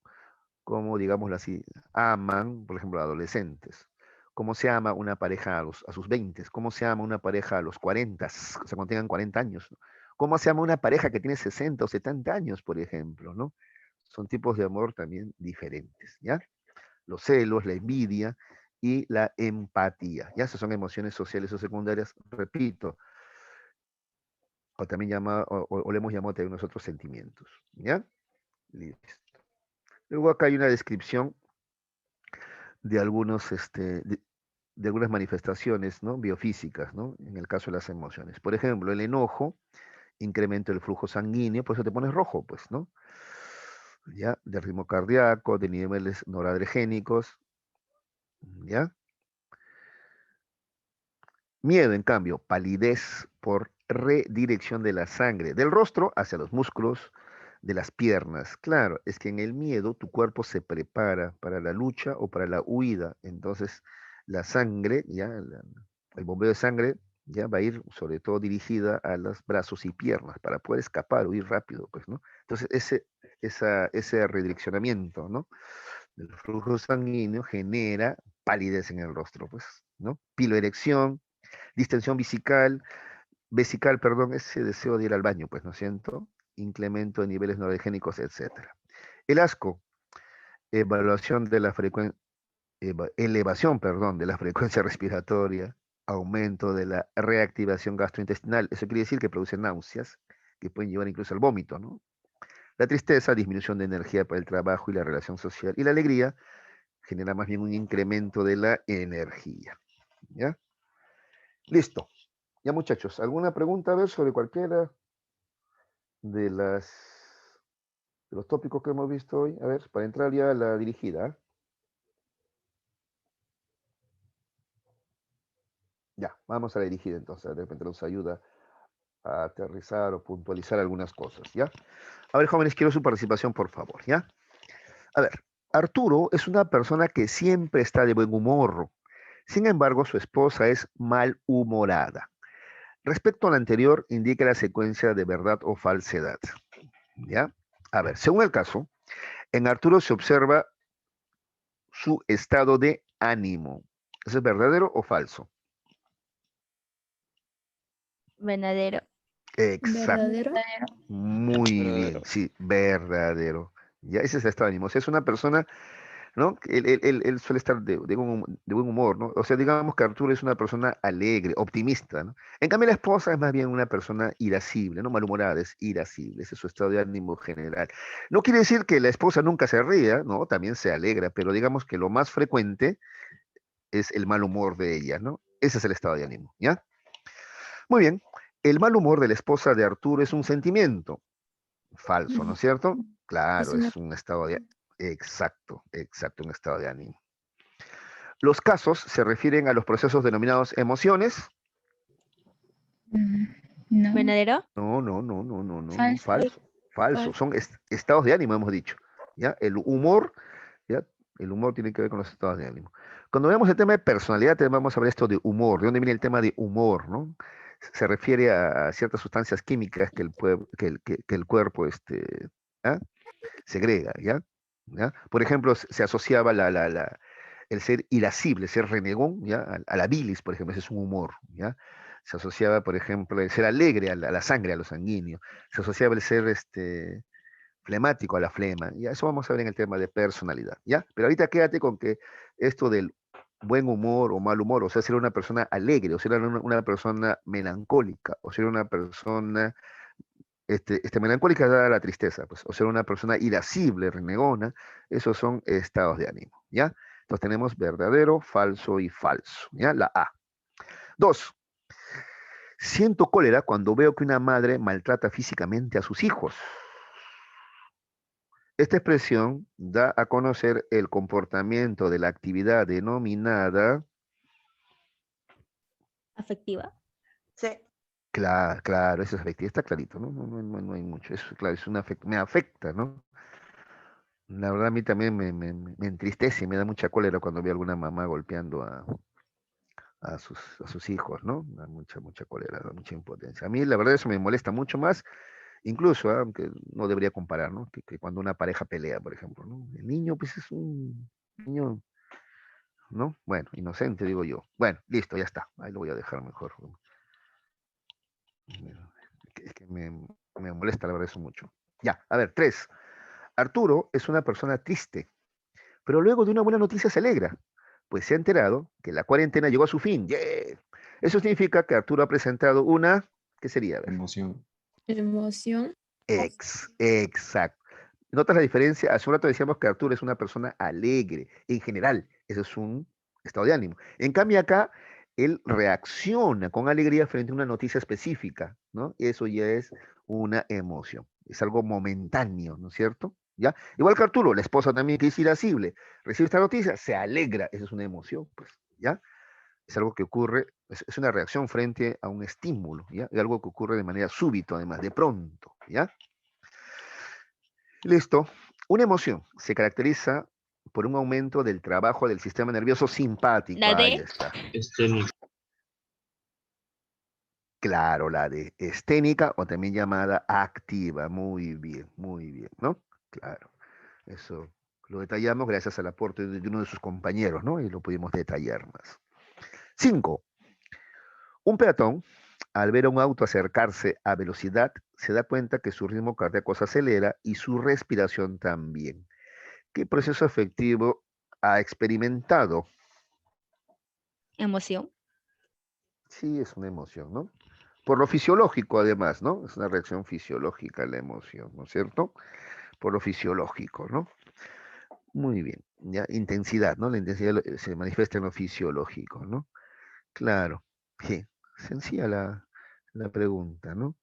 como, digámoslo así, aman, por ejemplo, adolescentes. ¿Cómo se ama una pareja a sus 20? ¿Cómo se ama una pareja a los 40? O sea, cuando tengan 40 años, ¿no? ¿Cómo se ama una pareja que tiene 60 o 70 años, por ejemplo, ¿no? Son tipos de amor también diferentes, ¿ya? Los celos, la envidia y la empatía, ¿ya? Esas son emociones sociales o secundarias, repito, o también o le hemos llamado también nosotros sentimientos, ¿ya? Listo. Luego acá hay una descripción de algunos, de algunas manifestaciones, ¿no? Biofísicas, ¿no? En el caso de las emociones. Por ejemplo, el enojo incrementa el flujo sanguíneo, por eso te pones rojo, pues, ¿no? ¿Ya? De ritmo cardíaco, de niveles noradrenérgicos, ¿ya? Miedo, en cambio, palidez por redirección de la sangre del rostro hacia los músculos de las piernas. Claro, es que en el miedo tu cuerpo se prepara para la lucha o para la huida. Entonces, la sangre, ya, el bombeo de sangre, ya va a ir sobre todo dirigida a los brazos y piernas para poder escapar, huir rápido, pues, ¿no? Entonces, ese redireccionamiento, ¿no? Del flujo sanguíneo genera palidez en el rostro, pues, ¿no? Piloerección, distensión vesical, perdón, ese deseo de ir al baño, pues, ¿no es cierto? Incremento de niveles noradrenérgicos, etcétera. El asco, evaluación de la frecuencia, elevación, perdón, de la frecuencia respiratoria, aumento de la reactivación gastrointestinal. Eso quiere decir que produce náuseas, que pueden llevar incluso al vómito, ¿no? La tristeza, disminución de energía para el trabajo y la relación social. Y la alegría genera más bien un incremento de la energía. ¿Ya? Listo. Ya, muchachos, ¿alguna pregunta a ver sobre cualquiera de los tópicos que hemos visto hoy? A ver, para entrar ya a la dirigida. Ya, vamos a la dirigida entonces. De repente nos ayuda a aterrizar o puntualizar algunas cosas, ¿ya? A ver, jóvenes, quiero su participación, por favor, ¿ya? A ver, Arturo es una persona que siempre está de buen humor. Sin embargo, su esposa es malhumorada. Respecto al anterior, indica la secuencia de verdad o falsedad, ¿ya? A ver, según el caso, en Arturo se observa su estado de ánimo. ¿Eso es verdadero o falso? Verdadero. Exacto. ¿Verdadero? Muy bien, Verdadero. sí, verdadero. Ya, ese es el estado de ánimo. O sea, es una persona, ¿no? Él suele estar de buen humor, ¿no? O sea, digamos que Arturo es una persona alegre, optimista, ¿no? En cambio, la esposa es más bien una persona irascible, ¿no? Malhumorada, es irascible. Ese es su estado de ánimo general. No quiere decir que la esposa nunca se ría, ¿no? También se alegra, pero digamos que lo más frecuente es el mal humor de ella, ¿no? Ese es el estado de ánimo, ¿ya? Muy bien. El mal humor de la esposa de Arturo es un sentimiento. Falso, ¿no es cierto? Es Claro, una... es un estado de... Exacto, exacto, un estado de ánimo. Los casos se refieren a los procesos denominados emociones. Mm, No, ¿Verdadero? No, no, no, no, no, no, no, falso. falso, falso. Falso. Son estados de ánimo, hemos dicho. ¿Ya? El humor, ¿ya? El humor tiene que ver con los estados de ánimo. Cuando vemos el tema de personalidad, vamos a ver esto de humor. ¿De dónde viene el tema de humor, no? Se refiere a ciertas sustancias químicas que el cuerpo ¿ah? Segrega, ¿ya? ¿Ya? Por ejemplo, se asociaba el ser irascible, ser renegón, ¿ya? A la bilis, por ejemplo, ese es un humor, ¿ya? Se asociaba, por ejemplo, el ser alegre a la sangre, a lo sanguíneo. Se asociaba el ser flemático a la flema. Ya, eso vamos a ver en el tema de personalidad, ¿ya? Pero ahorita quédate con que esto del buen humor o mal humor, o sea, ser una persona alegre, o ser una persona melancólica, o ser una persona melancólica dada la tristeza, pues, o ser una persona irascible, renegona, esos son estados de ánimo, ¿ya? Entonces tenemos verdadero, falso y falso, ¿ya? La A. Dos, siento cólera cuando veo que una madre maltrata físicamente a sus hijos. Esta expresión da a conocer el comportamiento de la actividad denominada, ¿Afectiva? Sí. claro, claro, eso es afectiva, está clarito, ¿no? No hay mucho, eso, claro, me afecta, ¿no? La verdad a mí también me entristece y me da mucha cólera cuando veo a alguna mamá golpeando a sus hijos, ¿no? Da mucha cólera, da mucha impotencia. A mí la verdad eso me molesta mucho más, incluso, aunque no debería comparar, ¿no? Que cuando una pareja pelea, por ejemplo, ¿no? El niño, pues es un niño, ¿no? Bueno, inocente, digo yo. Bueno, listo, ya está. Ahí lo voy a dejar mejor. Es que me molesta la verdad eso mucho. Ya, a ver, 3. Arturo es una persona triste, pero luego de una buena noticia se alegra, pues se ha enterado que la cuarentena llegó a su fin. ¡Yeah! Eso significa que Arturo ha presentado una, ¿qué sería? A ver. Emoción. Emoción. Exacto. ¿Notas la diferencia? Hace un rato decíamos que Arturo es una persona alegre, en general. Eso es un estado de ánimo. En cambio acá, él reacciona con alegría frente a una noticia específica, ¿no? Eso ya es una emoción, es algo momentáneo, ¿no es cierto? ¿Ya? Igual que Arturo, la esposa también que es irascible, recibe esta noticia, se alegra, esa es una emoción, pues, ¿ya? Es algo que ocurre, es una reacción frente a un estímulo, ¿ya? Es algo que ocurre de manera súbita, además, de pronto, ¿ya? Listo. Una emoción se caracteriza por un aumento del trabajo del sistema nervioso simpático. La Ahí D. está. Esténico. Claro, la de esténica o también llamada activa. Muy bien, ¿no? Claro. Eso lo detallamos gracias al aporte de uno de sus compañeros, ¿no? Y lo pudimos detallar más. 5. Un peatón, al ver a un auto acercarse a velocidad, se da cuenta que su ritmo cardíaco se acelera y su respiración también. ¿Qué proceso afectivo ha experimentado? Emoción. Sí, es una emoción, ¿no? Por lo fisiológico, además, ¿no? Es una reacción fisiológica la emoción, ¿no es cierto? Por lo fisiológico, ¿no? Muy bien, ya, intensidad, ¿no? La intensidad se manifiesta en lo fisiológico, ¿no? Claro, sí, sencilla la pregunta, ¿no?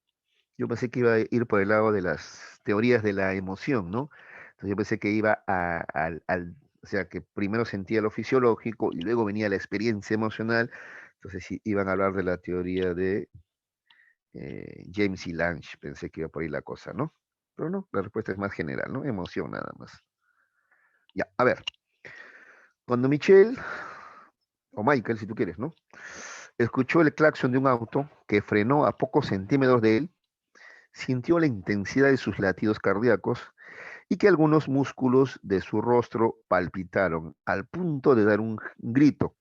Yo pensé que iba a ir por el lado de las teorías de la emoción, ¿no? Entonces yo pensé que iba o sea, que primero sentía lo fisiológico y luego venía la experiencia emocional. Entonces sí, iban a hablar de la teoría de James y Lange, pensé que iba por ahí la cosa, ¿no? Pero no, la respuesta es más general, ¿no? Emoción nada más. Ya, a ver, cuando Michelle, o Michael, si tú quieres, ¿no? Escuchó el claxon de un auto que frenó a pocos centímetros de él, sintió la intensidad de sus latidos cardíacos y que algunos músculos de su rostro palpitaron al punto de dar un grito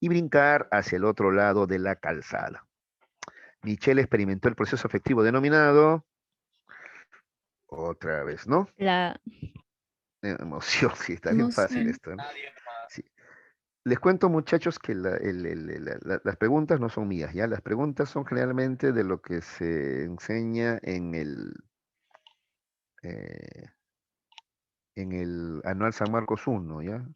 y brincar hacia el otro lado de la calzada. Michelle experimentó el proceso afectivo denominado, otra vez, ¿no? La Emoción, sí, está bien fácil Emoción. esto, ¿no? Sí. Les cuento, muchachos, que las preguntas no son mías, ¿ya? Las preguntas son generalmente de lo que se enseña eh, en el Anual San Marcos 1, ¿ya?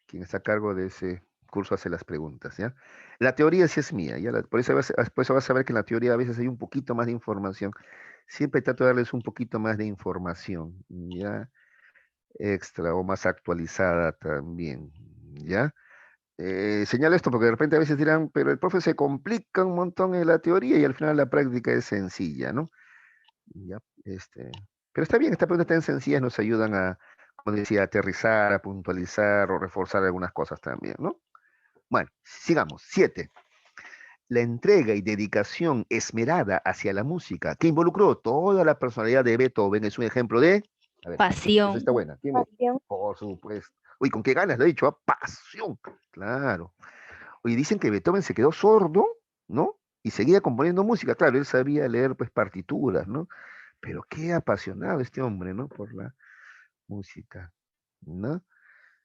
Quien está a cargo de ese curso hace las preguntas, ¿ya? La teoría sí es mía, ¿ya? Por eso vas a ver que en la teoría a veces hay un poquito más de información. Siempre trato de darles un poquito más de información, ¿ya? Extra o más actualizada también, ¿ya? Señalo esto porque de repente a veces dirán, pero el profe se complica un montón en la teoría y al final la práctica es sencilla, ¿no? Ya, pero está bien, estas preguntas tan sencillas nos ayudan a, como decía, aterrizar, a puntualizar o reforzar algunas cosas también, ¿no? Bueno, sigamos. 7. La entrega y dedicación esmerada hacia la música, que involucró toda la personalidad de Beethoven, es un ejemplo de... A ver, esa pasión. está buena. ¿Quién Pasión. Por supuesto. Uy, ¿con qué ganas lo he dicho? ¿Ah? Pasión. Claro. Oye, dicen que Beethoven se quedó sordo, ¿no? Y seguía componiendo música. Claro, él sabía leer pues partituras, ¿no? Pero qué apasionado este hombre, ¿no? Por la música, ¿no?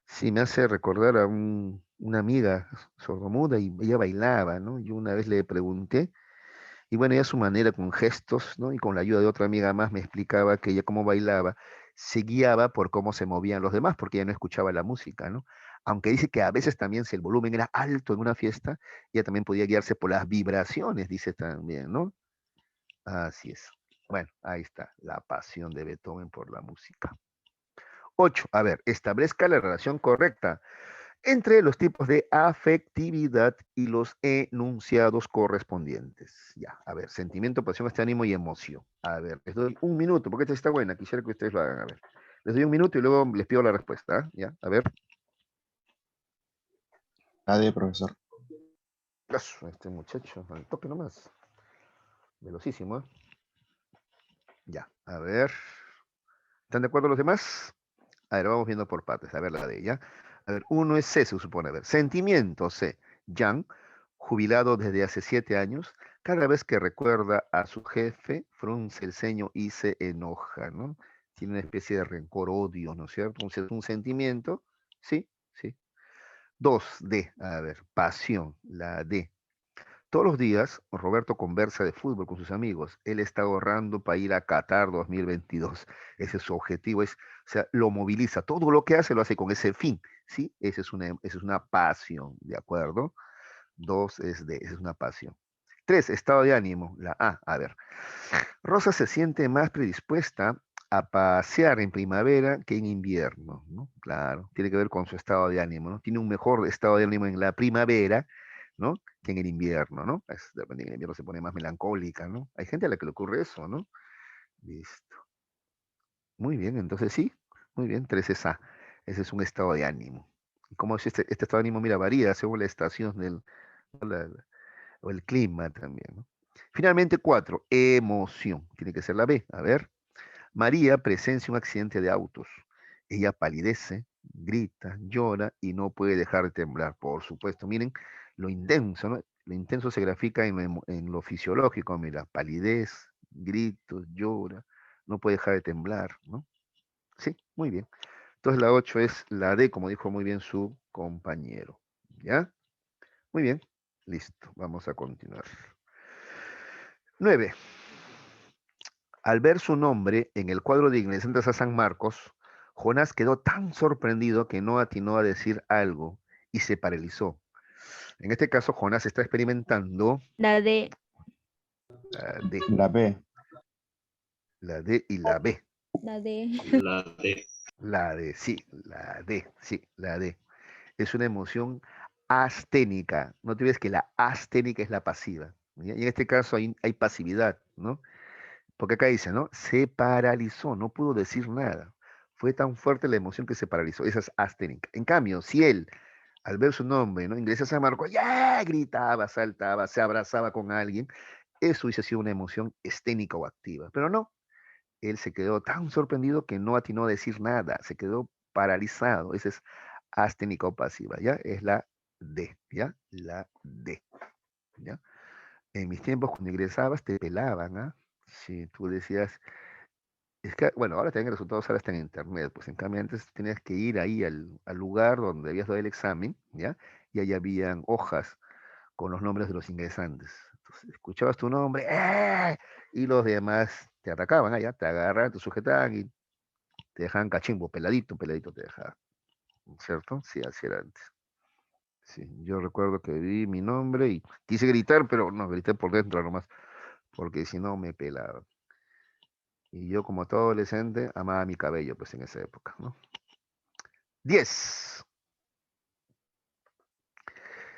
Sí, me hace recordar a una amiga sordomuda y ella bailaba, ¿no? Yo una vez le pregunté, y bueno, ella a su manera, con gestos, ¿no? Y con la ayuda de otra amiga más, me explicaba que ella cómo bailaba, se guiaba por cómo se movían los demás, porque ella no escuchaba la música, ¿no? Aunque dice que a veces también si el volumen era alto en una fiesta, ella también podía guiarse por las vibraciones, dice también, ¿no? Así es. Bueno, ahí está, la pasión de Beethoven por la música. 8. A ver, establezca la relación correcta entre los tipos de afectividad y los enunciados correspondientes. Ya, a ver, sentimiento, pasión, ánimo y emoción. A ver, les doy un minuto, porque esta está buena, quisiera que ustedes lo hagan. A ver, les doy un minuto y luego les pido la respuesta. ¿Ah? Ya, a ver. Nadie, profesor. Este muchacho, al toque nomás. Velocísimo, ¿eh? Ya, a ver. ¿Están de acuerdo los demás? A ver, vamos viendo por partes. A ver la de ella. A ver, uno es C, se supone. A ver, sentimiento C. Yang, jubilado desde hace 7 años, cada vez que recuerda a su jefe, frunce el ceño y se enoja, ¿no? Tiene una especie de rencor, odio, ¿no es cierto? Un sentimiento. Sí, sí. 2, D. A ver, pasión, la D. Todos los días, Roberto conversa de fútbol con sus amigos. Él está ahorrando para ir a Qatar 2022. Ese es su objetivo, o sea, lo moviliza. Todo lo que hace lo hace con ese fin, sí, esa es una pasión, ¿de acuerdo? 2 es D, esa es una pasión. 3, estado de ánimo, la A. A ver, Rosa se siente más predispuesta a pasear en primavera que en invierno, ¿no? Claro, tiene que ver con su estado de ánimo, ¿no? Tiene un mejor estado de ánimo en la primavera, ¿no? Que en el invierno, ¿no? Depende, en el invierno se pone más melancólica, ¿no? Hay gente a la que le ocurre eso, ¿no? Listo. Muy bien, entonces sí, muy bien, 3 es A. Ese es un estado de ánimo. Y como es este estado de ánimo, mira, varía según la estación o el clima también, ¿no? Finalmente, 4, emoción. Tiene que ser la B. A ver. María presencia un accidente de autos. Ella palidece, grita, llora y no puede dejar de temblar. Por supuesto, miren lo intenso, ¿no? Lo intenso se grafica en lo fisiológico, mira, palidez, gritos, llora, no puede dejar de temblar, ¿no? Sí, muy bien. Entonces la 8 es la D, como dijo muy bien su compañero. ¿Ya? Muy bien. Listo, vamos a continuar. 9. Al ver su nombre en el cuadro de ingresantes a San Marcos, Jonás quedó tan sorprendido que no atinó a decir algo y se paralizó. En este caso, Jonás está experimentando La D. la D, La B. la D y la B. La D. La D. La D, sí, la D, sí, la D. Es una emoción asténica. No te olvides que la asténica es la pasiva. ¿Ya? Y en este caso hay pasividad, ¿no? Porque acá dice, ¿no? Se paralizó, no pudo decir nada. Fue tan fuerte la emoción que se paralizó. Esa es asténica. En cambio, si él, al ver su nombre, ¿no? Ingresa a San Marcos, ya gritaba, saltaba, se abrazaba con alguien, eso hubiese sido una emoción esténica o activa. Pero no, él se quedó tan sorprendido que no atinó a decir nada, se quedó paralizado. Esa es asténica o pasiva, ¿ya? Es la D, ¿ya? La D, ¿ya? En mis tiempos, cuando ingresabas, te pelaban, ¿ah? Si tú decías, es que, bueno, ahora tienen resultados, ahora están en internet, pues en cambio antes tenías que ir ahí al lugar donde habías dado el examen, ¿ya? Y ahí habían hojas con los nombres de los ingresantes. Entonces, escuchabas tu nombre, ¡eh! Y los demás te atacaban allá, te agarraban, te sujetaban y te dejaban cachimbo, peladito, peladito te dejaban, ¿cierto? Sí, así era antes. Sí, yo recuerdo que vi mi nombre y quise gritar, pero no, grité por dentro nomás, porque si no me pelaban. Y yo, como todo adolescente, amaba mi cabello, pues en esa época, ¿no? 10.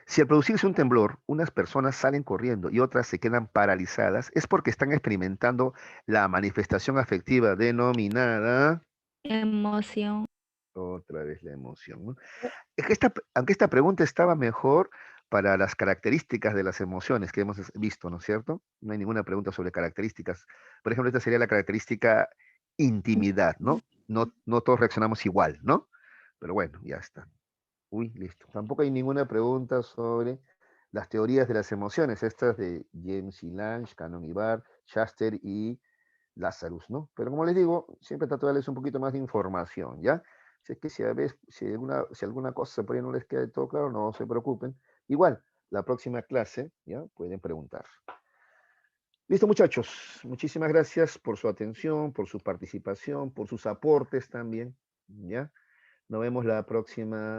Si al producirse un temblor, unas personas salen corriendo y otras se quedan paralizadas, es porque están experimentando la manifestación afectiva denominada, Emoción. otra vez la emoción, ¿no? Es que aunque esta pregunta estaba mejor para las características de las emociones que hemos visto, ¿no es cierto? No hay ninguna pregunta sobre características. Por ejemplo, esta sería la característica intimidad, ¿no? No, no todos reaccionamos igual, ¿no? Pero bueno, ya está. Uy, listo. Tampoco hay ninguna pregunta sobre las teorías de las emociones, estas de James y Lange, Cannon y Barr, Shuster y Lazarus, ¿no? Pero como les digo, siempre trato de darles un poquito más de información, ¿ya? Si es que si alguna cosa por ahí no les queda de todo claro, no se preocupen. Igual, la próxima clase, ¿ya? Pueden preguntar. Listo, muchachos. Muchísimas gracias por su atención, por su participación, por sus aportes también, ¿ya? Nos vemos la próxima